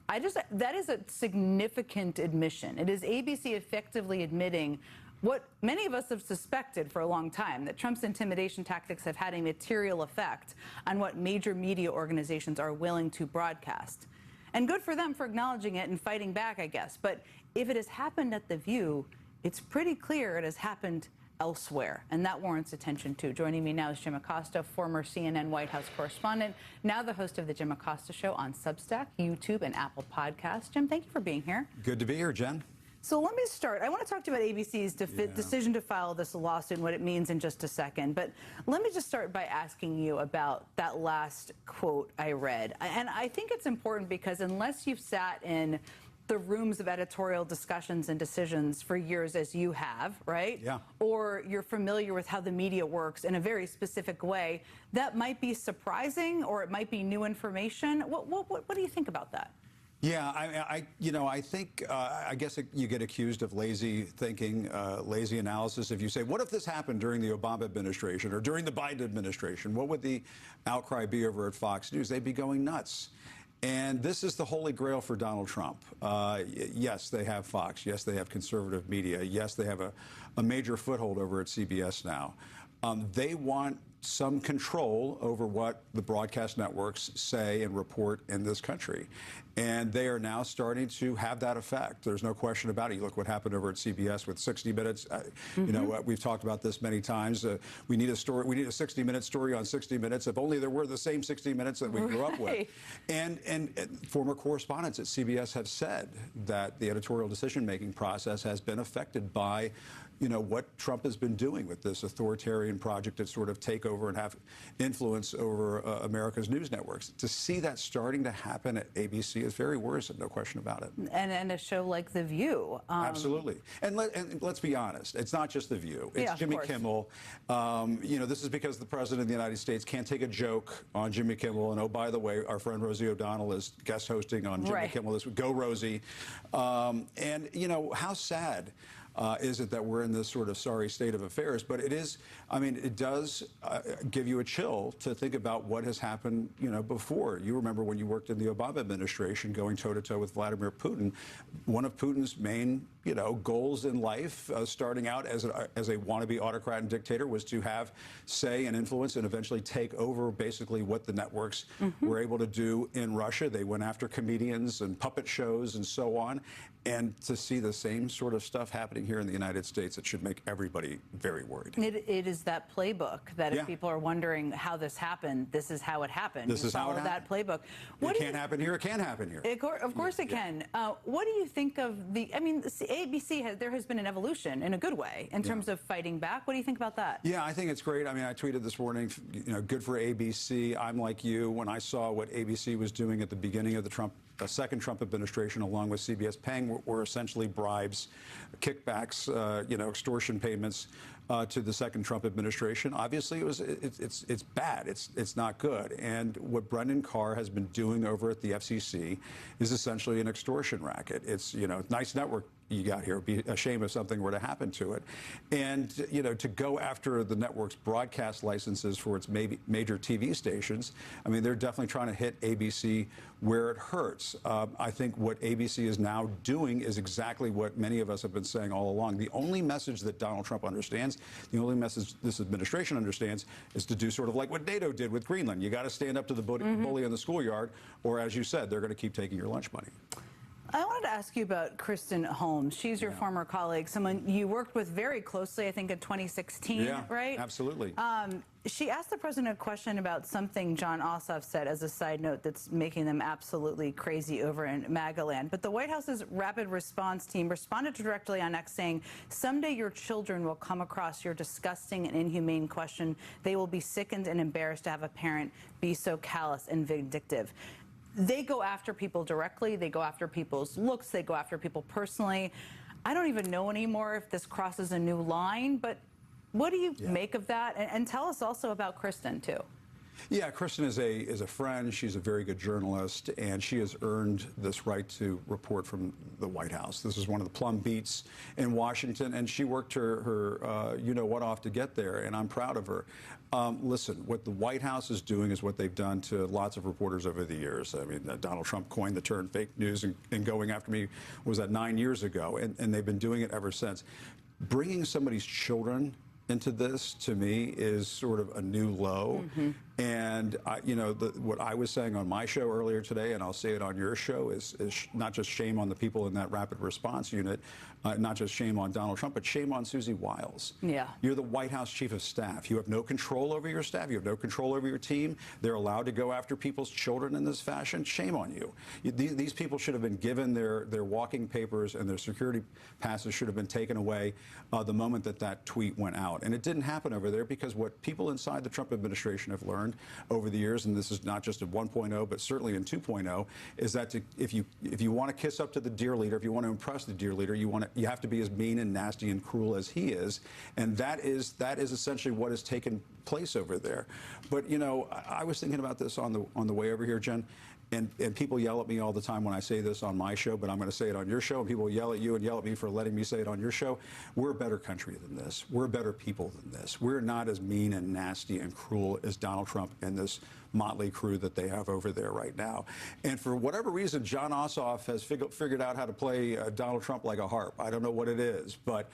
That is a significant admission. It is ABC effectively admitting what many of us have suspected for a long time, that Trump's intimidation tactics have had a material effect on what major media organizations are willing to broadcast. And good for them for acknowledging it and fighting back, I guess. But if it has happened at The View, it's pretty clear it has happened elsewhere, and that warrants attention too. Joining me now is Jim Acosta, former CNN White House correspondent, now the host of The Jim Acosta Show on Substack, YouTube, and Apple Podcasts. Jim, thank you for being here. Good to be here, Jen. So let me start. I want to talk to you about ABC's decision to file this lawsuit and what it means in just a second. But let me just start by asking you about that last quote I read. And I think it's important because unless you've sat in the rooms of editorial discussions and decisions for years, as you have, right? Yeah. Or you're familiar with how the media works in a very specific way, that might be surprising, or it might be new information. What do you think about that? Yeah, I think, I guess you get accused of lazy thinking, lazy analysis. If you say, what if this happened during the Obama administration or during the Biden administration? What would the outcry be over at Fox News? They'd be going nuts. And this is the holy grail for Donald Trump. Yes, they have Fox. Yes, they have conservative media. Yes, they have a major foothold over at CBS now. They want some control over what the broadcast networks say and report in this country. And they are now starting to have that effect. There's no question about it. You look what happened over at CBS with 60 Minutes. You know, we've talked about this many times. We need a story. We need a 60-minute story on 60 Minutes. If only there were the same 60 Minutes that we grew up with. And former correspondents at CBS have said that the editorial decision-making process has been affected by, you know, what Trump has been doing with this authoritarian project to sort of take over and have influence over America's news networks. To see that starting to happen at ABC is very worrisome, no question about it. And a show like The View. Absolutely. And let's be honest, it's not just The View. It's Jimmy Kimmel. You know, this is because the President of the United States can't take a joke on Jimmy Kimmel. And, oh, by the way, our friend Rosie O'Donnell is guest hosting on Jimmy Kimmel this week. Go, Rosie. And, you know, how sad is it that we're in this sort of sorry state of affairs? But it is, I mean, it does give you a chill to think about what has happened, you know, before. You remember when you worked in the Obama administration going toe-to-toe with Vladimir Putin. One of Putin's main, you know, goals in life, starting out as a wannabe autocrat and dictator, was to have say and influence and eventually take over basically what the networks were able to do in Russia. They went after comedians and puppet shows and so on. And to see the same sort of stuff happening here in the United States, it should make everybody very worried. It is that playbook that if people are wondering how this happened, this is how it happened. This is how it happened. That playbook. It can't happen here. It can happen here. Of course it can. What do you think of the? I mean, ABC there has been an evolution in a good way in terms of fighting back. What do you think about that? Yeah, I think it's great. I mean, I tweeted this morning, you know, good for ABC. I'm like you. When I saw what ABC was doing at the beginning of the second Trump administration, along with CBS, paying were essentially bribes, kickbacks, you know, extortion payments to the second Trump administration. Obviously, it's bad. It's not good. And what Brendan Carr has been doing over at the FCC is essentially an extortion racket. It's, you know, nice network you got here. It'd be a shame if something were to happen to it. And, you know, to go after the network's broadcast licenses for its major TV stations, I mean, they're definitely trying to hit ABC where it hurts. I think what ABC is now doing is exactly what many of us have been saying all along. The only message that Donald Trump understands, the only message this administration understands, is to do sort of like what NATO did with Greenland. You got to stand up to the bully in the schoolyard, or, as you said, they're going to keep taking your lunch money. I wanted to ask you about Kristen Holmes. She's your former colleague, someone you worked with very closely, I think, in 2016, right? Absolutely. She asked the president a question about something John Ossoff said, as a side note, that's making them absolutely crazy over in MAGAland. But the White House's rapid response team responded directly on X, saying, someday your children will come across your disgusting and inhumane question. They will be sickened and embarrassed to have a parent be so callous and vindictive. They go after people directly. They go after people's looks. They go after people personally. I don't even know anymore if this crosses a new line, but what do you make of that? And tell us also about Kristen, too. Yeah, Kristen is a friend. She's a very good journalist, and she has earned this right to report from the White House. This is one of the plum beats in Washington, and she worked her you-know-what off to get there, and I'm proud of her. Listen, what the White House is doing is what they've done to lots of reporters over the years. I mean, Donald Trump coined the term fake news and going after me, was that 9 years ago, and they've been doing it ever since. Bringing somebody's children into this, to me, is sort of a new low. And, you know, what I was saying on my show earlier today, and I'll say it on your show, is not just shame on the people in that rapid response unit, not just shame on Donald Trump, but shame on Susie Wiles. Yeah. You're the White House chief of staff. You have no control over your staff. You have no control over your team. They're allowed to go after people's children in this fashion. Shame on you. These people should have been given their walking papers, and their security passes should have been taken away the moment that tweet went out. And it didn't happen over there because what people inside the Trump administration have learned over the years, and this is not just in 1.0, but certainly in 2.0, is that if you want to kiss up to the dear leader, if you want to impress the dear leader, you have to be as mean and nasty and cruel as he is, and that is essentially what has taken place over there. But, you know, I was thinking about this on the way over here, Jen. And people yell at me all the time when I say this on my show, but I'm going to say it on your show, and people yell at you and yell at me for letting me say it on your show. We're a better country than this. We're better people than this. We're not as mean and nasty and cruel as Donald Trump and this motley crew that they have over there right now. And for whatever reason, Jon Ossoff has figured out how to play Donald Trump like a harp. I don't know what it is, but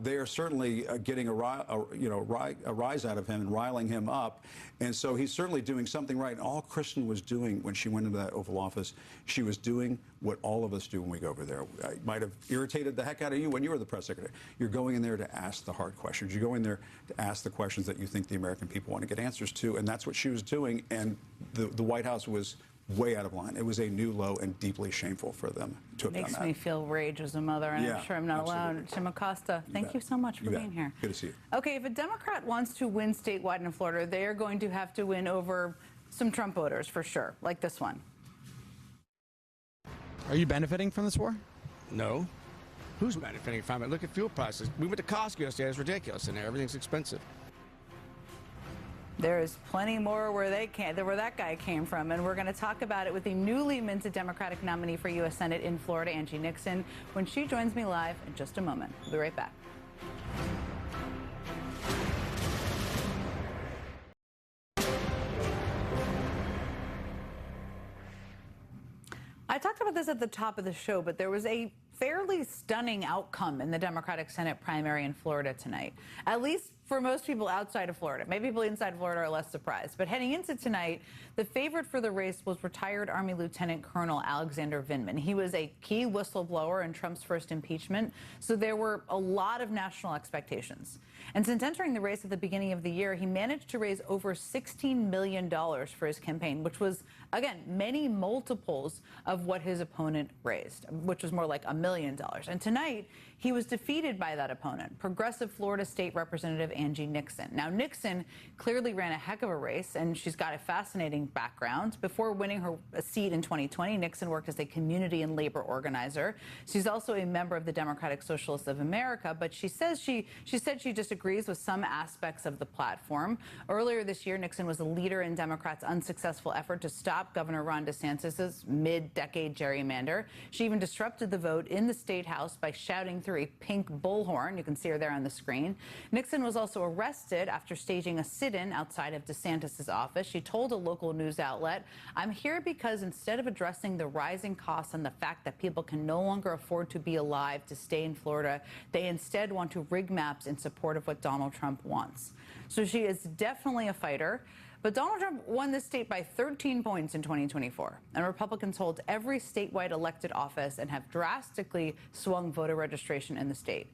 they are certainly getting a rise out of him and riling him up. And so he's certainly doing something right. And all Kristen was doing when she went into that Oval Office, she was doing what all of us do when we go over there. It might have irritated the heck out of you when you were the press secretary. You're going in there to ask the hard questions. You're going there to ask the questions that you think the American people want to get answers to. And that's what she was doing. And the White House was way out of line. It was a new low and deeply shameful for them to have done that. Makes me feel rage as a mother, and I'm sure I'm not alone. Tim Acosta, thank you so much for being here. Good to see you. Okay, if a Democrat wants to win statewide in Florida, they are going to have to win over some Trump voters for sure, like this one. Are you benefiting from this war? No. Who's benefiting from it? Look at fuel prices. We went to Costco yesterday. It's ridiculous in there. Everything's expensive. There is plenty more where that guy came from, and we're going to talk about it with the newly minted Democratic nominee for U.S. Senate in Florida, Angie Nixon, when she joins me live in just a moment. We'll be right back. I talked about this at the top of the show, but there was a fairly stunning outcome in the Democratic Senate primary in Florida tonight, at least for most people outside of Florida. Maybe people inside Florida are less surprised. But heading into tonight, the favorite for the race was retired Army Lieutenant Colonel Alexander Vindman. He was a key whistleblower in Trump's first impeachment, so there were a lot of national expectations. And since entering the race at the beginning of the year, he managed to raise over $16 million for his campaign, which was, again, many multiples of what his opponent raised, which was more like $1 million. And tonight, he was defeated by that opponent, progressive Florida State Representative Angie Nixon. Now, Nixon clearly ran a heck of a race, and she's got a fascinating background. Before winning her seat in 2020, Nixon worked as a community and labor organizer. She's also a member of the Democratic Socialists of America, but she said she disagrees with some aspects of the platform. Earlier this year, Nixon was a leader in Democrats' unsuccessful effort to stop Governor Ron DeSantis' mid-decade gerrymander. She even disrupted the vote in the State House by shouting through a pink bullhorn. You can see her there on the screen. Nixon was also arrested after staging a sit-in outside of DeSantis' office. She told a local news outlet, "I'm here because instead of addressing the rising costs and the fact that people can no longer afford to be alive to stay in Florida, they instead want to rig maps in support of what Donald Trump wants." So she is definitely a fighter. But Donald Trump won this state by 13 points in 2024, and Republicans hold every statewide elected office and have drastically swung voter registration in the state.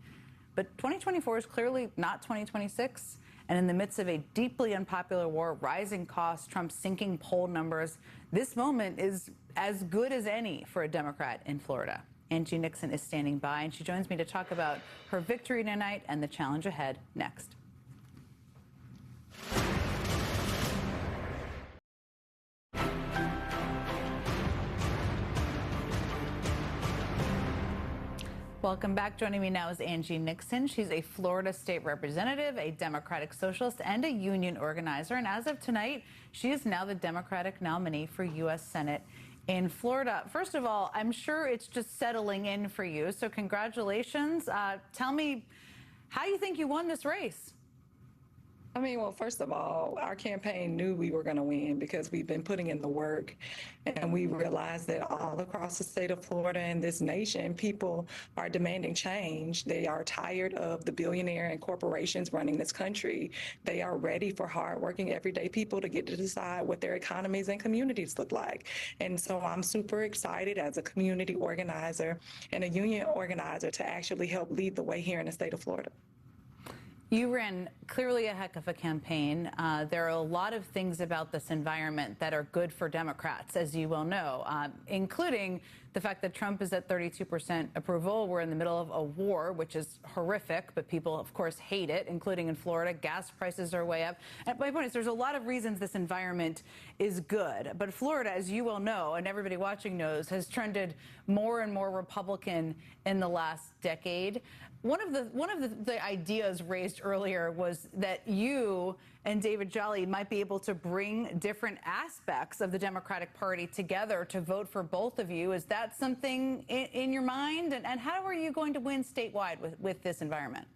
But 2024 is clearly not 2026, and in the midst of a deeply unpopular war, rising costs, Trump's sinking poll numbers, this moment is as good as any for a Democrat in Florida. Angie Nixon is standing by, and she joins me to talk about her victory tonight and the challenge ahead next. Welcome back. Joining me now is Angie Nixon. She's a Florida state representative, a Democratic Socialist, and a union organizer. And as of tonight, she is now the Democratic nominee for U.S. Senate in Florida. First of all, I'm sure it's just settling in for you. So congratulations. Tell me how you think you won this race. I mean, well, first of all, our campaign knew we were going to win because we've been putting in the work, and we realized that all across the state of Florida and this nation, people are demanding change. They are tired of the billionaire and corporations running this country. They are ready for hardworking, everyday people to get to decide what their economies and communities look like. And so I'm super excited as a community organizer and a union organizer to actually help lead the way here in the state of Florida. You ran clearly a heck of a campaign. There are a lot of things about this environment that are good for Democrats, as you well know, including the fact that Trump is at 32% approval. We're in the middle of a war, which is horrific, but people, of course, hate it, including in Florida. Gas prices are way up. And my point is there's a lot of reasons this environment is good. But Florida, as you well know, and everybody watching knows, has trended more and more Republican in the last decade. One of the ideas raised earlier was that you and David Jolly might be able to bring different aspects of the Democratic Party together to vote for both of you. Is that something in your mind? And how are you going to win statewide with this environment?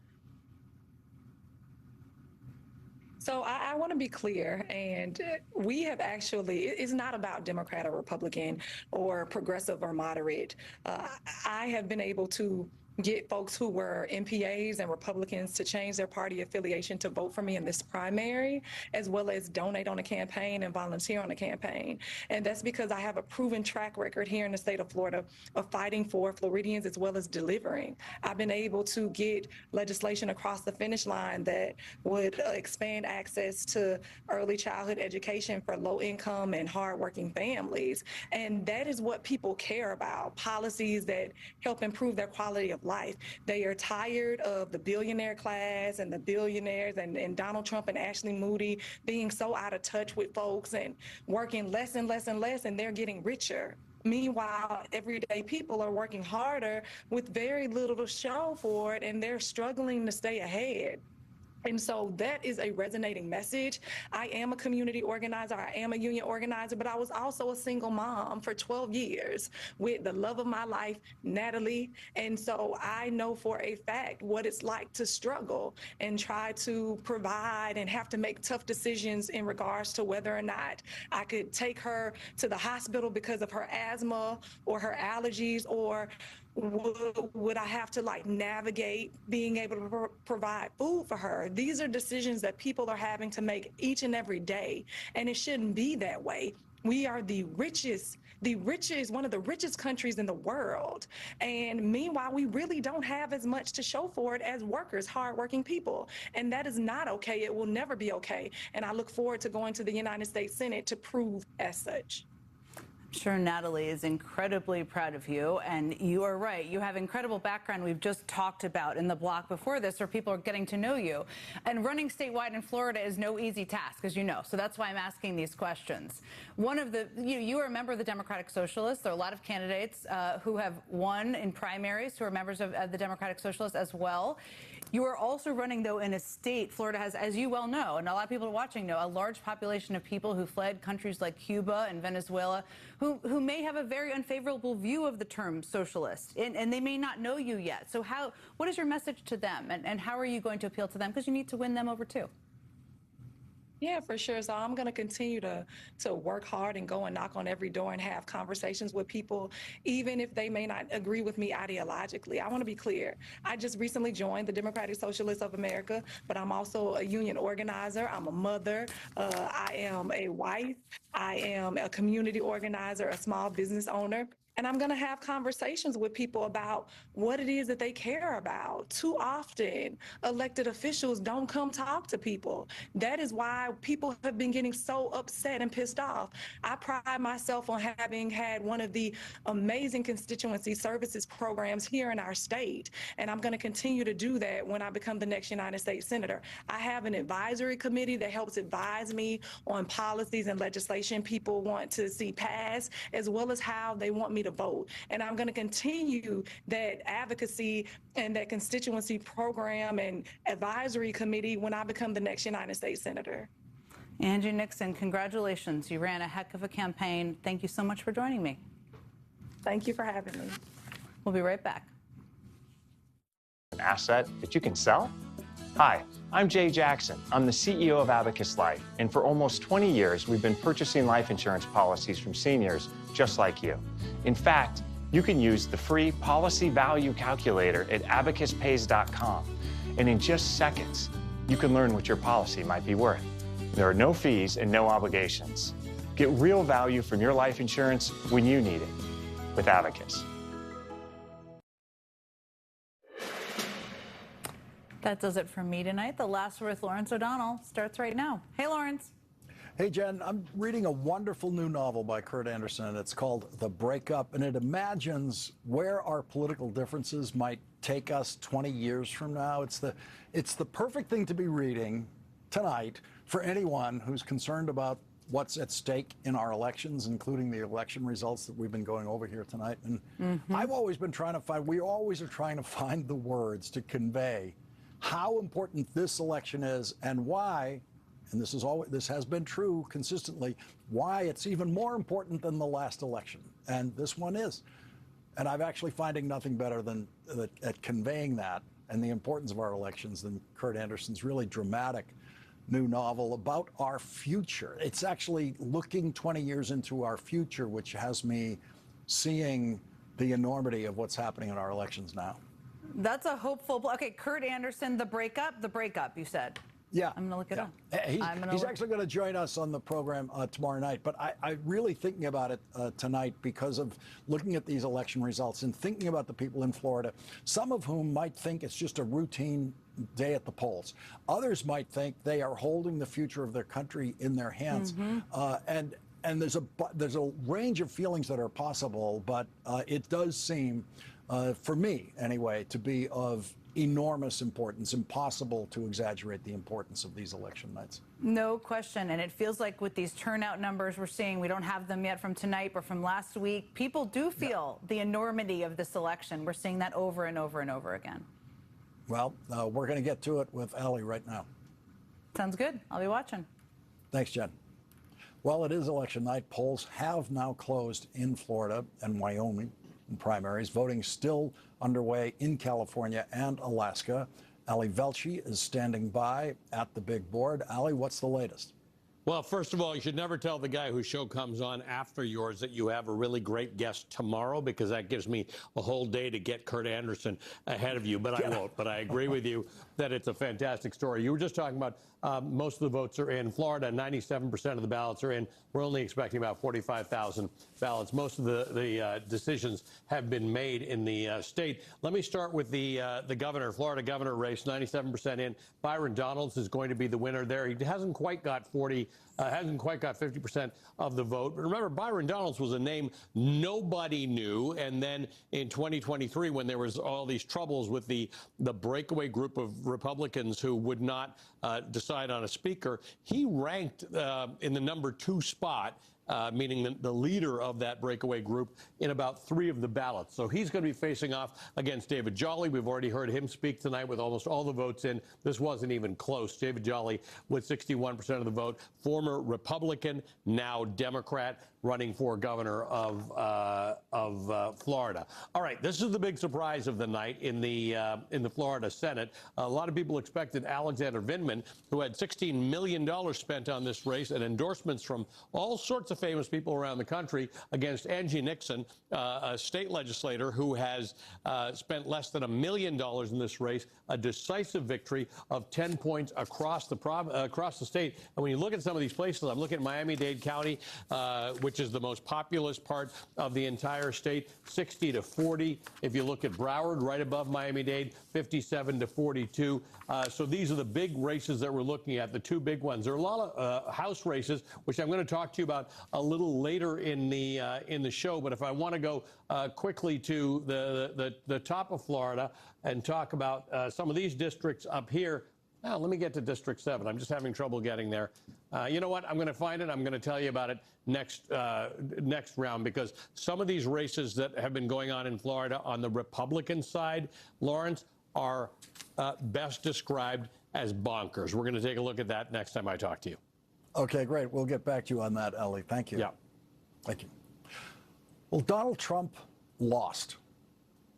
So I want to be clear, and we have actually, it's not about Democrat or Republican or progressive or moderate. I have been able to get folks who were MPAs and Republicans to change their party affiliation to vote for me in this primary, as well as donate on a campaign and volunteer on a campaign. And that's because I have a proven track record here in the state of Florida of fighting for Floridians as well as delivering. I've been able to get legislation across the finish line that would expand access to early childhood education for low-income and hardworking families. And that is what people care about, policies that help improve their quality of life. They are tired of the billionaire class and the billionaires and Donald Trump and Ashley Moody being so out of touch with folks and working less and less and less, and they're getting richer. Meanwhile, everyday people are working harder with very little to show for it, and they're struggling to stay ahead. And so that is a resonating message. I am a community organizer. I am a union organizer, but I was also a single mom for 12 years with the love of my life, Natalie. And so I know for a fact what it's like to struggle and try to provide and have to make tough decisions in regards to whether or not I could take her to the hospital because of her asthma or her allergies, or would I have to navigate being able to provide food for her? These are decisions that people are having to make each and every day, and it shouldn't be that way. We are the richest, one of the richest countries in the world. And meanwhile, we really don't have as much to show for it as workers, hardworking people. And that is not okay. It will never be okay. And I look forward to going to the United States Senate to prove as such. I'm sure Natalie is incredibly proud of you, and you are right. You have incredible background we've just talked about in the block before this, where people are getting to know you. And running statewide in Florida is no easy task, as you know. So that's why I'm asking these questions. One of the, you are a member of the Democratic Socialists. There are a lot of candidates who have won in primaries who are members of the Democratic Socialists as well. You are also running, though, in a state, Florida has, as you well know, and a lot of people watching know, a large population of people who fled countries like Cuba and Venezuela, who may have a very unfavorable view of the term socialist, and they may not know you yet. So what is your message to them, and how are you going to appeal to them? Because you need to win them over, too. Yeah, for sure. So I'm going to continue to work hard and go and knock on every door and have conversations with people, even if they may not agree with me ideologically. I want to be clear. I just recently joined the Democratic Socialists of America, but I'm also a union organizer. I'm a mother. I am a wife. I am a community organizer, a small business owner. And I'm going to have conversations with people about what it is that they care about. Too often, elected officials don't come talk to people. That is why people have been getting so upset and pissed off. I pride myself on having had one of the amazing constituency services programs here in our state. And I'm going to continue to do that when I become the next United States Senator. I have an advisory committee that helps advise me on policies and legislation people want to see passed, as well as how they want me to vote. And I'm going to continue that advocacy and that constituency program and advisory committee when I become the next United States Senator. Angie Nixon, congratulations. You ran a heck of a campaign. Thank you so much for joining me. Thank you for having me. We'll be right back. An asset that you can sell? Hi, I'm Jay Jackson. I'm the CEO of Abacus Life, and for almost 20 years, we've been purchasing life insurance policies from seniors just like you. In fact, you can use the free policy value calculator at abacuspays.com, and in just seconds, you can learn what your policy might be worth. There are no fees and no obligations. Get real value from your life insurance when you need it with Abacus. That does it for me tonight. The Last Word with Lawrence O'Donnell starts right now. Hey, Lawrence. Hey, Jen, I'm reading a wonderful new novel by Kurt Anderson. It's called The Breakup, and it imagines where our political differences might take us 20 years from now. It's the perfect thing to be reading tonight for anyone who's concerned about what's at stake in our elections, including the election results that we've been going over here tonight. And I've always been trying to find, we always are trying to find the words to convey how important this election is and why, and this has been true consistently, why it's even more important than the last election. And this one is. And I'm actually finding nothing better than at conveying that and the importance of our elections than Kurt Anderson's really dramatic new novel about our future. It's actually looking 20 years into our future, which has me seeing the enormity of what's happening in our elections now. That's a hopeful. Okay, Kurt Andersen, The Breakup, you said. Yeah. I'm going to look it up. He's actually going to join us on the program tomorrow night. But I'm really thinking about it tonight because of looking at these election results and thinking about the people in Florida, some of whom might think it's just a routine day at the polls. Others might think they are holding the future of their country in their hands. And there's a range of feelings that are possible, but it does seem, for me anyway, to be of enormous importance, impossible to exaggerate the importance of these election nights. No question. And it feels like with these turnout numbers we're seeing, we don't have them yet from tonight, but from last week, people do feel the enormity of this election. We're seeing that over and over and over again. Well, we're going to get to it with Ali right now. Sounds good. I'll be watching. Thanks, Jen. Well, it is election night. Polls have now closed in Florida and Wyoming in primaries. Voting still underway in California and Alaska. Ali Velshi is standing by at the big board. Ali, what's the latest? Well, first of all, you should never tell the guy whose show comes on after yours that you have a really great guest tomorrow, because that gives me a whole day to get Kurt Andersen ahead of you, but I won't. But I agree with you that it's a fantastic story. You were just talking about most of the votes are in Florida. 97% of the ballots are in. We're only expecting about 45,000 ballots. Most of the decisions have been made in the state. Let me start with the governor, Florida governor race, 97% in. Byron Donalds is going to be the winner there. He hasn't quite got 50% of the vote. But remember, Byron Donalds was a name nobody knew. And then in 2023, when there was all these troubles with the breakaway group of Republicans who would not decide on a speaker, he ranked in the number 2 spot. Meaning the leader of that breakaway group, in about 3 of the ballots. So he's going to be facing off against David Jolly. We've already heard him speak tonight with almost all the votes in. This wasn't even close. David Jolly with 61% of the vote, former Republican, now Democrat, running for governor of Florida. All right, this is the big surprise of the night in the Florida Senate. A lot of people expected Alexander Vindman, who had $16 million spent on this race and endorsements from all sorts of famous people around the country, against Angie Nixon, a state legislator who has spent less than $1 million in this race, a decisive victory of 10 points across the state. And when you look at some of these places, I'm looking at Miami-Dade County, which is the most populous part of the entire state, 60-40. If you look at Broward, right above Miami-Dade, 57-42. So these are the big races that we're looking at, the 2 big ones. There are a lot of House races, which I'm going to talk to you about a little later in the show. But if I want to go quickly to the top of Florida and talk about some of these districts up here. Now, let me get to District 7. I'm just having trouble getting there. You know what? I'm going to find it. I'm going to tell you about it next round, because some of these races that have been going on in Florida on the Republican side, Lawrence, are best described as bonkers. We're going to take a look at that next time I talk to you. Okay, great. We'll get back to you on that, Ali. Thank you. Yeah. Thank you. Well, Donald Trump lost.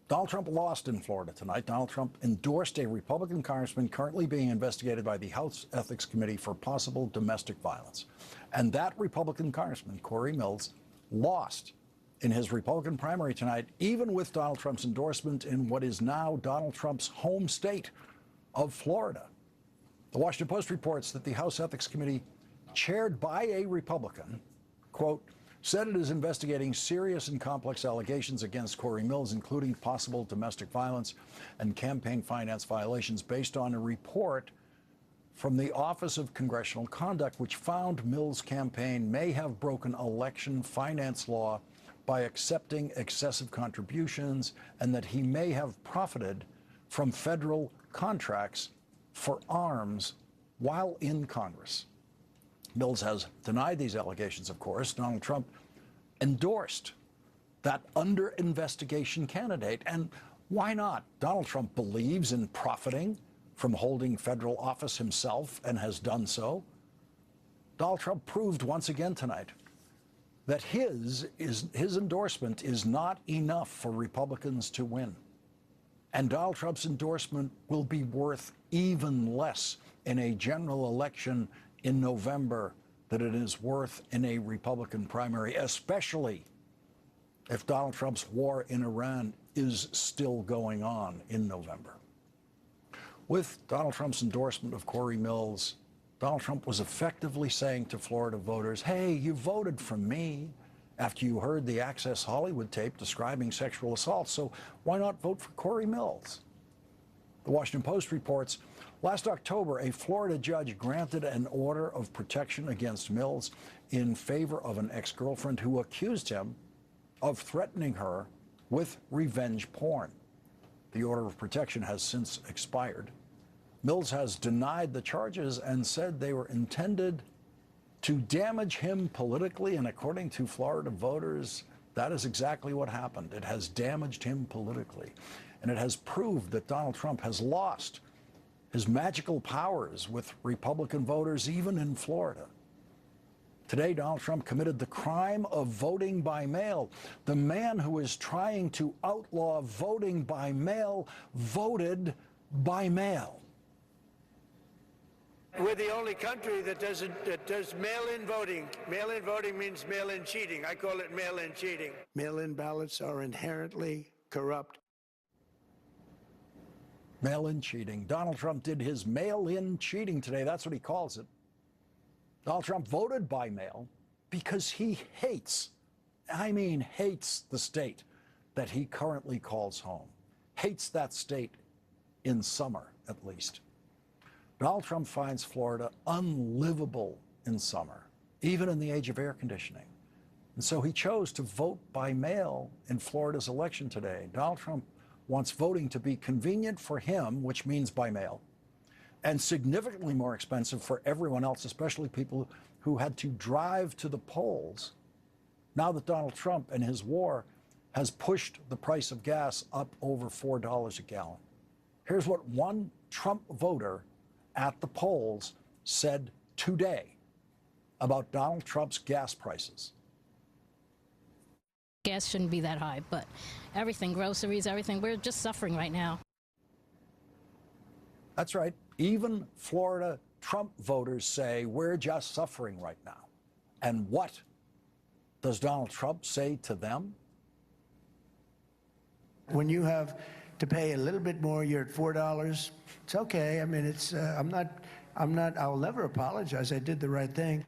Donald Trump lost in Florida tonight. Donald Trump endorsed a Republican congressman currently being investigated by the House Ethics Committee for possible domestic violence. And that Republican congressman, Corey Mills, lost in his Republican primary tonight, even with Donald Trump's endorsement in what is now Donald Trump's home state of Florida. The Washington Post reports that the House Ethics Committee, chaired by a Republican, quote, said it is investigating serious and complex allegations against Corey Mills, including possible domestic violence and campaign finance violations, based on a report from the Office of Congressional Conduct, which found Mills' campaign may have broken election finance law by accepting excessive contributions, and that he may have profited from federal contracts for arms while in Congress. Mills has denied these allegations, of course. Donald Trump endorsed that under investigation candidate. And why not? Donald Trump believes in profiting from holding federal office himself and has done so. Donald Trump proved once again tonight that his endorsement is not enough for Republicans to win. And Donald Trump's endorsement will be worth even less in a general election in November that it is worth in a Republican primary, especially if Donald Trump's war in Iran is still going on in November. With Donald Trump's endorsement of Corey Mills, Donald Trump was effectively saying to Florida voters, hey, you voted for me after you heard the Access Hollywood tape describing sexual assault, so why not vote for Corey Mills? The Washington Post reports, last October, a Florida judge granted an order of protection against Mills in favor of an ex-girlfriend who accused him of threatening her with revenge porn. The order of protection has since expired. Mills has denied the charges and said they were intended to damage him politically, and according to Florida voters, that is exactly what happened. It has damaged him politically, and it has proved that Donald Trump has lost his magical powers with Republican voters, even in Florida. Today, Donald Trump committed the crime of voting by mail. The man who is trying to outlaw voting by mail voted by mail. We're the only country that does mail-in voting. Mail-in voting means mail-in cheating. I call it mail-in cheating. Mail-in ballots are inherently corrupt. Mail-in cheating. Donald Trump did his mail-in cheating today. That's what he calls it. Donald Trump voted by mail because he hates, I mean hates, the state that he currently calls home. Hates that state in summer, at least. Donald Trump finds Florida unlivable in summer, even in the age of air conditioning. And so he chose to vote by mail in Florida's election today. Donald Trump wants voting to be convenient for him, which means by mail, and significantly more expensive for everyone else, especially people who had to drive to the polls. Now that Donald Trump and his war has pushed the price of gas up over $4 a gallon. Here's what one Trump voter at the polls said today about Donald Trump's gas prices. Gas shouldn't be that high, but everything, groceries, everything, we're just suffering right now. That's right. Even Florida Trump voters say we're just suffering right now. And what does Donald Trump say to them? When you have to pay a little bit more, you're at $4. It's okay. I mean, it's I'll never apologize. I did the right thing.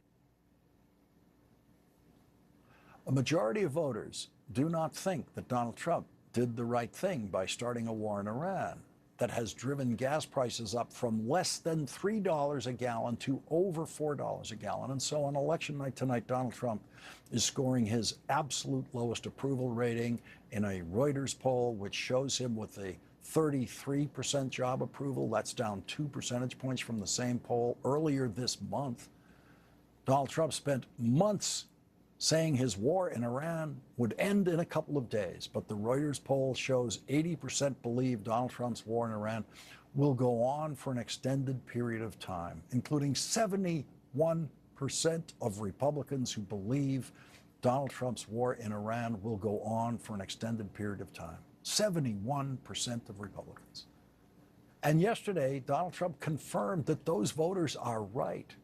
A majority of voters do not think that Donald Trump did the right thing by starting a war in Iran that has driven gas prices up from less than $3 a gallon to over $4 a gallon. And so on election night tonight, Donald Trump is scoring his absolute lowest approval rating in a Reuters poll, which shows him with a 33% job approval. That's down 2 percentage points from the same poll earlier this month. Donald Trump spent months saying his war in Iran would end in a couple of days, but the Reuters poll shows 80% believe Donald Trump's war in Iran will go on for an extended period of time, including 71% of Republicans who believe Donald Trump's war in Iran will go on for an extended period of time. 71% of Republicans. And yesterday, Donald Trump confirmed that those voters are right.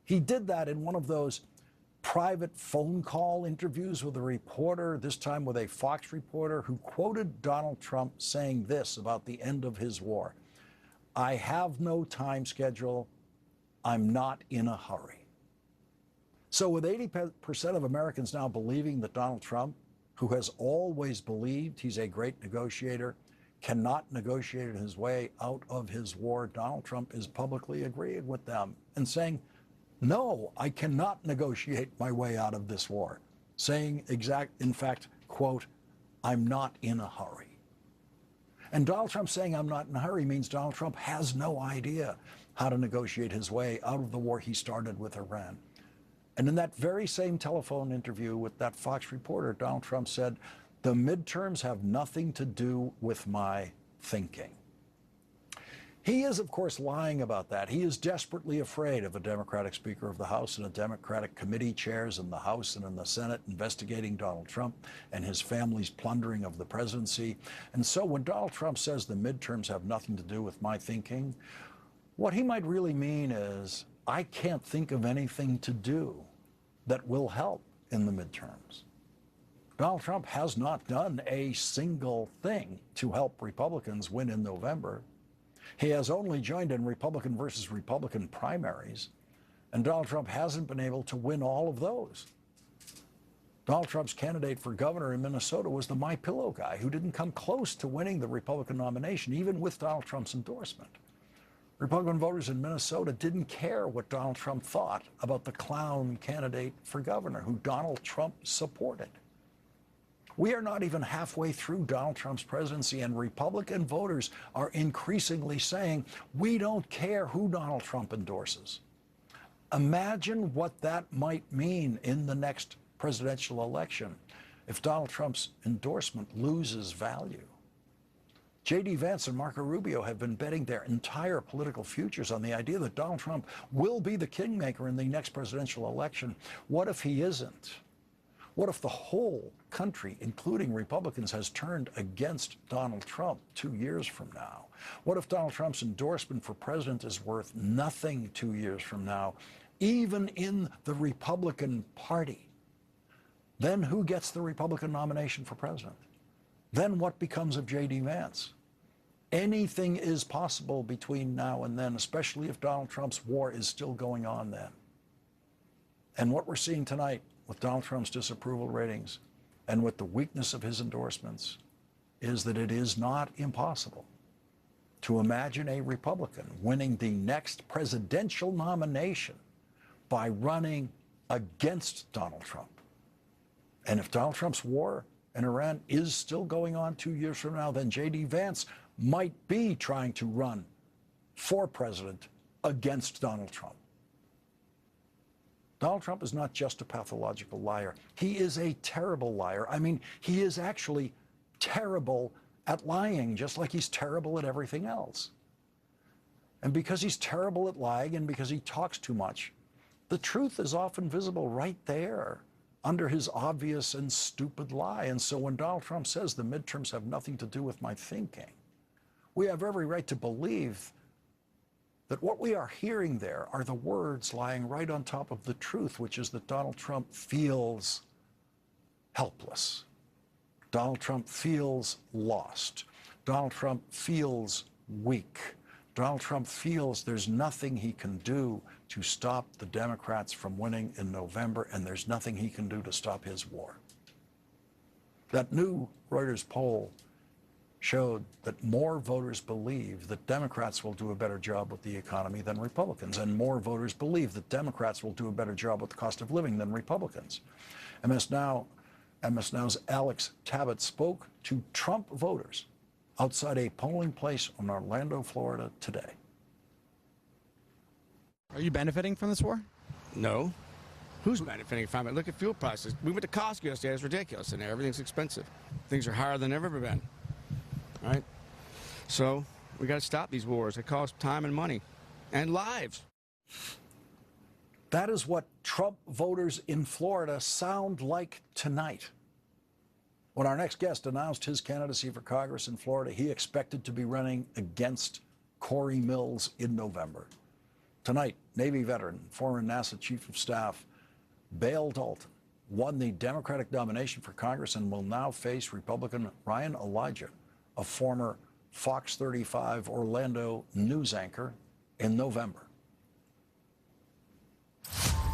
He did that in one of those private phone call interviews with a reporter, this time with a Fox reporter, who quoted Donald Trump saying this about the end of his war: "I have no time schedule. I'm not in a hurry." So with 80% of Americans now believing that Donald Trump, who has always believed he's a great negotiator, cannot negotiate his way out of his war, Donald Trump is publicly agreeing with them and saying, no, I cannot negotiate my way out of this war. Saying in fact, quote, "I'm not in a hurry." And Donald Trump saying I'm not in a hurry means Donald Trump has no idea how to negotiate his way out of the war he started with Iran. And in that very same telephone interview with that Fox reporter, Donald Trump said, "The midterms have nothing to do with my thinking." He is, of course, lying about that. He is desperately afraid of a Democratic Speaker of the House and a Democratic committee chairs in the House and in the Senate investigating Donald Trump and his family's plundering of the presidency. And so when Donald Trump says the midterms have nothing to do with my thinking, What he might really mean is, I can't think of anything to do that will help in the midterms. Donald Trump has not done a single thing to help Republicans win in November. He has only joined in Republican versus Republican primaries, and Donald Trump hasn't been able to win all of those. Donald Trump's candidate for governor in Minnesota was the My Pillow guy who didn't come close to winning the Republican nomination, even with Donald Trump's endorsement. Republican voters in Minnesota didn't care what Donald Trump thought about the clown candidate for governor who Donald Trump supported. We are not even halfway through Donald Trump's presidency, and Republican voters are increasingly saying, we don't care who Donald Trump endorses. Imagine what that might mean in the next presidential election if Donald Trump's endorsement loses value. J.D. Vance and Marco Rubio have been betting their entire political futures on the idea that Donald Trump will be the kingmaker in the next presidential election. What if he isn't? What if the whole country, including Republicans, has turned against Donald Trump 2 years from now? What if Donald Trump's endorsement for president is worth nothing 2 years from now, even in the Republican Party? Then who gets the Republican nomination for president? Then what becomes of J.D. Vance? Anything is possible between now and then, especially if Donald Trump's war is still going on then. And what we're seeing tonight with Donald Trump's disapproval ratings and with the weakness of his endorsements is that it is not impossible to imagine a Republican winning the next presidential nomination by running against Donald Trump. And if Donald Trump's war in Iran is still going on 2 years from now, then J.D. Vance might be trying to run for president against Donald Trump. Donald Trump is not just a pathological liar. He is a terrible liar. I mean, he is actually terrible at lying, just like he's terrible at everything else. And because he's terrible at lying and because he talks too much, the truth is often visible right there under his obvious and stupid lie. And so when Donald Trump says the midterms have nothing to do with my thinking, we have every right to believe that what we are hearing there are the words lying right on top of the truth, which is that Donald Trump feels helpless. Donald Trump feels lost. Donald Trump feels weak. Donald Trump feels there's nothing he can do to stop the Democrats from winning in November, and there's nothing he can do to stop his war. That new Reuters poll showed that more voters believe that Democrats will do a better job with the economy than Republicans, and more voters believe that Democrats will do a better job with the cost of living than Republicans. MS Now's Alex Tabbitt spoke to Trump voters outside a polling place in Orlando, Florida today. Are you benefiting from this war? No. Who's benefiting from it? Look at fuel prices. We went to Costco yesterday. It's ridiculous in there. Everything's expensive. Things are higher than they've ever been. All right? So we got to stop these wars. They cost time and money and lives. That is what Trump voters in Florida sound like tonight. When our next guest announced his candidacy for Congress in Florida, he expected to be running against Corey Mills in November. Tonight, Navy veteran, former NASA Chief of Staff, Bayle Dalton, won the Democratic nomination for Congress and will now face Republican Ryan Elijah, a former Fox 35 Orlando news anchor, in November.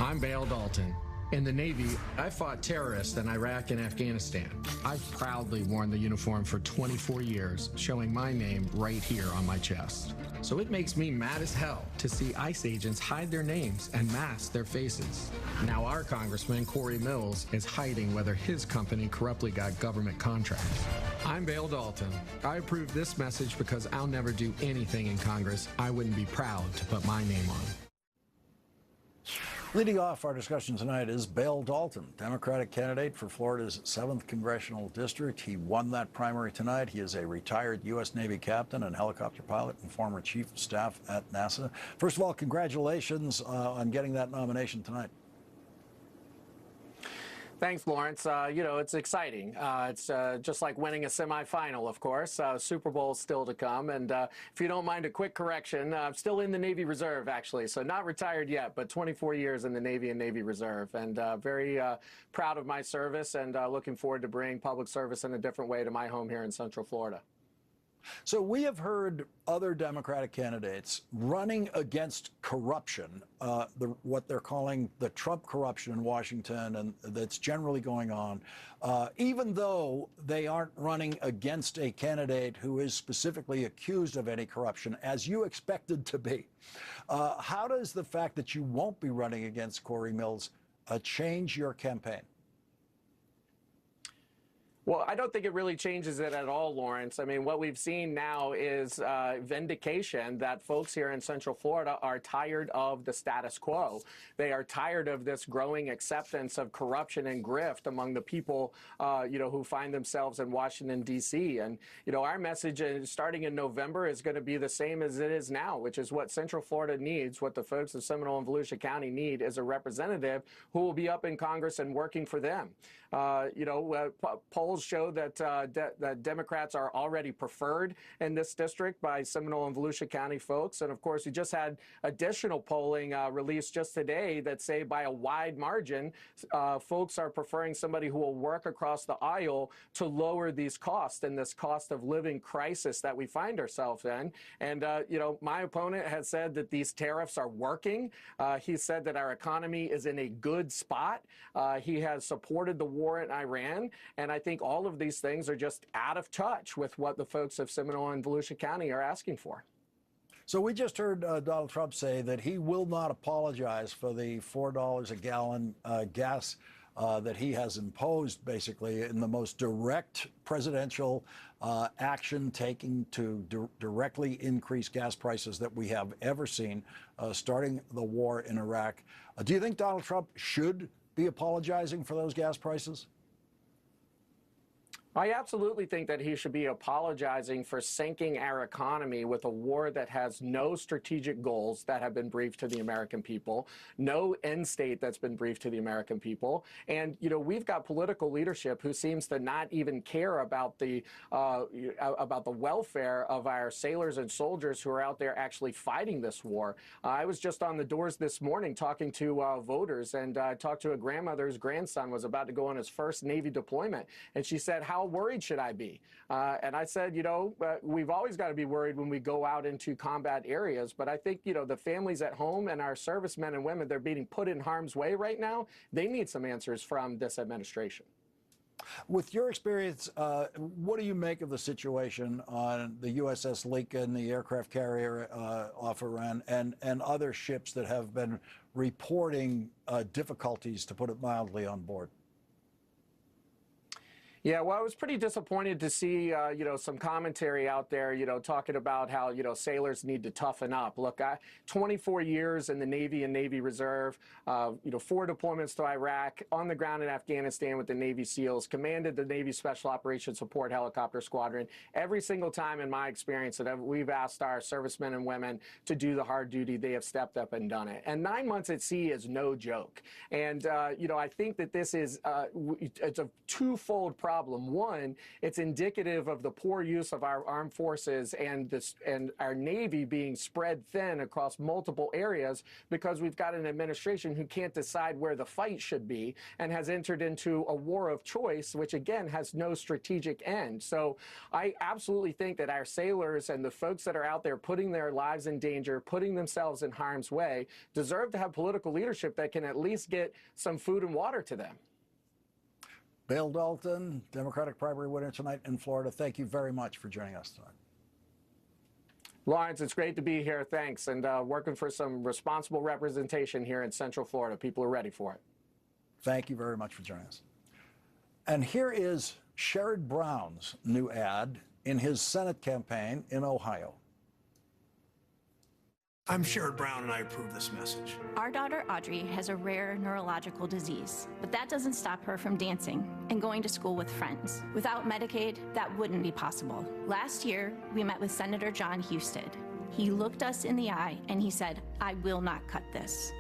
I'm Bayle Dalton. In the Navy, I fought terrorists in Iraq and Afghanistan. I've proudly worn the uniform for 24 years, showing my name right here on my chest. So it makes me mad as hell to see ICE agents hide their names and mask their faces. Now our Congressman, Corey Mills, is hiding whether his company corruptly got government contracts. I'm Bayle Dalton. I approve this message because I'll never do anything in Congress I wouldn't be proud to put my name on. Leading off our discussion tonight is Bayle Dalton, Democratic candidate for Florida's 7th Congressional District. He won that primary tonight. He is a retired U.S. Navy captain and helicopter pilot and former Chief of Staff at NASA. First of all, congratulations on getting that nomination tonight. Thanks, Lawrence. It's exciting. It's just like winning a semifinal, of course. Super Bowl still to come. And if you don't mind a quick correction, I'm still in the Navy Reserve, actually. So not retired yet, but 24 years in the Navy and Navy Reserve. And very proud of my service and looking forward to bringing public service in a different way to my home here in Central Florida. So we have heard other Democratic candidates running against corruption, what they're calling the Trump corruption in Washington, and that's generally going on, even though they aren't running against a candidate who is specifically accused of any corruption, as you expected to be. How does the fact that you won't be running against Corey Mills change your campaign? Well, I don't think it really changes it at all, Lawrence. I mean, what we've seen now is vindication that folks here in Central Florida are tired of the status quo. They are tired of this growing acceptance of corruption and grift among the people, who find themselves in Washington, D.C. And, our message starting in November is going to be the same as it is now, which is what Central Florida needs, what the folks of Seminole and Volusia County need is a representative who will be up in Congress and working for them. Polls show that that Democrats are already preferred in this district by Seminole and Volusia County folks. And of course, we just had additional polling released just today that say by a wide margin, folks are preferring somebody who will work across the aisle to lower these costs and this cost of living crisis that we find ourselves in. And, my opponent has said that these tariffs are working. He said that our economy is in a good spot. He has supported the war in Iran. And I think all of these things are just out of touch with what the folks of Seminole and Volusia County are asking for. So we just heard Donald Trump say that he will not apologize for the $4 a gallon gas that he has imposed, basically, in the most direct presidential action taking to directly increase gas prices that we have ever seen, starting the war in Iraq. Do you think Donald Trump should be apologizing for those gas prices? I absolutely think that he should be apologizing for sinking our economy with a war that has no strategic goals that have been briefed to the American people, no end state that's been briefed to the American people. And, we've got political leadership who seems to not even care about the welfare of our sailors and soldiers who are out there actually fighting this war. I was just on the doors this morning talking to voters, and I talked to a grandmother whose grandson was about to go on his first Navy deployment. And she said, how worried should I be? And I said, we've always got to be worried when we go out into combat areas. But I think, the families at home and our servicemen and women, they're being put in harm's way right now. They need some answers from this administration. With your experience, what do you make of the situation on the USS Lincoln, the aircraft carrier off Iran, and other ships that have been reporting difficulties, to put it mildly, on board? Yeah, well, I was pretty disappointed to see, some commentary out there, talking about how, sailors need to toughen up. Look, 24 years in the Navy and Navy Reserve, 4 deployments to Iraq, on the ground in Afghanistan with the Navy SEALs, commanded the Navy Special Operations Support Helicopter Squadron. Every single time in my experience that we've asked our servicemen and women to do the hard duty, they have stepped up and done it. And 9 months at sea is no joke. And, I think that this is, it's a twofold problem. One, it's indicative of the poor use of our armed forces and our Navy being spread thin across multiple areas because we've got an administration who can't decide where the fight should be and has entered into a war of choice, which again has no strategic end. So I absolutely think that our sailors and the folks that are out there putting their lives in danger, putting themselves in harm's way, deserve to have political leadership that can at least get some food and water to them. Bill Dalton, Democratic primary winner tonight in Florida. Thank you very much for joining us tonight. Lawrence, it's great to be here. Thanks. And working for some responsible representation here in Central Florida. People are ready for it. Thank you very much for joining us. And here is Sherrod Brown's new ad in his Senate campaign in Ohio. I'm Sherrod Brown, and I approve this message. Our daughter Audrey has a rare neurological disease, but that doesn't stop her from dancing and going to school with friends. Without Medicaid, that wouldn't be possible. Last year, we met with Senator John Husted. He looked us in the eye and he said, "I will not cut this."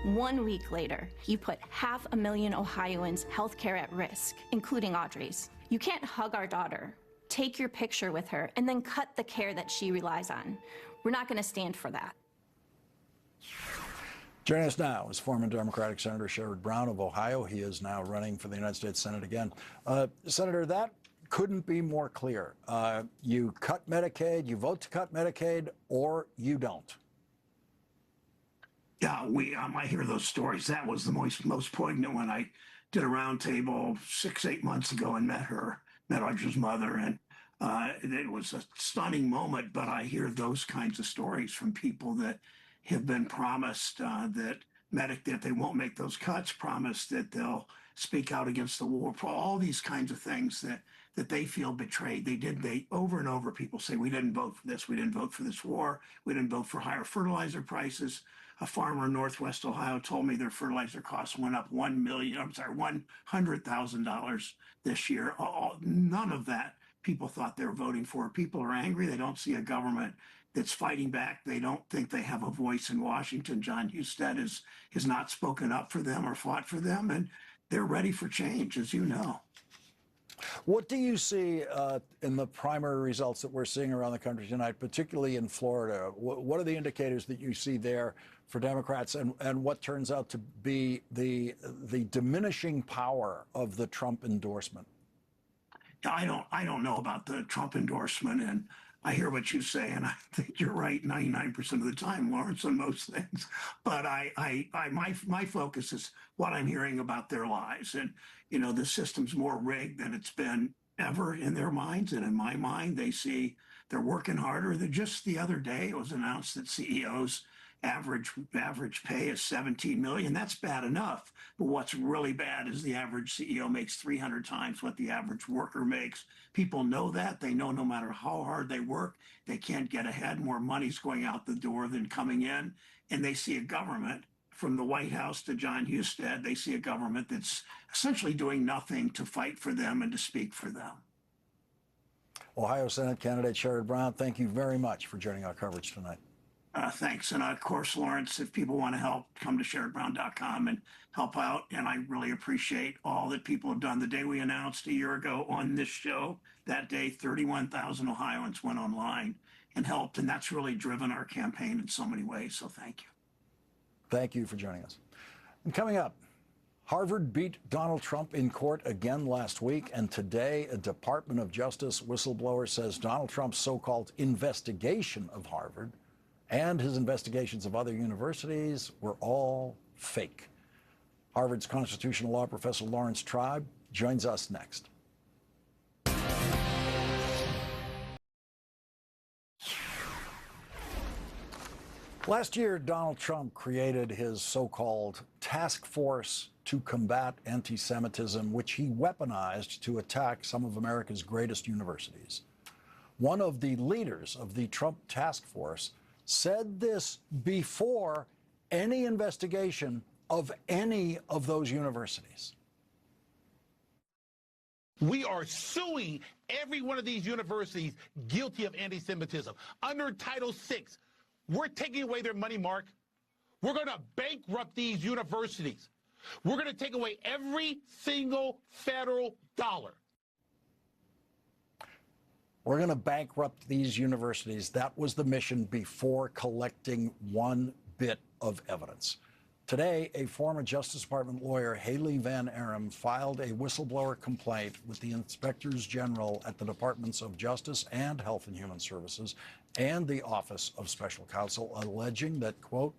1 week later, you put 500,000 Ohioans' health care at risk, including Audrey's. You can't hug our daughter, take your picture with her, and then cut the care that she relies on. We're not going to stand for that. Joining us now is former Democratic Senator Sherrod Brown of Ohio. He is now running for the United States Senate again. Senator, that couldn't be more clear. You cut Medicaid, you vote to cut Medicaid, or you don't. Yeah, I hear those stories. That was the most poignant when I did a roundtable 6-8 months ago and met Audrey's mother, and it was a stunning moment. But I hear those kinds of stories from people that have been promised that they won't make those cuts, promised that they'll speak out against the war, for all these kinds of things that they feel betrayed. They over and over, people say, we didn't vote for this, we didn't vote for this war, we didn't vote for higher fertilizer prices. A farmer in Northwest Ohio told me their fertilizer costs went up $100,000 this year. None of that people thought they were voting for. People are angry. They don't see a government that's fighting back. They don't think they have a voice in Washington. John Husted has not spoken up for them or fought for them, and they're ready for change, as you know. What do you see in the primary results that we're seeing around the country tonight, particularly in Florida? What are the indicators that you see there for Democrats, and what turns out to be the diminishing power of the Trump endorsement? I don't know about the Trump endorsement, and I hear what you say, and I think you're right 99% of the time, Lawrence, on most things. But my focus is what I'm hearing about their lives, and the system's more rigged than it's been ever in their minds, and in my mind, they see they're working harder. Just the other day, it was announced that CEOs' average pay is $17 million. That's bad enough. But what's really bad is the average CEO makes 300 times what the average worker makes. People know that. They know no matter how hard they work, they can't get ahead. More money's going out the door than coming in. And they see a government, from the White House to John Husted, they see a government that's essentially doing nothing to fight for them and to speak for them. Ohio Senate candidate Sherrod Brown, thank you very much for joining our coverage tonight. Thanks. And of course, Lawrence, if people want to help, come to SherrodBrown.com and help out. And I really appreciate all that people have done. The day we announced a year ago on this show, that day, 31,000 Ohioans went online and helped. And that's really driven our campaign in so many ways. So thank you. Thank you for joining us. And coming up, Harvard beat Donald Trump in court again last week, and today a Department of Justice whistleblower says Donald Trump's so-called investigation of Harvard and his investigations of other universities were all fake. Harvard's constitutional law professor Lawrence Tribe joins us next. Last year, Donald Trump created his so-called task force to combat anti-Semitism, which he weaponized to attack some of America's greatest universities. One of the leaders of the Trump task force said this before any investigation of any of those universities. We are suing every one of these universities guilty of anti-Semitism. Under Title VI, we're taking away their money, Mark. We're going to bankrupt these universities. We're going to take away every single federal dollar. We're going to bankrupt these universities. That was the mission before collecting one bit of evidence. Today, a former Justice Department lawyer, Haley Van Arum, filed a whistleblower complaint with the inspectors general at the Departments of Justice and Health and Human Services and the Office of Special Counsel, alleging that, quote,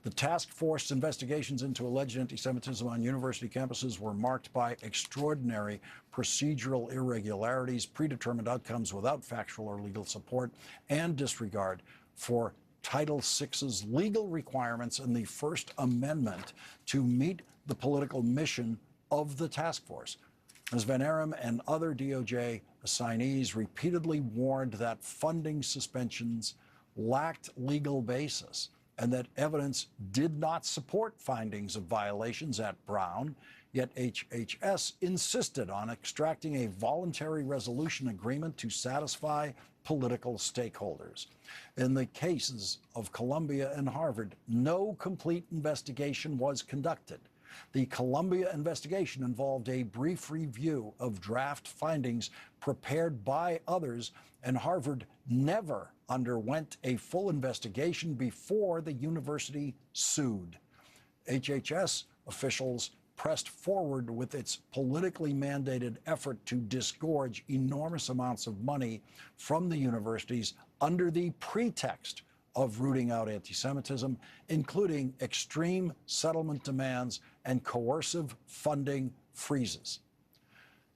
the task force investigations into alleged anti-Semitism on university campuses were marked by extraordinary procedural irregularities, predetermined outcomes without factual or legal support, and disregard for Title VI's legal requirements and the First Amendment to meet the political mission of the task force. Ms. Van Arum and other DOJ assignees repeatedly warned that funding suspensions lacked legal basis and that evidence did not support findings of violations at Brown, Yet HHS insisted on extracting a voluntary resolution agreement to satisfy political stakeholders. In the cases of Columbia and Harvard, no complete investigation was conducted. The Columbia investigation involved a brief review of draft findings prepared by others, and Harvard never underwent a full investigation before the university sued. HHS officials pressed forward with its politically mandated effort to disgorge enormous amounts of money from the universities under the pretext of rooting out anti-Semitism, including extreme settlement demands and coercive funding freezes.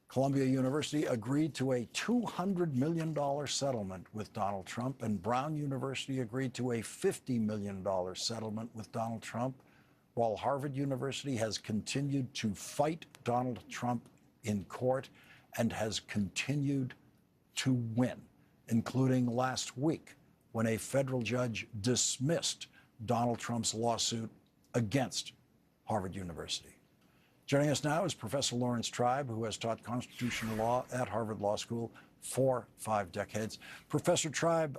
Columbia University agreed to a $200 million settlement with Donald Trump, and Brown University agreed to a $50 million settlement with Donald Trump, while Harvard University has continued to fight Donald Trump in court and has continued to win, including last week when a federal judge dismissed Donald Trump's lawsuit against Harvard University. Joining us now is Professor Laurence Tribe, who has taught constitutional law at Harvard Law School for 5 decades. Professor Tribe,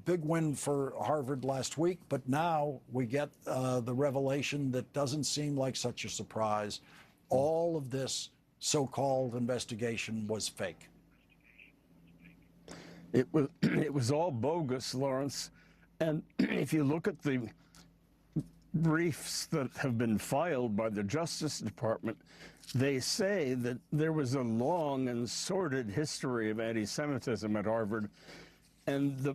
big win for Harvard last week, but now we get the revelation that doesn't seem like such a surprise. All of this so-called investigation was fake. It was all bogus, Lawrence. And if you look at the briefs that have been filed by the Justice Department, they say that there was a long and sordid history of anti-Semitism at Harvard. And the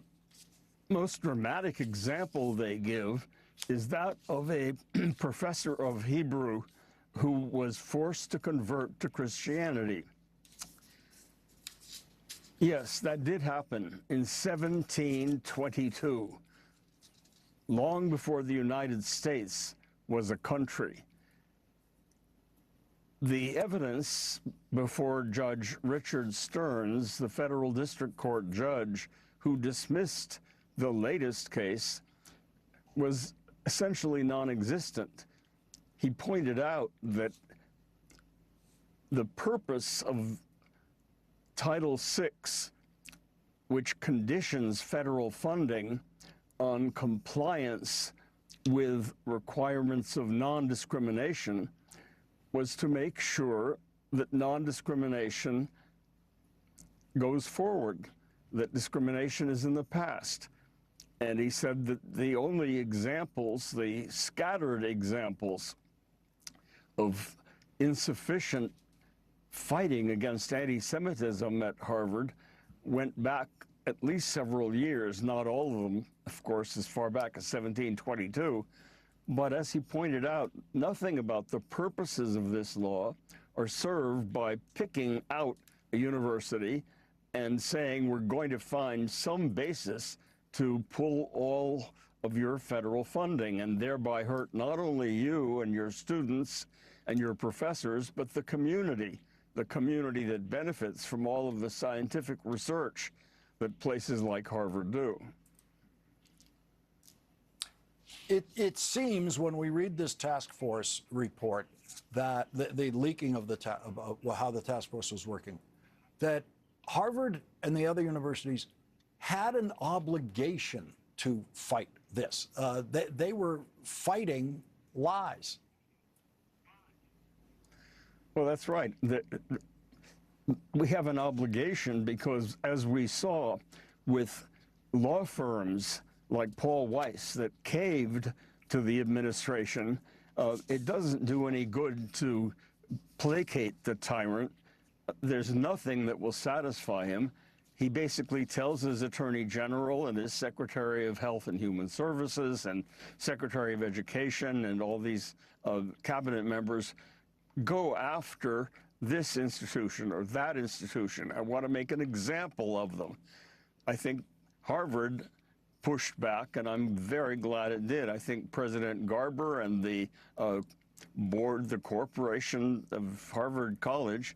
most dramatic example they give is that of a professor of Hebrew who was forced to convert to Christianity. Yes, that did happen in 1722, long before the United States was a country. The evidence before Judge Richard Stearns, the federal district court judge who dismissed the latest case, was essentially non-existent. He pointed out that the purpose of Title VI, which conditions federal funding on compliance with requirements of non-discrimination, was to make sure that non-discrimination goes forward, that discrimination is in the past. And he said that the only examples, the scattered examples of insufficient fighting against anti-Semitism at Harvard went back at least several years, not all of them, of course, as far back as 1722. But as he pointed out, nothing about the purposes of this law are served by picking out a university and saying we're going to find some basis to pull all of your federal funding and thereby hurt not only you and your students and your professors, but the community that benefits from all of the scientific research that places like Harvard do. It seems when we read this task force report that the leaking of how the task force was working, that Harvard and the other universities had an obligation to fight this. They were fighting lies. Well, that's right. We have an obligation because, as we saw with law firms like Paul Weiss that caved to the administration, it doesn't do any good to placate the tyrant. There's nothing that will satisfy him. He basically tells his Attorney General and his Secretary of Health and Human Services and Secretary of Education and all these cabinet members, go after this institution or that institution. I want to make an example of them. I think Harvard pushed back, and I'm very glad it did. I think President Garber and the board, the corporation of Harvard College,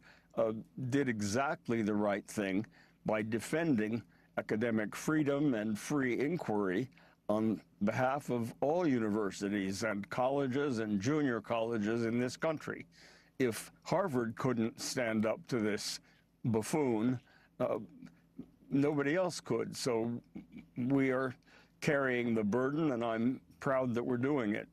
did exactly the right thing by defending academic freedom and free inquiry on behalf of all universities and colleges and junior colleges in this country. if Harvard couldn't stand up to this buffoon, nobody else could. So we are carrying the burden, and I'm proud that we're doing it.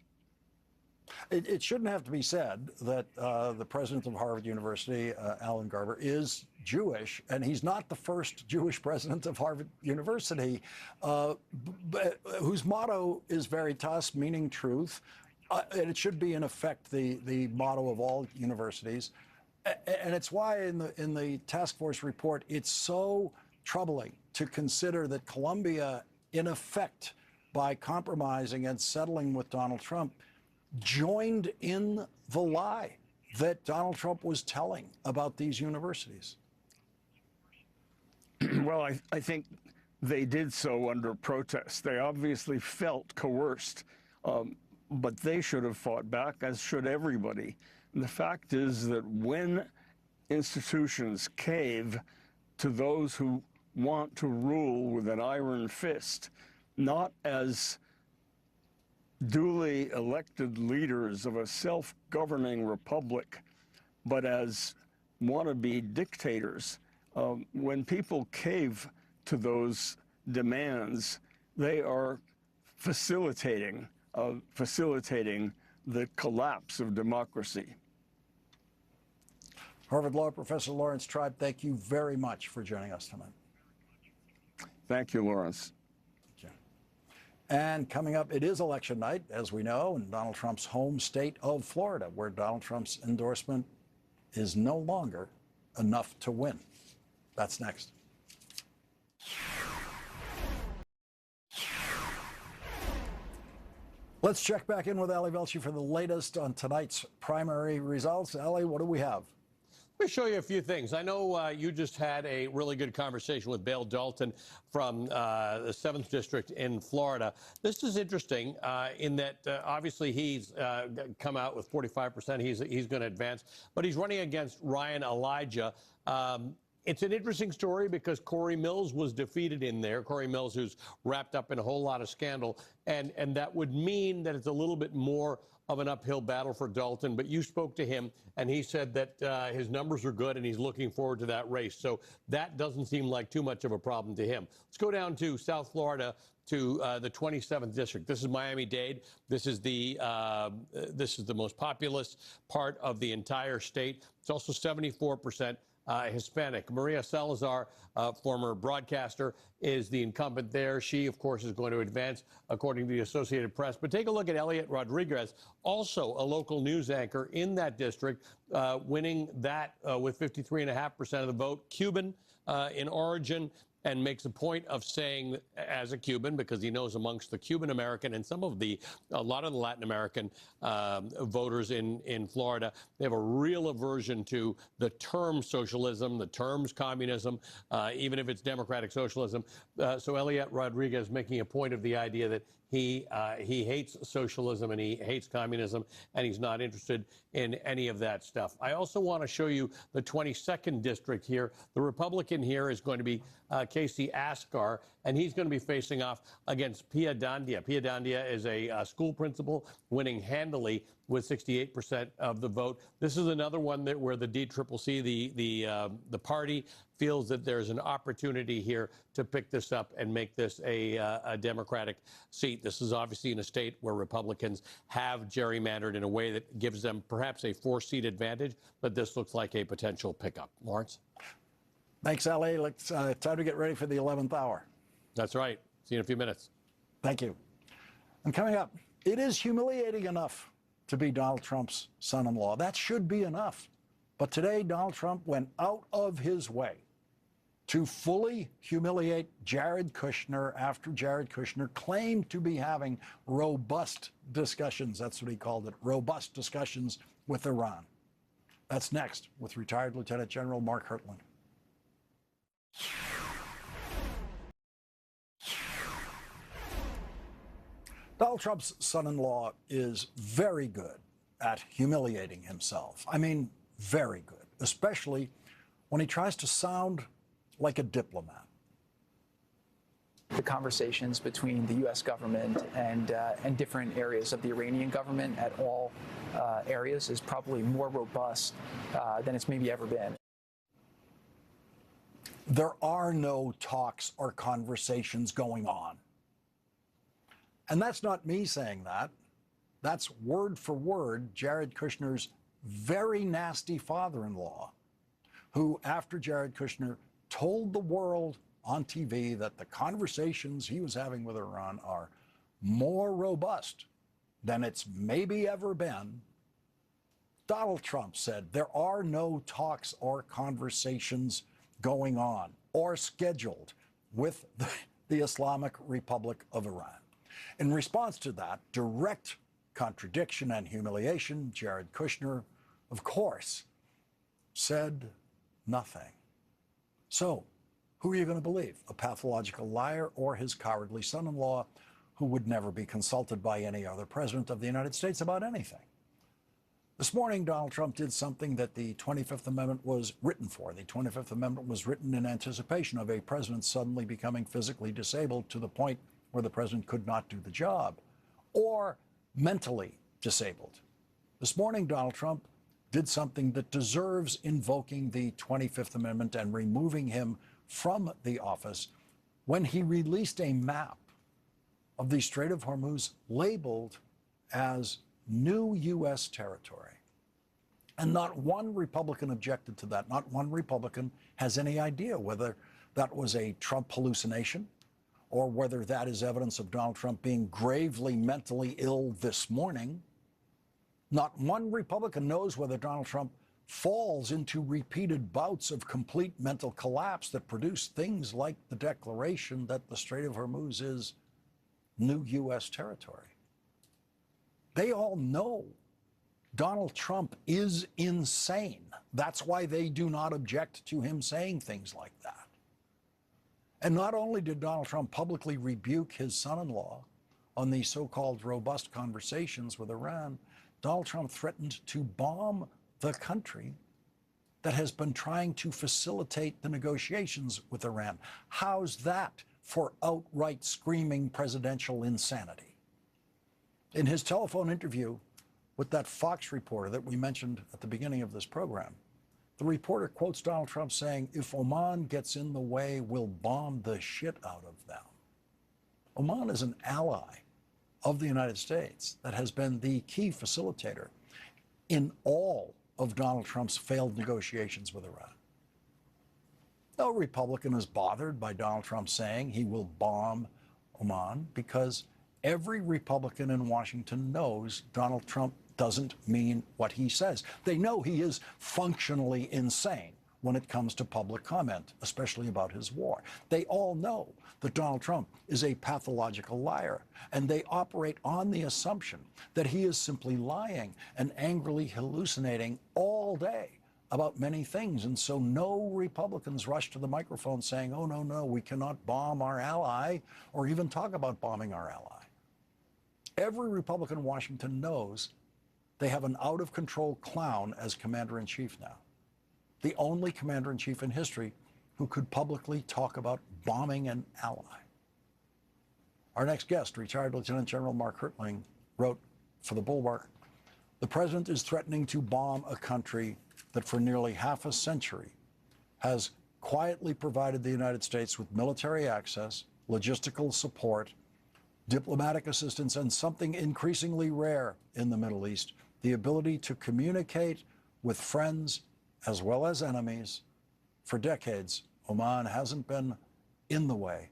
It shouldn't have to be said that the president of Harvard University, Alan Garber, is Jewish, and he's not the first Jewish president of Harvard University, whose motto is Veritas, meaning truth. And it should be, in effect, the motto of all universities. And it's why in the task force report, it's so troubling to consider that Columbia, in effect, by compromising and settling with Donald Trump, joined in the lie that Donald Trump was telling about these universities. Well, I think they did so under protest. They obviously felt coerced, but they should have fought back, as should everybody. And the fact is that when institutions cave to those who want to rule with an iron fist, not as duly elected leaders of a self-governing republic, but as wannabe dictators, when people cave to those demands, they are facilitating the collapse of democracy. Harvard Law Professor Lawrence Tribe, thank you very much for joining us tonight. Thank you, Lawrence. And coming up, it is election night, as we know, in Donald Trump's home state of Florida, where Donald Trump's endorsement is no longer enough to win. That's next. Let's check back in with Ali Velshi for the latest on tonight's primary results. Ali, what do we have? Let me show you a few things. I know you just had a really good conversation with Bill Dalton from the 7th District in Florida. This is interesting in that obviously he's come out with 45%. He's going to advance, but he's running against Ryan Elijah. It's an interesting story because Corey Mills was defeated in there. Corey Mills, who's wrapped up in a whole lot of scandal, and that would mean that it's a little bit more of an uphill battle for Dalton. But you spoke to him, and he said that his numbers are good, and he's looking forward to that race. So that doesn't seem like too much of a problem to him. Let's go down to South Florida to the 27th District. This is Miami-Dade. This is the most populous part of the entire state. It's also 74% Hispanic. Maria Salazar, former broadcaster, is the incumbent there. She, of course, is going to advance, according to the Associated Press. But take a look at Elliot Rodriguez, also a local news anchor in that district, winning that with 53.5% of the vote. Cuban in origin, and makes a point of saying, as a Cuban, because he knows amongst the Cuban American and a lot of the Latin American voters in Florida, they have a real aversion to the term socialism, the terms communism, even if it's democratic socialism. So Elliot Rodriguez making a point of the idea that he hates socialism and he hates communism, and he's not interested in any of that stuff. I also want to show you the 22nd District here. The Republican here is going to be Casey Askar, and he's going to be facing off against Pia Dandia. Pia Dandia is a school principal, winning handily with 68% of the vote. This is another one where the DCCC, the party, feels that there's an opportunity here to pick this up and make this a Democratic seat. This is obviously in a state where Republicans have gerrymandered in a way that gives them perhaps a 4-seat advantage, but this looks like a potential pickup. Lawrence? Thanks, Ali. It's time to get ready for the 11th hour. That's right. See you in a few minutes. Thank you. And coming up, it is humiliating enough to be Donald Trump's son-in-law. That should be enough. But today, Donald Trump went out of his way to fully humiliate Jared Kushner after Jared Kushner claimed to be having robust discussions, that's what he called it, robust discussions with Iran. That's next with retired Lieutenant General Mark Hertland. Donald Trump's son-in-law is very good at humiliating himself. I mean, very good, especially when he tries to sound like a diplomat. The conversations between the U.S. government and different areas of the Iranian government at all areas is probably more robust than it's maybe ever been. There are no talks or conversations going on. And that's not me saying that. That's word for word Jared Kushner's very nasty father-in-law, who, after Jared Kushner told the world on TV that the conversations he was having with Iran are more robust than it's maybe ever been, Donald Trump said there are no talks or conversations going on or scheduled with the Islamic Republic of Iran. In response to that direct contradiction and humiliation, Jared Kushner, of course, said nothing. So, who are you going to believe? A pathological liar or his cowardly son-in-law who would never be consulted by any other president of the United States about anything? This morning, Donald Trump did something that the 25th Amendment was written for. The 25th Amendment was written in anticipation of a president suddenly becoming physically disabled to the point where the president could not do the job, or mentally disabled. This morning, Donald Trump did something that deserves invoking the 25th Amendment and removing him from the office when he released a map of the Strait of Hormuz labeled as new U.S. territory. And not one Republican objected to that. Not one Republican has any idea whether that was a Trump hallucination or whether that is evidence of Donald Trump being gravely mentally ill this morning. Not one Republican knows whether Donald Trump falls into repeated bouts of complete mental collapse that produce things like the declaration that the Strait of Hormuz is new U.S. territory. They all know Donald Trump is insane. That's why they do not object to him saying things like that. And not only did Donald Trump publicly rebuke his son-in-law on the so-called robust conversations with Iran, Donald Trump threatened to bomb the country that has been trying to facilitate the negotiations with Iran. How's that for outright screaming presidential insanity? In his telephone interview with that Fox reporter that we mentioned at the beginning of this program, the reporter quotes Donald Trump saying, "If Oman gets in the way, we'll bomb the shit out of them." Oman is an ally of the United States that has been the key facilitator in all of Donald Trump's failed negotiations with Iran. No Republican is bothered by Donald Trump saying he will bomb Oman because every Republican in Washington knows Donald Trump doesn't mean what he says. They know he is functionally insane when it comes to public comment, especially about his war. They all know that Donald Trump is a pathological liar, and they operate on the assumption that he is simply lying and angrily hallucinating all day about many things. And so no Republicans rush to the microphone saying, "Oh, no, we cannot bomb our ally," or even talk about bombing our ally. Every Republican in Washington knows they have an out-of-control clown as commander-in-chief now. The only commander-in-chief in history who could publicly talk about bombing an ally. Our next guest, retired Lieutenant General Mark Hertling, wrote for The Bulwark, "The president is threatening to bomb a country that for nearly half a century has quietly provided the United States with military access, logistical support, diplomatic assistance, and something increasingly rare in the Middle East, the ability to communicate with friends as well as enemies. For decades, Oman hasn't been in the way.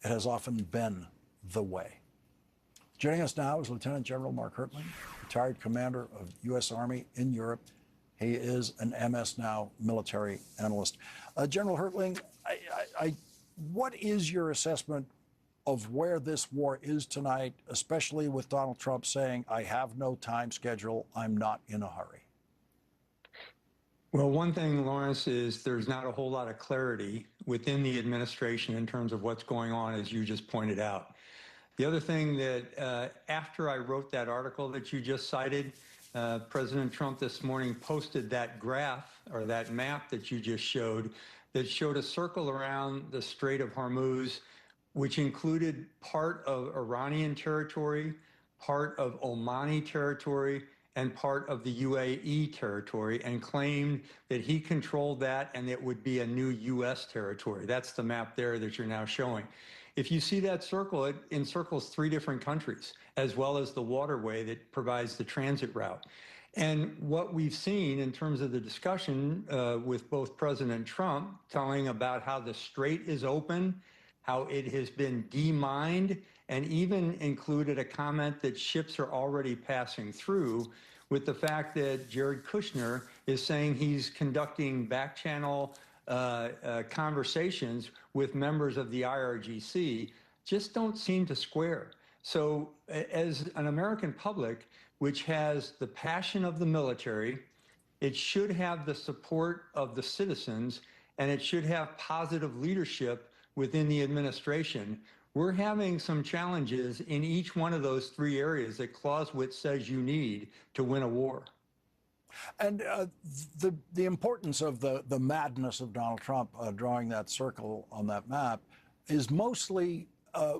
It has often been the way." Joining us now is Lieutenant General Mark Hertling, retired commander of U.S. Army in Europe. He is an MS now military analyst. General Hertling, what is your assessment of where this war is tonight, especially with Donald Trump saying, "I have no time schedule, I'm not in a hurry"? Well, one thing, Lawrence, is there's not a whole lot of clarity within the administration in terms of what's going on, as you just pointed out. The other thing that after I wrote that article that you just cited, President Trump this morning posted that graph or that map that you just showed that showed a circle around the Strait of Hormuz which included part of Iranian territory, part of Omani territory, and part of the UAE territory, and claimed that he controlled that and it would be a new U.S. territory. That's the map there that you're now showing. If you see that circle, it encircles 3 different countries, as well as the waterway that provides the transit route. And what we've seen in terms of the discussion with both President Trump telling about how the strait is open, how it has been demined, and even included a comment that ships are already passing through, with the fact that Jared Kushner is saying he's conducting back-channel conversations with members of the IRGC, just don't seem to square. So as an American public, which has the passion of the military, it should have the support of the citizens, and it should have positive leadership within the administration. We're having some challenges in each one of those 3 areas that Clausewitz says you need to win a war. And the importance of the madness of Donald Trump drawing that circle on that map is mostly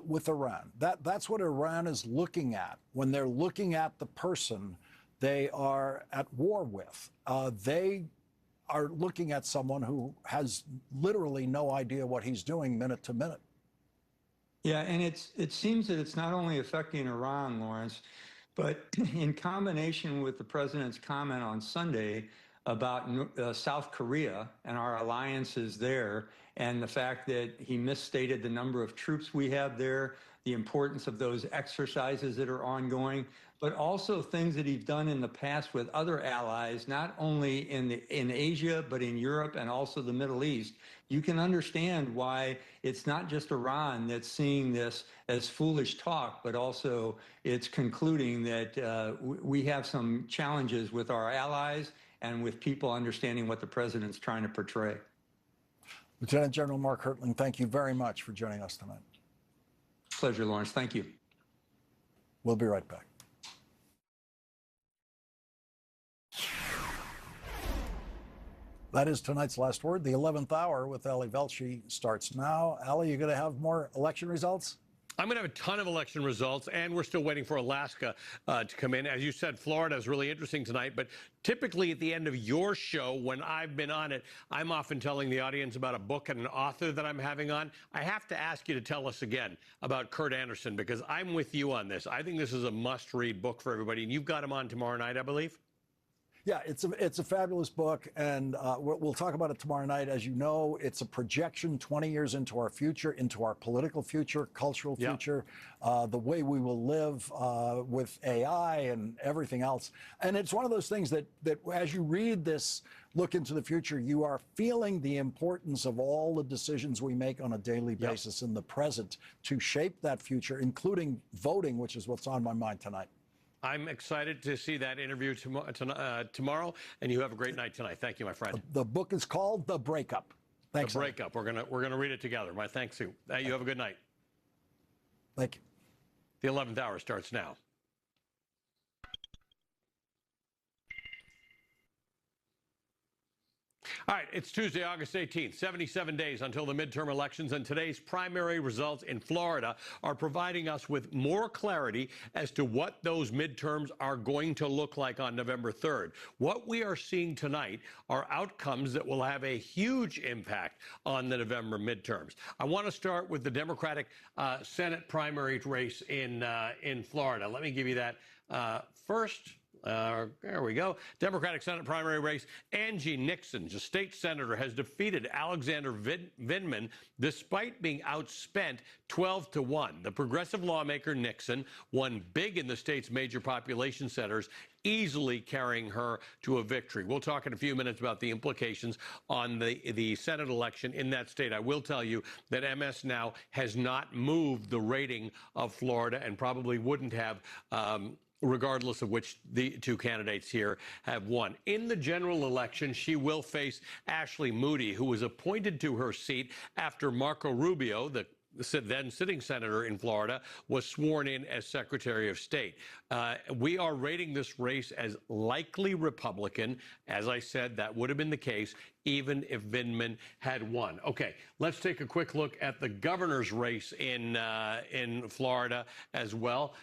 with Iran. That's what Iran is looking at. When they're looking at the person they are at war with, they are looking at someone who has literally no idea what he's doing minute to minute. Yeah, and it seems that it's not only affecting Iran, Lawrence, but in combination with the president's comment on Sunday about South Korea and our alliances there, and the fact that he misstated the number of troops we have there, the importance of those exercises that are ongoing, but also things that he's done in the past with other allies, not only in Asia, but in Europe and also the Middle East. You can understand why it's not just Iran that's seeing this as foolish talk, but also it's concluding that we have some challenges with our allies and with people understanding what the president's trying to portray. Lieutenant General Mark Hertling, thank you very much for joining us tonight. Pleasure, Lawrence. Thank you. We'll be right back. That is tonight's Last Word. The 11th hour with Ali Velshi starts now. Ali, you going to have more election results? I'm going to have a ton of election results, and we're still waiting for Alaska to come in. As you said, Florida is really interesting tonight, but typically at the end of your show, when I've been on it, I'm often telling the audience about a book and an author that I'm having on. I have to ask you to tell us again about Kurt Andersen, because I'm with you on this. I think this is a must-read book for everybody, and you've got him on tomorrow night, I believe? Yeah, it's a fabulous book, and we'll talk about it tomorrow night. As you know, it's a projection 20 years into our future, into our political future, cultural future, the way we will live with AI and everything else. And it's one of those things that as you read this look into the future, you are feeling the importance of all the decisions we make on a daily basis in the present to shape that future, including voting, which is what's on my mind tonight. I'm excited to see that interview tomorrow, and you have a great night tonight. Thank you, my friend. The book is called The Breakup. Thanks. The Breakup. We're gonna read it together. My thanks to you. You have a good night. Thank you. The 11th hour starts now. All right, it's Tuesday, August 18th, 77 days until the midterm elections, and today's primary results in Florida are providing us with more clarity as to what those midterms are going to look like on November 3rd. What we are seeing tonight are outcomes that will have a huge impact on the November midterms. I want to start with the Democratic Senate primary race in Florida. Let me give you that first. There we go. Democratic Senate primary race. Angie Nixon, the state senator, has defeated Alexander Vindman despite being outspent 12-1. The progressive lawmaker Nixon won big in the state's major population centers, easily carrying her to a victory. We'll talk in a few minutes about the implications on the Senate election in that state. I will tell you that MS Now has not moved the rating of Florida and probably wouldn't have regardless of which the two candidates here have won. In the general election, she will face Ashley Moody, who was appointed to her seat after Marco Rubio, the then sitting senator in Florida, was sworn in as Secretary of State. We are rating this race as likely Republican. As I said, that would have been the case even if Vindman had won. Okay, let's take a quick look at the governor's race in Florida as well.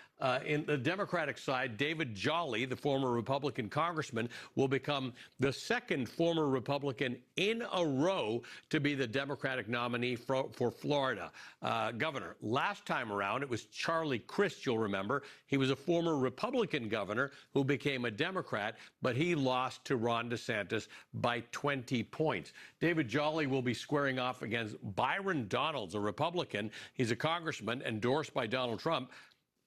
In the Democratic side, David Jolly, the former Republican congressman, will become the second former Republican in a row to be the Democratic nominee for Florida governor. Last time around, it was Charlie Crist, you'll remember. He was a former Republican governor who became a Democrat, but he lost to Ron DeSantis by 20 points. David Jolly will be squaring off against Byron Donalds, a Republican. He's a congressman endorsed by Donald Trump.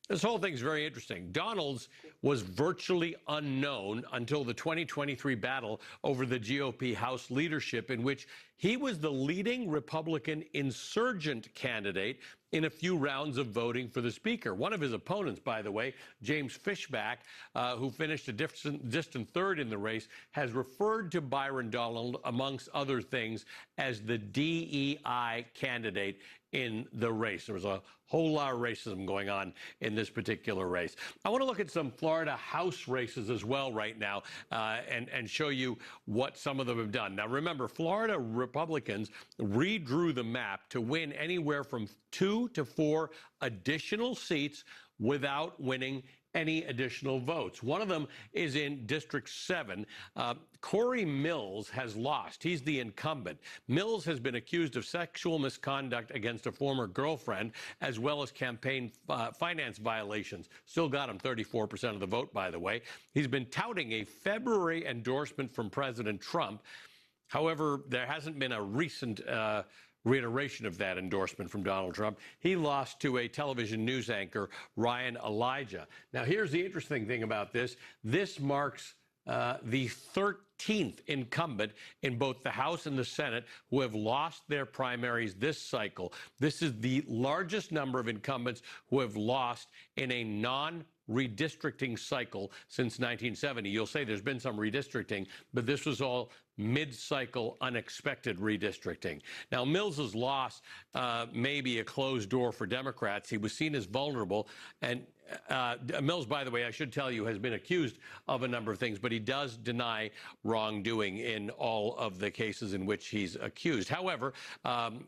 This whole thing's very interesting. Donalds was virtually unknown until the 2023 battle over the GOP House leadership, in which he was the leading Republican insurgent candidate in a few rounds of voting for the speaker. One of his opponents, by the way, James Fishback, who finished a distant third in the race, has referred to Byron Donalds, amongst other things, as the DEI candidate in the race. There was a whole lot of racism going on in this particular race. I want to look at some Florida House races as well right now and show you what some of them have done. Now, remember, Florida Republicans redrew the map to win anywhere from 2 to 4 additional seats without winning any additional votes. One of them is in District 7. Corey Mills has lost. He's the incumbent. Mills has been accused of sexual misconduct against a former girlfriend, as well as campaign finance violations. Still got him 34% of the vote, by the way. He's been touting a February endorsement from President Trump. However, there hasn't been a recent reiteration of that endorsement from Donald Trump. He lost to a television news anchor, Ryan Elijah. Now, here's the interesting thing about this. This marks the 13th incumbent in both the House and the Senate who have lost their primaries this cycle. This is the largest number of incumbents who have lost in a non-redistricting cycle since 1970. You'll say there's been some redistricting, but this was all mid-cycle unexpected redistricting. Now, Mills's loss may be a closed door for Democrats. He was seen as vulnerable, and Mills, by the way, I should tell you, has been accused of a number of things, but he does deny wrongdoing in all of the cases in which he's accused. However,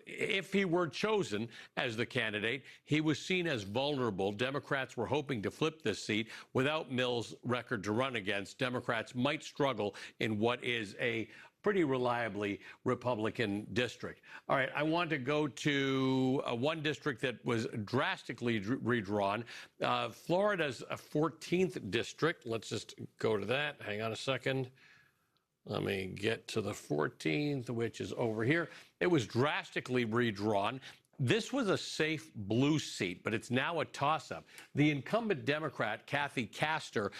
if he were chosen as the candidate, he was seen as vulnerable. Democrats were hoping to flip this seat. Without Mills' record to run against, Democrats might struggle in what is a pretty reliably Republican district. All right, I want to go to one district that was drastically redrawn. Florida's 14th district. Let's just go to that. Hang on a second. Let me get to the 14th, which is over here. It was drastically redrawn. This was a safe blue seat, but it's now a toss-up. The incumbent Democrat, Kathy Castor,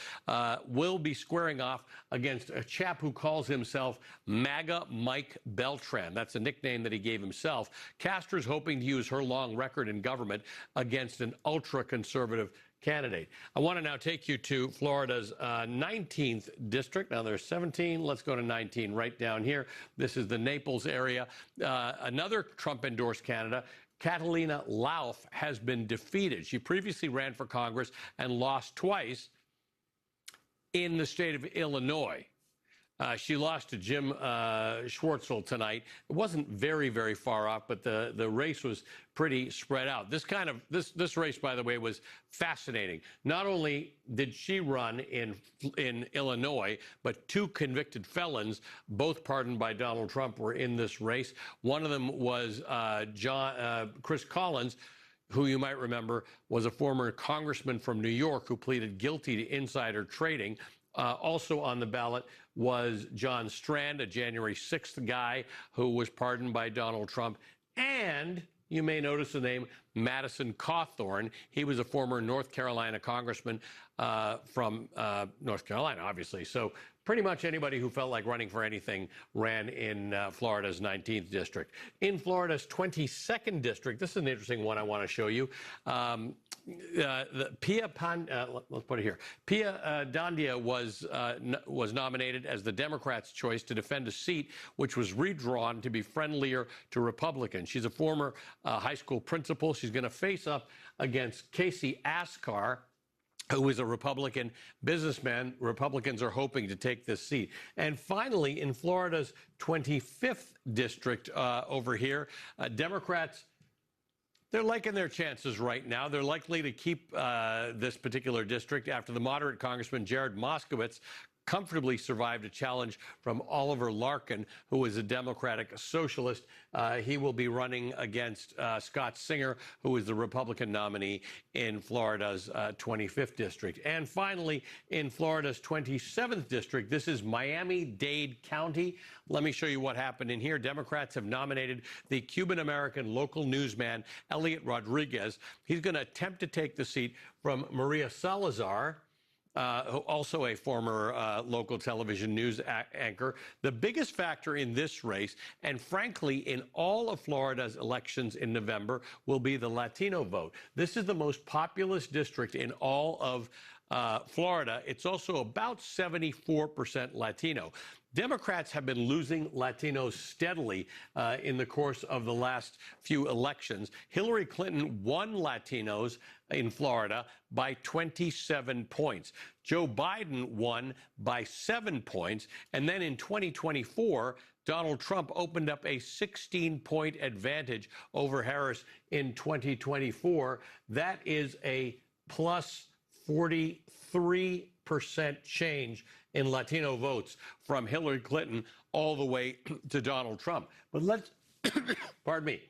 will be squaring off against a chap who calls himself MAGA Mike Beltran. That's a nickname that he gave himself. Castor's hoping to use her long record in government against an ultra-conservative candidate. I want to now take you to Florida's 19th district. Now, there's 17. Let's go to 19 right down here. This is the Naples area. Another Trump-endorsed candidate, Catalina Lauf, has been defeated. She previously ran for Congress and lost twice in the state of Illinois. She lost to Jim Schwartzel tonight. It wasn't very, very far off, but the race was pretty spread out. This race, by the way, was fascinating. Not only did she run in Illinois, but 2 convicted felons, both pardoned by Donald Trump, were in this race. One of them was Chris Collins, who you might remember was a former congressman from New York who pleaded guilty to insider trading. Also on the ballot was John Strand, a January 6th guy who was pardoned by Donald Trump. And you may notice the name Madison Cawthorn. He was a former North Carolina congressman from North Carolina, obviously. So pretty much anybody who felt like running for anything ran in Florida's 19th district. In Florida's 22nd district, this is an interesting one I want to show you. Let's put it here. Pia Dandia was nominated as the Democrats' choice to defend a seat which was redrawn to be friendlier to Republicans. She's a former high school principal. She's going to face up against Casey Askar, who is a Republican businessman. Republicans are hoping to take this seat. And finally, in Florida's 25th district over here, Democrats, they're liking their chances right now. They're likely to keep this particular district after the moderate Congressman Jared Moskowitz comfortably survived a challenge from Oliver Larkin, who is a Democratic socialist. He will be running against Scott Singer, who is the Republican nominee in Florida's 25th district. And finally, in Florida's 27th district, this is Miami-Dade County. Let me show you what happened in here. Democrats have nominated the Cuban-American local newsman, Elliot Rodriguez. He's going to attempt to take the seat from Maria Salazar, also a former local television news anchor. The biggest factor in this race, and frankly in all of Florida's elections in November, will be the Latino vote. This is the most populous district in all of Florida. It's also about 74% Latino. Democrats have been losing Latinos steadily in the course of the last few elections. Hillary Clinton won Latinos in Florida by 27 points. Joe Biden won by 7 points. And then in 2024, Donald Trump opened up a 16-point advantage over Harris in 2024. That is a plus 43% change in Latino votes from Hillary Clinton all the way to Donald Trump. But let's, pardon me,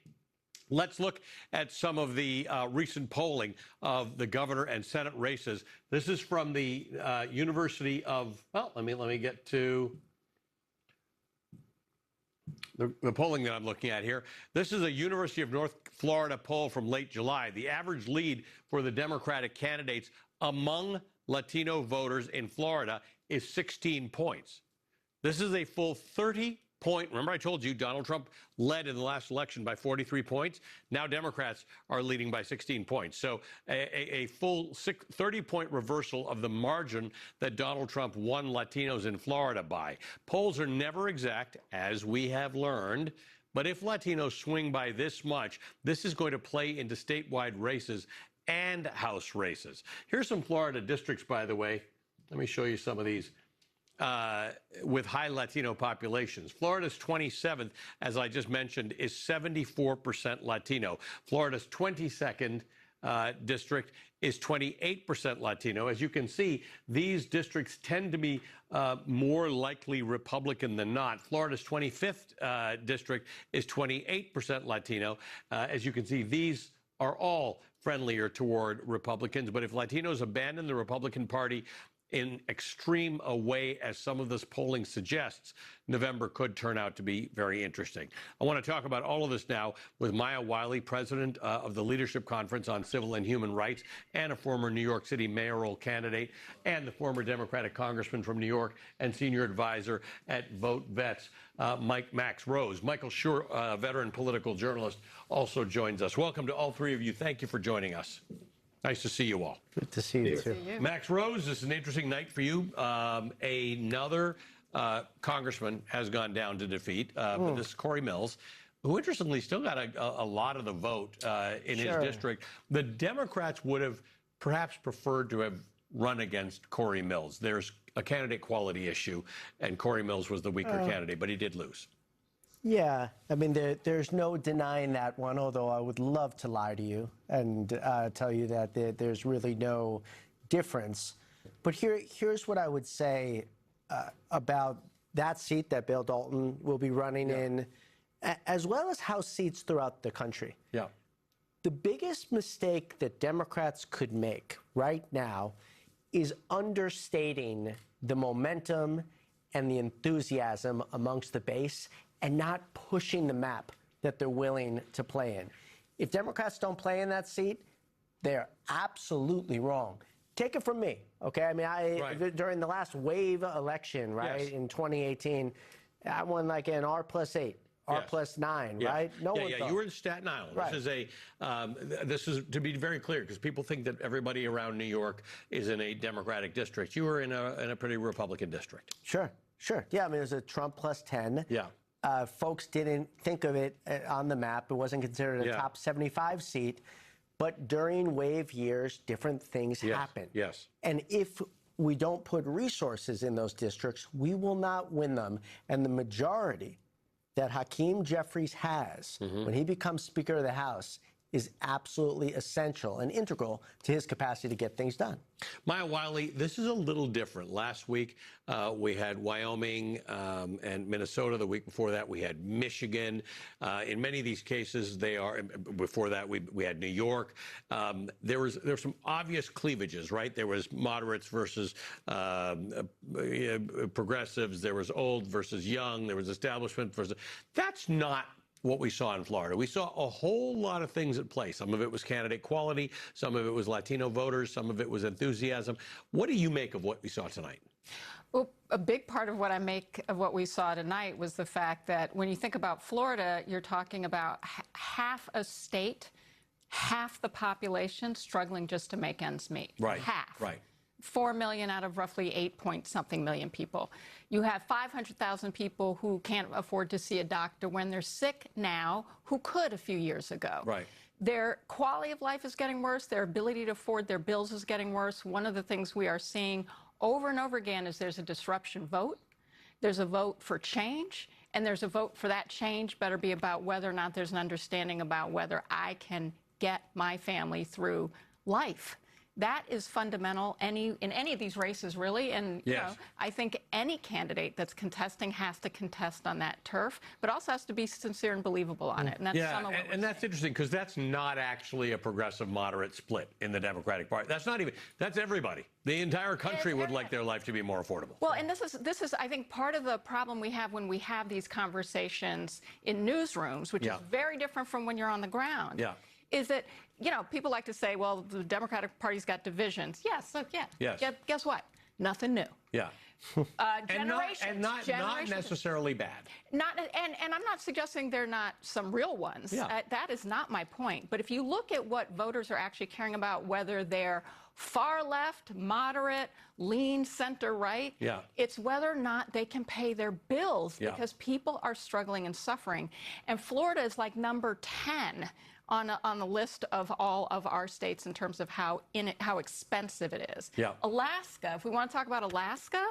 let's look at some of the recent polling of the governor and Senate races. This is from the University of, well, let me get to the polling that I'm looking at here. This is a University of North Florida poll from late July. The average lead for the Democratic candidates among Latino voters in Florida is 16 points. This is a full 30-point. Remember I told you Donald Trump led in the last election by 43 points. Now Democrats are leading by 16 points. So a full 30-point reversal of the margin that Donald Trump won Latinos in Florida by. Polls are never exact, as we have learned. But if Latinos swing by this much, this is going to play into statewide races and House races. Here's some Florida districts, by the way. Let me show you some of these with high Latino populations. Florida's 27th, as I just mentioned, is 74% Latino. Florida's 22nd district is 28% Latino. As you can see, these districts tend to be more likely Republican than not. Florida's 25th district is 28% Latino. As you can see, these are all friendlier toward Republicans. But if Latinos abandon the Republican Party in extreme a way, as some of this polling suggests, November could turn out to be very interesting. I want to talk about all of this now with Maya Wiley, president of the Leadership Conference on Civil and Human Rights, and a former New York City mayoral candidate, and the former Democratic congressman from New York and senior advisor at Vote Vets, Max Rose. Michael Schur, veteran political journalist, also joins us. Welcome to all three of you. Thank you for joining us. Nice to see you all. Good to see you, too. Max Rose, this is an interesting night for you. Another congressman has gone down to defeat, but this is Corey Mills, who interestingly still got a lot of the vote in his district. The Democrats would have perhaps preferred to have run against Corey Mills. There's a candidate quality issue, and Corey Mills was the weaker candidate, but he did lose. Yeah, I mean, there's no denying that one, although I would love to lie to you and tell you that there's really no difference. But here's what I would say about that seat that Bill Dalton will be running in, as well as House seats throughout the country. Yeah. The biggest mistake that Democrats could make right now is understating the momentum and the enthusiasm amongst the base and not pushing the map that they're willing to play in. If Democrats don't play in that seat, they're absolutely wrong. Take it from me, okay? I mean, during the last wave election, in 2018, I won like an R+8, R+9, right? No one thought. You were in Staten Island. Right. This is to be very clear, because people think that everybody around New York is in a Democratic district. You were in a pretty Republican district. Sure. Yeah, I mean, it was a Trump +10. Yeah. Folks didn't think of it on the map. It wasn't considered a top 75 seat. But during wave years, different things happen. Yes. And if we don't put resources in those districts, we will not win them. And the majority that Hakeem Jeffries has when he becomes Speaker of the House is absolutely essential and integral to his capacity to get things done. Maya Wiley, this is a little different. Last week, we had Wyoming and Minnesota. The week before that, we had Michigan. In many of these cases, before that, we had New York. There were some obvious cleavages, right? There was moderates versus progressives. There was old versus young. There was establishment versus... That's not what we saw in Florida. We saw a whole lot of things at play. Some of it was candidate quality, some of it was Latino voters, some of it was enthusiasm. What do you make of what we saw tonight? Well, a big part of what I make of what we saw tonight was the fact that when you think about Florida, you're talking about half a state, half the population struggling just to make ends meet. Right. Half. Right. 4 million out of roughly 8-point-something million people. You have 500,000 people who can't afford to see a doctor when they're sick now, who could a few years ago. Right. Their quality of life is getting worse. Their ability to afford their bills is getting worse. One of the things we are seeing over and over again is there's a disruption vote. There's a vote for change. And there's a vote for that change better be about whether or not there's an understanding about whether I can get my family through life. That is fundamental in any of these races, really. And you know, I think any candidate that's contesting has to contest on that turf, but also has to be sincere and believable on it. And that's some of what and that's interesting because that's not actually a progressive moderate split in the Democratic Party. That's not even, that's everybody. The entire country would like their life to be more affordable. Well, and this is, I think, part of the problem we have when we have these conversations in newsrooms, which is very different from when you're on the ground. Yeah. Is that, you know, people like to say, well, the Democratic Party's got divisions. Yes, so yeah. Yes. Guess what? Nothing new. Yeah. Generations. Not necessarily bad. And I'm not suggesting they're not some real ones. Yeah. That is not my point. But if you look at what voters are actually caring about, whether they're far left, moderate, lean, center right, it's whether or not they can pay their bills because people are struggling and suffering. And Florida is like number 10 on the list of all of our states in terms of how expensive it is. Yeah. Alaska, if we want to talk about Alaska,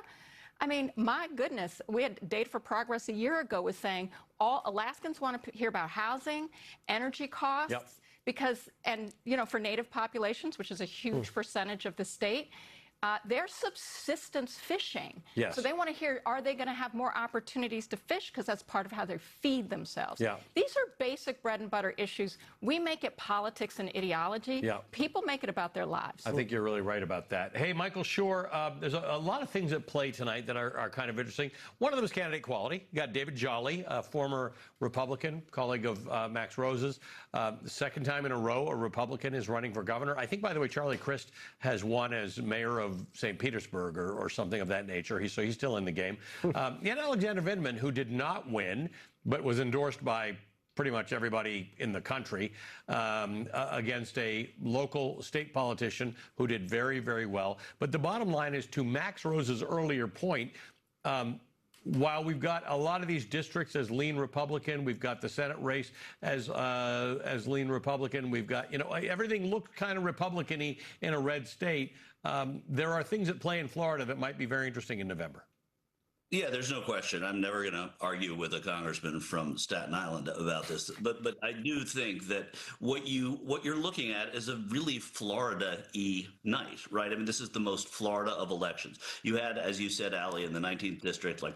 I mean, my goodness, we had Data for Progress a year ago was saying all Alaskans want to hear about housing, energy costs, because, and you know, for native populations, which is a huge percentage of the state, they're subsistence fishing. Yes. So they want to hear, are they going to have more opportunities to fish? Because that's part of how they feed themselves. Yeah. These are basic bread and butter issues. We make it politics and ideology. Yeah. People make it about their lives. I think you're really right about that. Hey, Michael Schur, there's a lot of things at play tonight that are kind of interesting. One of them is candidate quality. You got David Jolly, a former Republican, colleague of Max Rose's. The second time in a row, a Republican is running for governor. I think, by the way, Charlie Crist has won as mayor of St. Petersburg or something of that nature. So he's still in the game. You had Alexander Vindman, who did not win, but was endorsed by pretty much everybody in the country against a local state politician who did very, very well. But the bottom line is, to Max Rose's earlier point, while we've got a lot of these districts as lean Republican, we've got the Senate race as lean Republican, we've got, you know, everything looked kind of Republican-y in a red state. There are things at play in Florida that might be very interesting in November. Yeah, there's no question. I'm never going to argue with a congressman from Staten Island about this, but I do think that what you're looking at is a really Florida-y night, right? I mean, this is the most Florida of elections. You had, as you said, Ali, in the 19th district, like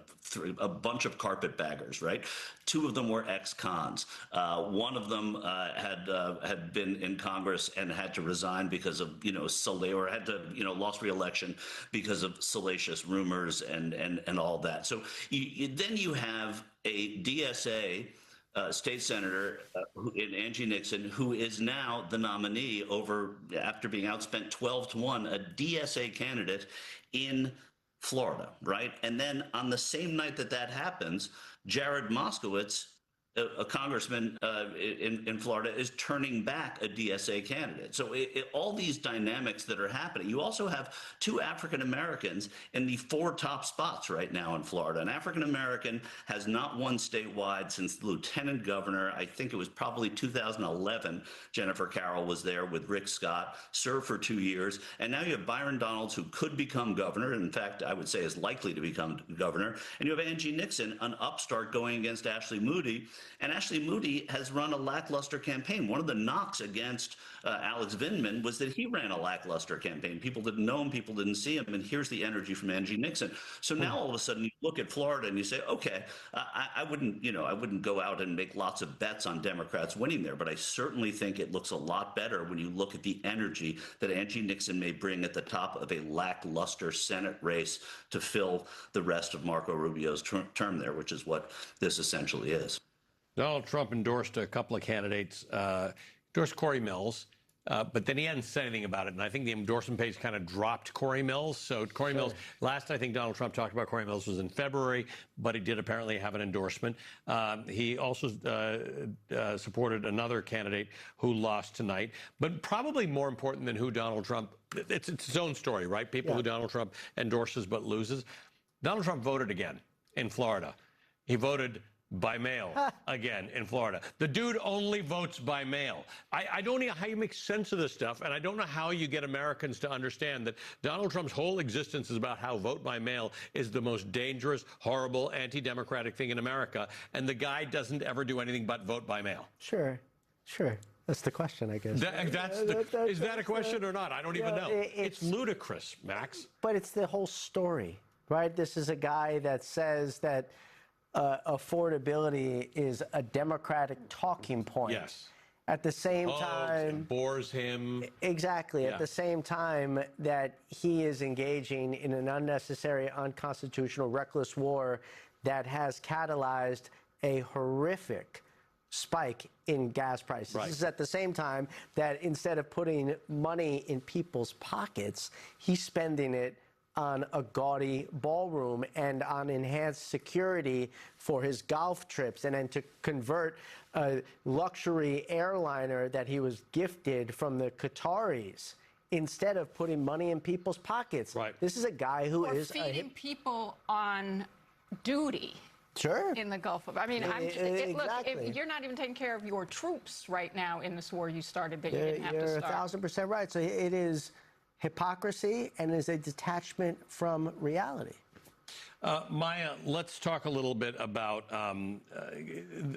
a bunch of carpetbaggers, right? Two of them were ex-cons. One of them had been in Congress and had to resign because of, you know, or had to, you know, lost re-election because of salacious rumors and all that. So then you have a DSA state senator in Angie Nixon, who is now the nominee after being outspent 12-1, a DSA candidate in Florida, right? And then on the same night that happens, Jared Moskowitz a congressman in Florida is turning back a DSA candidate. So all these dynamics that are happening. You also have 2 African Americans in the 4 top spots right now in Florida. An African American has not won statewide since the lieutenant governor. I think it was probably 2011. Jennifer Carroll was there with Rick Scott, served for 2 years. And now you have Byron Donalds, who could become governor. In fact, I would say is likely to become governor. And you have Angie Nixon, an upstart, going against Ashley Moody. And Ashley Moody has run a lackluster campaign. One of the knocks against Alex Vindman was that he ran a lackluster campaign. People didn't know him, people didn't see him, and here's the energy from Angie Nixon. So now all of a sudden you look at Florida and you say, okay, I wouldn't go out and make lots of bets on Democrats winning there, but I certainly think it looks a lot better when you look at the energy that Angie Nixon may bring at the top of a lackluster Senate race to fill the rest of Marco Rubio's term there, which is what this essentially is. Donald Trump endorsed a couple of candidates, endorsed Corey Mills, but then he hadn't said anything about it. And I think the endorsement page kind of dropped Corey Mills. So Corey Mills, last I think Donald Trump talked about Corey Mills was in February, but he did apparently have an endorsement. He also supported another candidate who lost tonight. But probably more important than who Donald Trump, it's its own story, right? People who Donald Trump endorses but loses. Donald Trump voted again in Florida. He voted by mail again in Florida. The dude only votes by mail. I don't know how you make sense of this stuff, and I don't know how you get Americans to understand that Donald Trump's whole existence is about how vote by mail is the most dangerous, horrible, anti-democratic thing in America, and the guy doesn't ever do anything but vote by mail. Sure. That's the question, I guess. Is that a question or not? I don't even know. It's ludicrous, Max. But it's the whole story, right? This is a guy that says that affordability is a Democratic talking point. Yes. At the same time, it bores him. Exactly. Yeah. At the same time that he is engaging in an unnecessary, unconstitutional, reckless war that has catalyzed a horrific spike in gas prices. Right. This is at the same time that instead of putting money in people's pockets, he's spending it on a gaudy ballroom and on enhanced security for his golf trips, and then to convert a luxury airliner that he was gifted from the Qataris instead of putting money in people's pockets. Right. This is a guy who is feeding people on duty. Sure. In the Gulf of, I mean, look, Exactly. if you're not even taking care of your troops right now in this war you started that you didn't have to You're start. 1,000% right. So it is hypocrisy and is a detachment from reality. Maya, let's talk a little bit about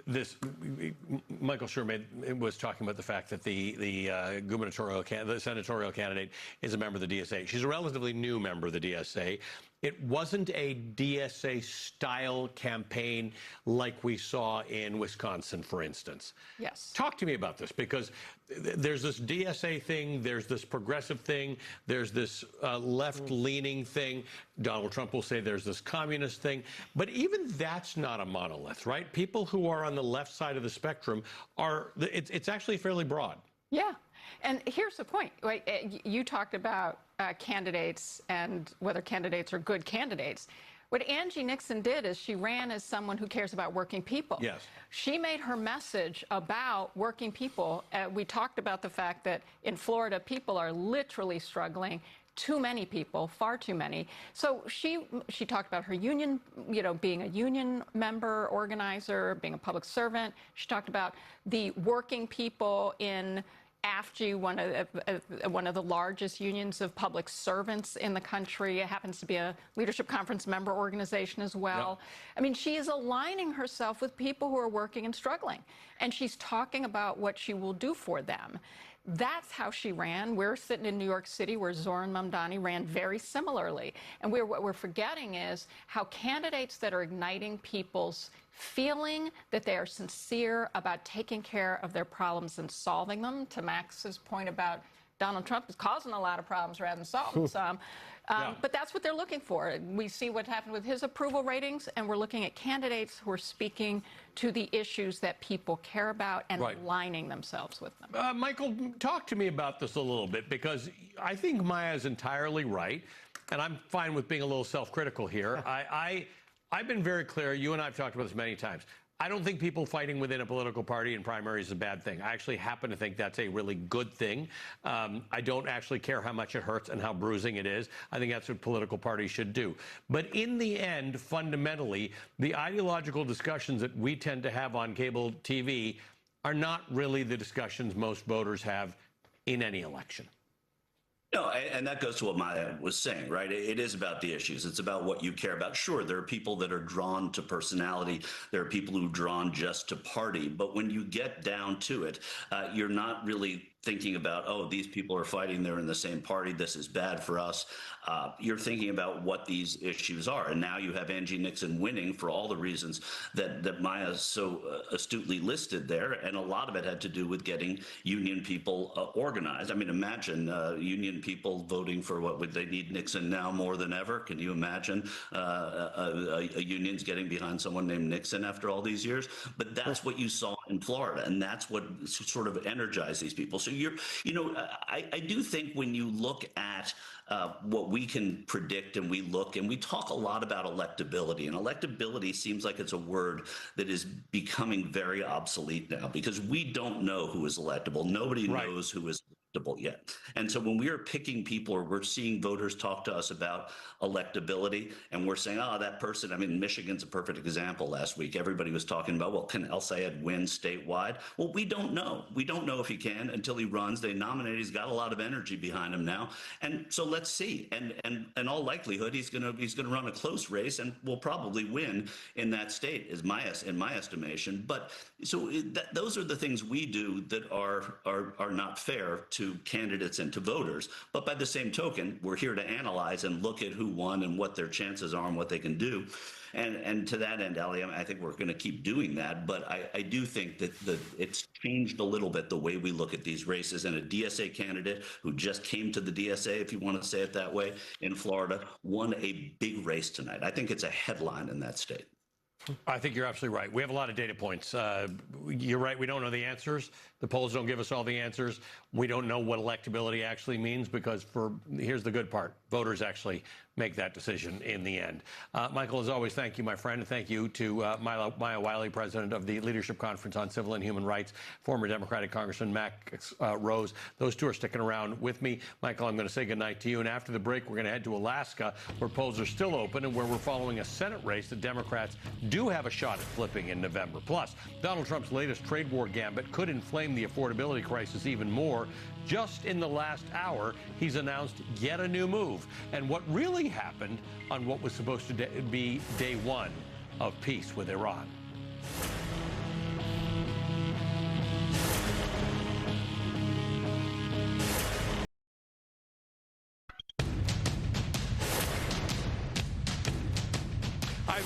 this. Michael Schur was talking about the fact that the senatorial candidate is a member of the DSA. She's a relatively new member of the DSA. It wasn't a DSA-style campaign like we saw in Wisconsin, for instance. Yes. Talk to me about this, because there's this DSA thing, there's this progressive thing, there's this left-leaning thing. Donald Trump will say there's this communist thing. But even that's not a monolith, right? People who are on the left side of the spectrum it's actually fairly broad. Yeah. And here's the point. Right? You talked about candidates and whether candidates are good candidates. What Angie Nixon did is she ran as someone who cares about working people. Yes. She made her message about working people. We talked about the fact that in Florida, people are literally struggling. Too many people, far too many. So she talked about her union, being a union member, organizer, being a public servant. She talked about the working people in AFGE, one of the largest unions of public servants in the country. It happens to be a leadership conference member organization as well. Yep. I mean, she is aligning herself with people who are working and struggling. And she's talking about what she will do for them. That's how she ran. We're sitting in New York City where Zohran Mamdani ran very similarly. And what we're forgetting is how candidates that are igniting people's feeling that they are sincere about taking care of their problems and solving them, to Max's point about Donald Trump is causing a lot of problems rather than solving some. But that's what they're looking for. We see what happened with his approval ratings, and we're looking at candidates who are speaking to the issues that people care about and aligning themselves with them. Michael, talk to me about this a little bit, because I think Maya is entirely right, and I'm fine with being a little self-critical here. I've been very clear. You and I have talked about this many times. I don't think people fighting within a political party in primaries is a bad thing. I actually happen to think that's a really good thing. I don't actually care how much it hurts and how bruising it is. I think that's what political parties should do. But in the end, fundamentally, the ideological discussions that we tend to have on cable TV are not really the discussions most voters have in any election. No, and that goes to what Maya was saying, right? It is about the issues. It's about what you care about. Sure, there are people that are drawn to personality. There are people who are drawn just to party. But when you get down to it, you're not really thinking about, oh, these people are fighting, they're in the same party, this is bad for us. You're thinking about what these issues are. And now you have Angie Nixon winning for all the reasons that Maya so astutely listed there. And a lot of it had to do with getting union people organized. I mean, imagine union people voting for what would they need Nixon now more than ever? Can you imagine a union's getting behind someone named Nixon after all these years? But that's what you saw in Florida, and that's what sort of energized these people. So I do think when you look at what we can predict, and we talk a lot about electability, and electability seems like it's a word that is becoming very obsolete now because we don't know who is electable. Nobody knows who is electable yet. And so when we are picking people, or we're seeing voters talk to us about electability, and we're saying, oh, that person, I mean, Michigan's a perfect example last week. Everybody was talking about, well, can El Sayed win statewide? Well, we don't know. We don't know if he can until he runs. They nominate, he's got a lot of energy behind him now. And so let's see. And in all likelihood, he's gonna run a close race and will probably win in that state, in my estimation. But so those are the things we do that are not fair to candidates and to voters. But by the same token, we're here to analyze and look at who won and what their chances are and what they can do. And to that end, Ali, I think we're going to keep doing that. But I do think that it's changed a little bit the way we look at these races. And a DSA candidate who just came to the DSA, if you want to say it that way, in Florida, won a big race tonight. I think it's a headline in that state. I think you're absolutely right. We have a lot of data points. You're right. We don't know the answers. The polls don't give us all the answers. We don't know what electability actually means because here's the good part. Voters actually make that decision in the end. Michael, as always, thank you, my friend. Thank you to Maya Wiley, president of the Leadership Conference on Civil and Human Rights, former Democratic Congressman Max Rose. Those two are sticking around with me. Michael, I'm going to say goodnight to you. And after the break, we're going to head to Alaska, where polls are still open and where we're following a Senate race that Democrats do have a shot at flipping in November. Plus, Donald Trump's latest trade war gambit could inflame the affordability crisis even more. Just in the last hour, he's announced yet a new move. And what really happened on what was supposed to be day one of peace with Iran.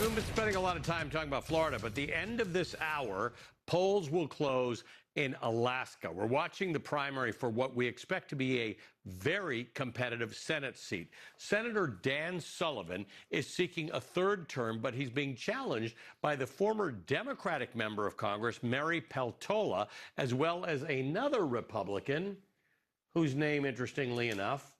We've been spending a lot of time talking about Florida, but the end of this hour, polls will close in Alaska. We're watching the primary for what we expect to be a very competitive Senate seat. Senator Dan Sullivan is seeking a third term, but he's being challenged by the former Democratic member of Congress, Mary Peltola, as well as another Republican whose name, interestingly enough,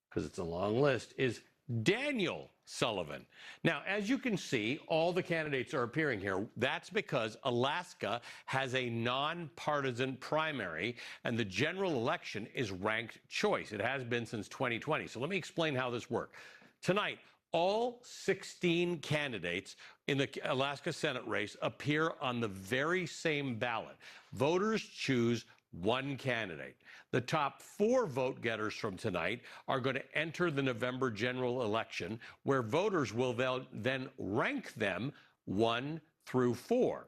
because it's a long list, is Daniel Sullivan. Now, as you can see, all the candidates are appearing here. That's because Alaska has a nonpartisan primary, and the general election is ranked choice. It has been since 2020. So let me explain how this works. Tonight, all 16 candidates in the Alaska Senate race appear on the very same ballot. Voters choose one candidate. The top 4 vote getters from tonight are going to enter the November general election, where voters will then rank them 1 through 4.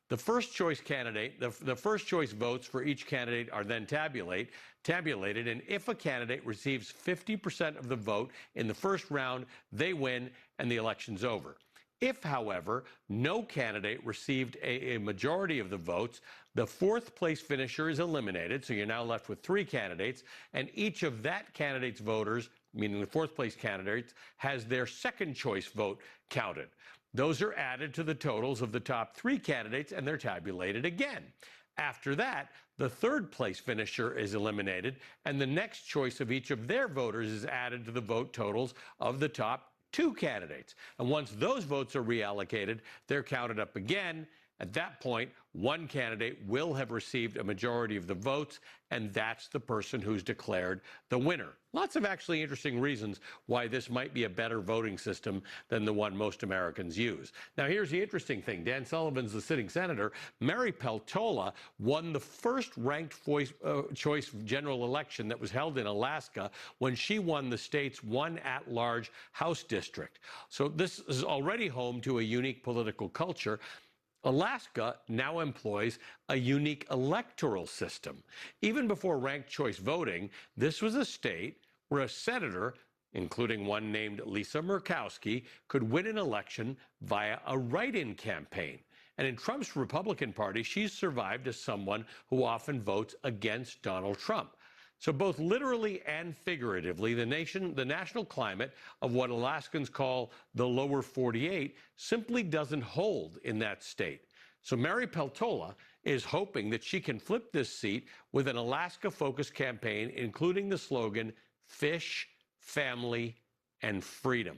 The first choice candidate, the first choice votes for each candidate are then tabulated, and if a candidate receives 50% of the vote in the first round, they win and the election's over. If, however, no candidate received a majority of the votes, the 4th place finisher is eliminated, so you're now left with 3 candidates, and each of that candidate's voters, meaning the 4th place candidates, has their second choice vote counted. Those are added to the totals of the top 3 candidates, and they're tabulated again. After that, the 3rd place finisher is eliminated, and the next choice of each of their voters is added to the vote totals of the top 2 candidates. And once those votes are reallocated, they're counted up again. At that point, one candidate will have received a majority of the votes, and that's the person who's declared the winner. Lots of actually interesting reasons why this might be a better voting system than the one most Americans use. Now, here's the interesting thing. Dan Sullivan's the sitting senator. Mary Peltola won the first ranked choice general election that was held in Alaska when she won the state's one at-large House district. So this is already home to a unique political culture. Alaska now employs a unique electoral system. Even before ranked choice voting, this was a state where a senator, including one named Lisa Murkowski, could win an election via a write-in campaign. And in Trump's Republican Party, she's survived as someone who often votes against Donald Trump. So both literally and figuratively, the national climate of what Alaskans call the lower 48 simply doesn't hold in that state. So Mary Peltola is hoping that she can flip this seat with an Alaska-focused campaign, including the slogan, Fish, Family, and Freedom.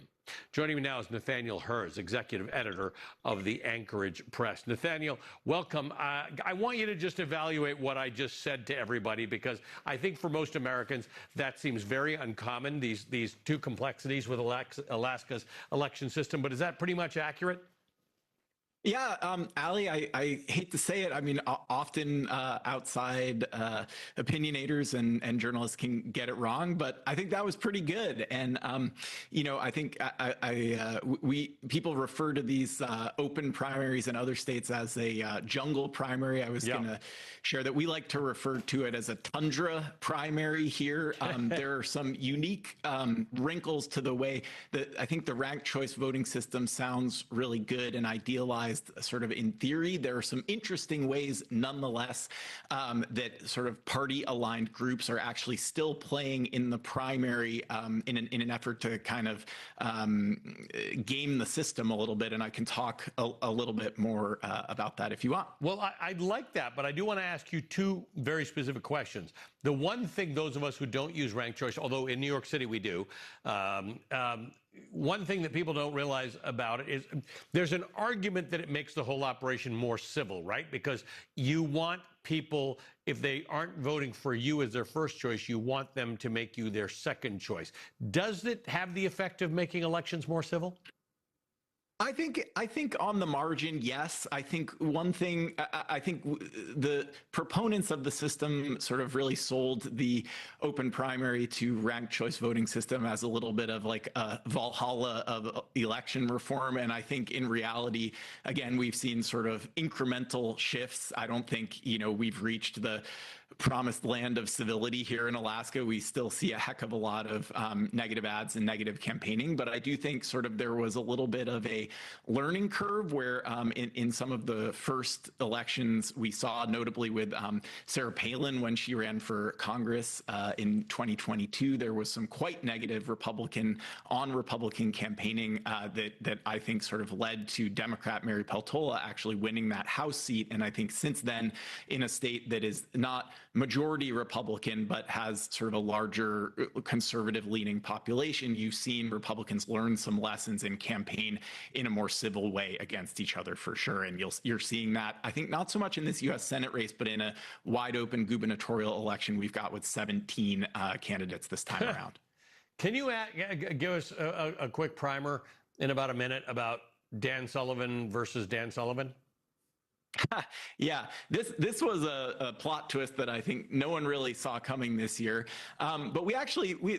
Joining me now is Nathaniel Herz, executive editor of the Anchorage Press. Nathaniel, welcome. I want you to just evaluate what I just said to everybody, because I think for most Americans that seems very uncommon, these two complexities with Alaska's election system. But is that pretty much accurate? Yeah, Ali, I hate to say it. I mean, often outside opinionators and journalists can get it wrong, but I think that was pretty good. And, you know, I think people refer to these open primaries in other states as a jungle primary. I was going to share that we like to refer to it as a tundra primary here. There are some unique wrinkles to the way that I think the ranked choice voting system sounds really good and idealized. Sort of in theory. There are some interesting ways, nonetheless, that sort of party-aligned groups are actually still playing in the primary in an effort to kind of game the system a little bit. And I can talk a little bit more about that if you want. Well, I'd like that, but I do want to ask you two very specific questions. The one thing those of us who don't use ranked choice, although in New York City we do, one thing that people don't realize about it is there's an argument that it makes the whole operation more civil, right? Because you want people, if they aren't voting for you as their first choice, you want them to make you their second choice. Does it have the effect of making elections more civil? I think on the margin, yes. I think one thing, I think the proponents of the system sort of really sold the open primary to ranked choice voting system as a little bit of like a Valhalla of election reform. And I think in reality, again, we've seen sort of incremental shifts. I don't think, you know, we've reached the promised land of civility here in Alaska. We still see a heck of a lot of negative ads and negative campaigning, but I do think sort of there was a little bit of a learning curve where in some of the first elections we saw, notably with Sarah Palin when she ran for Congress in 2022, there was some quite negative Republican campaigning that I think sort of led to Democrat Mary Peltola actually winning that House seat. And I think since then, in a state that is not majority Republican, but has sort of a larger conservative leaning population, you've seen Republicans learn some lessons and campaign in a more civil way against each other for sure. And you're seeing that, I think, not so much in this U.S. Senate race, but in a wide open gubernatorial election we've got with 17 candidates this time around. Can you give us a quick primer in about a minute about Dan Sullivan versus Dan Sullivan? Yeah, this was a plot twist that I think no one really saw coming this year. But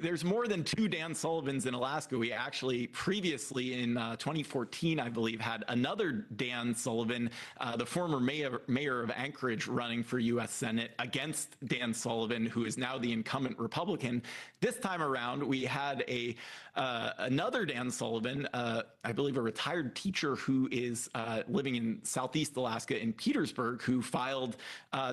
there's more than two Dan Sullivans in Alaska. We actually previously in 2014, I believe, had another Dan Sullivan, the former mayor of Anchorage, running for U.S. Senate against Dan Sullivan, who is now the incumbent Republican. This time around, we had another Dan Sullivan, I believe a retired teacher who is living in Southeast Alaska in Petersburg who filed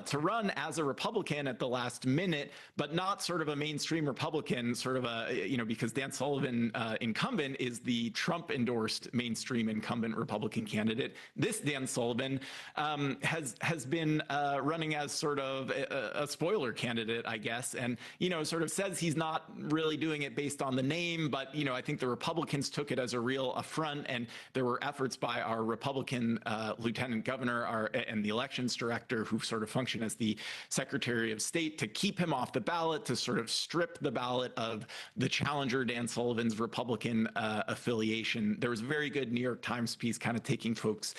to run as a Republican at the last minute, but not sort of a mainstream Republican, sort of a, because Dan Sullivan, incumbent, is the Trump-endorsed mainstream incumbent Republican candidate. This Dan Sullivan has been running as sort of a spoiler candidate, I guess, and, sort of says he's not really doing it based on the name, but, I think the Republicans took it as a real affront, and there were efforts by our Republican lieutenant governor and the elections director, who sort of function as the Secretary of State, to keep him off the ballot, to sort of strip the ballot of the challenger Dan Sullivan's Republican affiliation. There was a very good New York Times piece kind of taking folks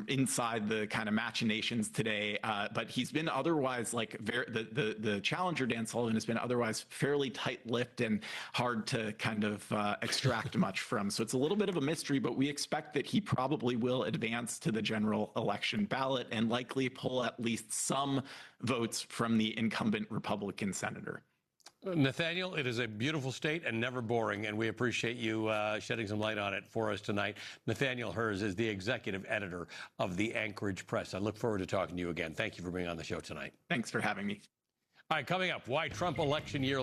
inside the kind of machinations today, but he's been otherwise the challenger Dan Sullivan has been otherwise fairly tight-lipped and hard to kind of extract much from. So it's a little bit of a mystery, but we expect that he probably will advance to the general election ballot and likely pull at least some votes from the incumbent Republican senator. Nathaniel, it is a beautiful state and never boring, and we appreciate you shedding some light on it for us tonight. Nathaniel Herz is the executive editor of the Anchorage Press. I look forward to talking to you again. Thank you for being on the show tonight. Thanks for having me. All right, coming up, why Trump election year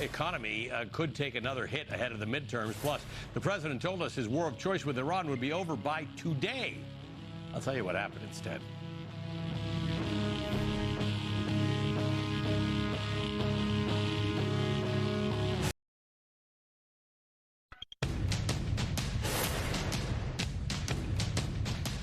economy could take another hit ahead of the midterms. Plus, the president told us his war of choice with Iran would be over by today. I'll tell you what happened instead.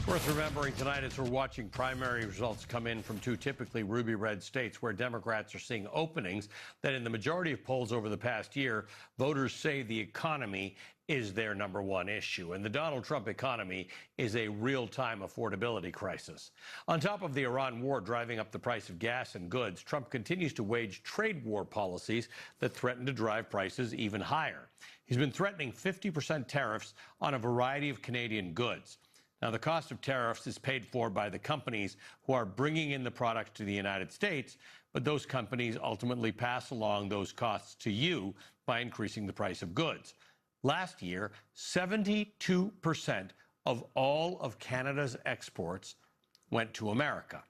Worth remembering tonight as we're watching primary results come in from two typically ruby red states where Democrats are seeing openings that in the majority of polls over the past year, voters say the economy is their number one issue. And the Donald Trump economy is a real-time affordability crisis. On top of the Iran war driving up the price of gas and goods, Trump continues to wage trade war policies that threaten to drive prices even higher. He's been threatening 50% tariffs on a variety of Canadian goods. Now, the cost of tariffs is paid for by the companies who are bringing in the product to the United States, but those companies ultimately pass along those costs to you by increasing the price of goods. Last year, 72% of all of Canada's exports went to America.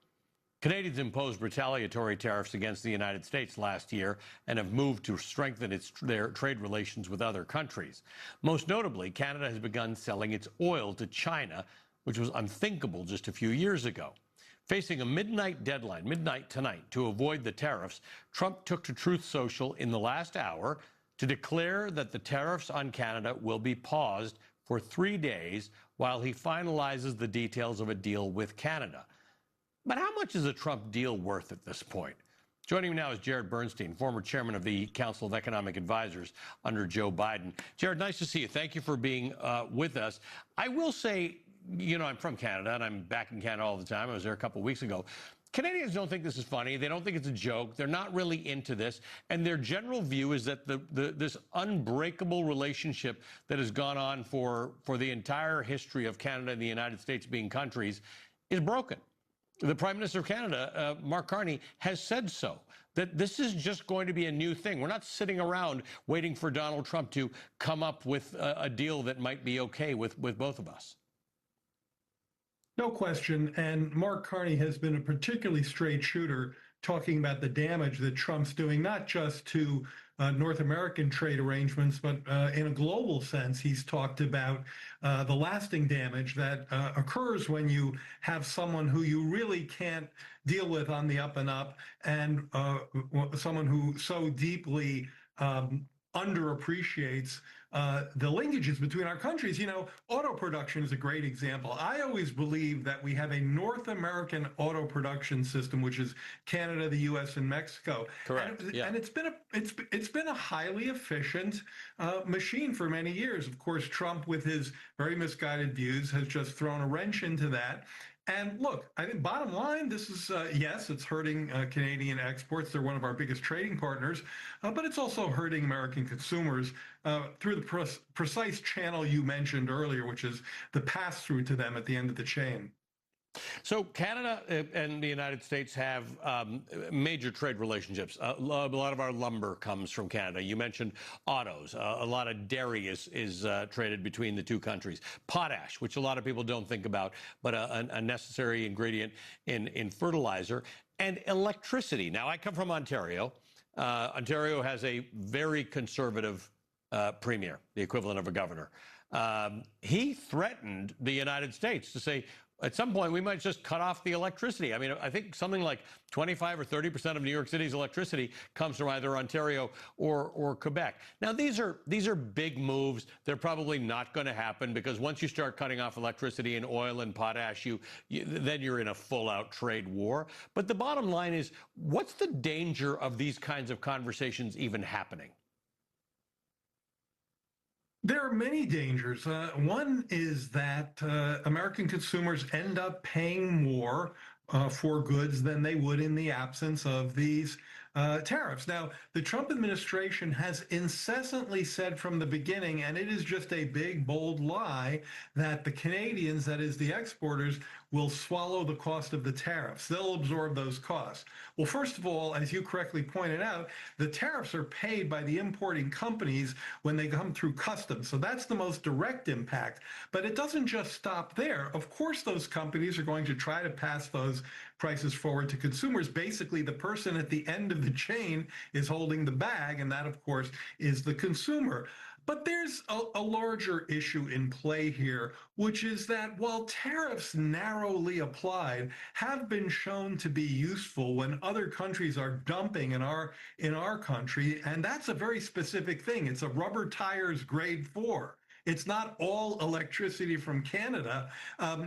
Canadians imposed retaliatory tariffs against the United States last year and have moved to strengthen their trade relations with other countries. Most notably, Canada has begun selling its oil to China, which was unthinkable just a few years ago. Facing a midnight deadline, midnight tonight, to avoid the tariffs, Trump took to Truth Social in the last hour to declare that the tariffs on Canada will be paused for 3 days while he finalizes the details of a deal with Canada. But how much is a Trump deal worth at this point? Joining me now is Jared Bernstein, former chairman of the Council of Economic Advisors under Joe Biden. Jared, nice to see you. Thank you for being with us. I will say, I'm from Canada, and I'm back in Canada all the time. I was there a couple of weeks ago. Canadians don't think this is funny. They don't think it's a joke. They're not really into this. And their general view is that this unbreakable relationship that has gone on for the entire history of Canada and the United States being countries is broken. The Prime Minister of Canada, Mark Carney, has said so, that this is just going to be a new thing. We're not sitting around waiting for Donald Trump to come up with a deal that might be okay with both of us. No question. And Mark Carney has been a particularly straight shooter talking about the damage that Trump's doing, not just to North American trade arrangements, but in a global sense. He's talked about the lasting damage that occurs when you have someone who you really can't deal with on the up and up, and someone who so deeply underappreciates the linkages between our countries. Auto production is a great example. I always believe that we have a North American auto production system, which is Canada, the U.S., and Mexico. Correct. And it's been a highly efficient machine for many years. Of course, Trump, with his very misguided views, has just thrown a wrench into that. And look, I think bottom line, this is, yes, it's hurting Canadian exports. They're one of our biggest trading partners, but it's also hurting American consumers through the precise channel you mentioned earlier, which is the pass-through to them at the end of the chain. So Canada and the United States have major trade relationships. A lot of our lumber comes from Canada. You mentioned autos. A lot of dairy is traded between the two countries. Potash, which a lot of people don't think about, but a necessary ingredient in fertilizer. And electricity. Now, I come from Ontario. Ontario has a very conservative premier, the equivalent of a governor. He threatened the United States to say, at some point, we might just cut off the electricity. I mean, I think something like 25 or 30% of New York City's electricity comes from either Ontario or Quebec. Now, these are big moves. They're probably not going to happen because once you start cutting off electricity and oil and potash, then you're in a full-out trade war. But the bottom line is, what's the danger of these kinds of conversations even happening? There are many dangers. One is that American consumers end up paying more for goods than they would in the absence of these tariffs. Now, the Trump administration has incessantly said from the beginning, and it is just a big, bold lie, that the Canadians, that is the exporters, will swallow the cost of the tariffs. They'll absorb those costs. Well, first of all, as you correctly pointed out, the tariffs are paid by the importing companies when they come through customs. So that's the most direct impact. But it doesn't just stop there. Of course, those companies are going to try to pass those prices forward to consumers. Basically, the person at the end of the chain is holding the bag, and that, of course, is the consumer. But there's a larger issue in play here, which is that while tariffs narrowly applied have been shown to be useful when other countries are dumping in our country, and that's a very specific thing. It's a rubber tires grade 4. It's not all electricity from Canada.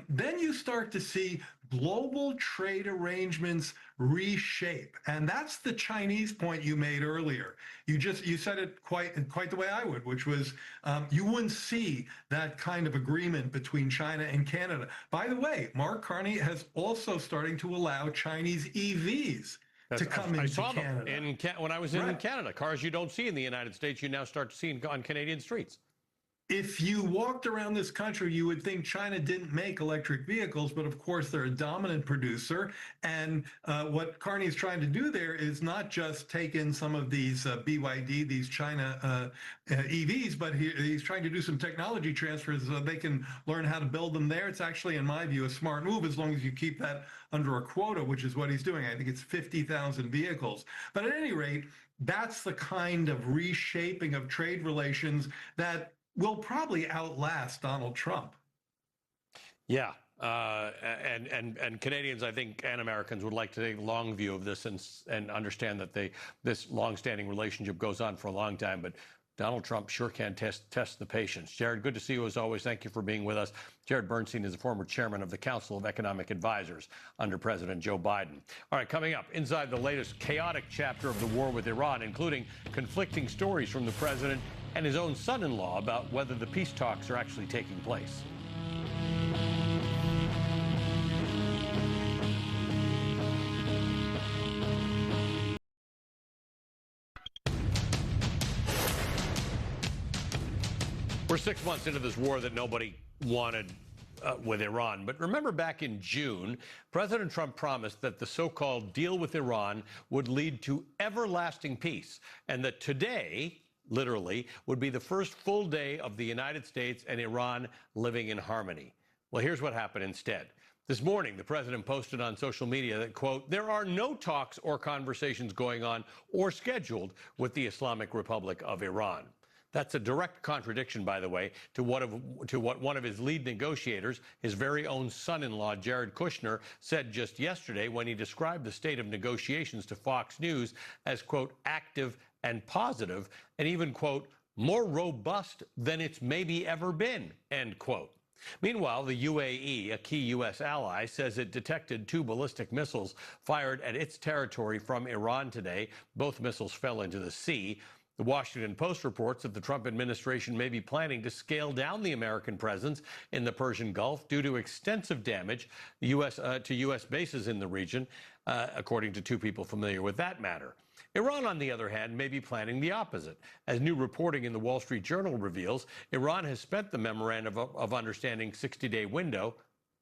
Then you start to see global trade arrangements reshape. And that's the Chinese point you made earlier. You said it quite the way I would, which was you wouldn't see that kind of agreement between China and Canada. By the way, Mark Carney has also starting to allow Chinese EVs to come into Canada. I saw them when I was in Canada. Cars you don't see in the United States, you now start to see on Canadian streets. If you walked around this country, you would think China didn't make electric vehicles, but of course they're a dominant producer. And what Carney is trying to do there is not just take in some of these BYD, these China EVs, but he's trying to do some technology transfers so they can learn how to build them there. It's actually, in my view, a smart move as long as you keep that under a quota, which is what he's doing. I think it's 50,000 vehicles. But at any rate, that's the kind of reshaping of trade relations that will probably outlast Donald Trump. Yeah. And Canadians, I think, and Americans would like to take a long view of this and understand that this long-standing relationship goes on for a long time. But Donald Trump sure can test the patience. Jared, good to see you as always. Thank you for being with us. Jared Bernstein is the former chairman of the Council of Economic Advisors under President Joe Biden. All right, coming up, inside the latest chaotic chapter of the war with Iran, including conflicting stories from the president and his own son-in-law about whether the peace talks are actually taking place. We're 6 months into this war that nobody wanted with Iran. But remember back in June, President Trump promised that the so-called deal with Iran would lead to everlasting peace, and that today, literally, would be the first full day of the United States and Iran living in harmony. Well, here's what happened instead. This morning, the president posted on social media that, quote, there are no talks or conversations going on or scheduled with the Islamic Republic of Iran. That's a direct contradiction, by the way, to what one of his lead negotiators, his very own son-in-law, Jared Kushner, said just yesterday when he described the state of negotiations to Fox News as, quote, active and positive, and even, quote, more robust than it's maybe ever been, end quote. Meanwhile, the UAE, a key U.S. ally, says it detected 2 ballistic missiles fired at its territory from Iran today. Both missiles fell into the sea. The Washington Post reports that the Trump administration may be planning to scale down the American presence in the Persian Gulf due to extensive damage to U.S. bases in the region, according to 2 people familiar with that matter. Iran, on the other hand, may be planning the opposite. As new reporting in the Wall Street Journal reveals, Iran has spent the Memorandum of Understanding 60-day window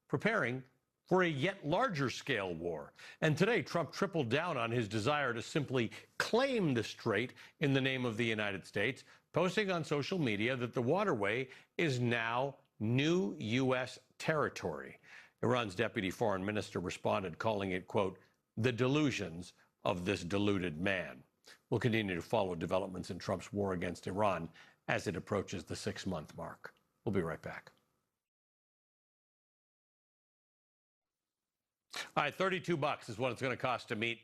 preparing for a yet larger scale war. And today, Trump tripled down on his desire to simply claim the strait in the name of the United States, posting on social media that the waterway is now new U.S. territory. Iran's deputy foreign minister responded, calling it, quote, the delusions of this deluded man. We'll continue to follow developments in Trump's war against Iran as it approaches the 6-month mark. We'll be right back. All right, $32 is what it's going to cost to meet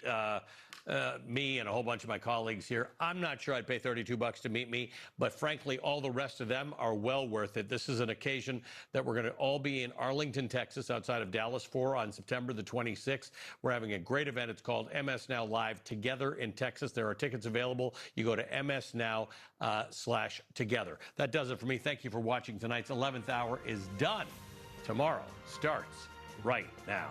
me and a whole bunch of my colleagues here. I'm not sure I'd pay $32 to meet me, but frankly, all the rest of them are well worth it. This is an occasion that we're going to all be in Arlington, Texas, outside of Dallas for on September the 26th. We're having a great event. It's called MS Now Live Together in Texas. There are tickets available. You go to msnow/together. That does it for me. Thank you for watching. Tonight's 11th hour is done. Tomorrow starts right now.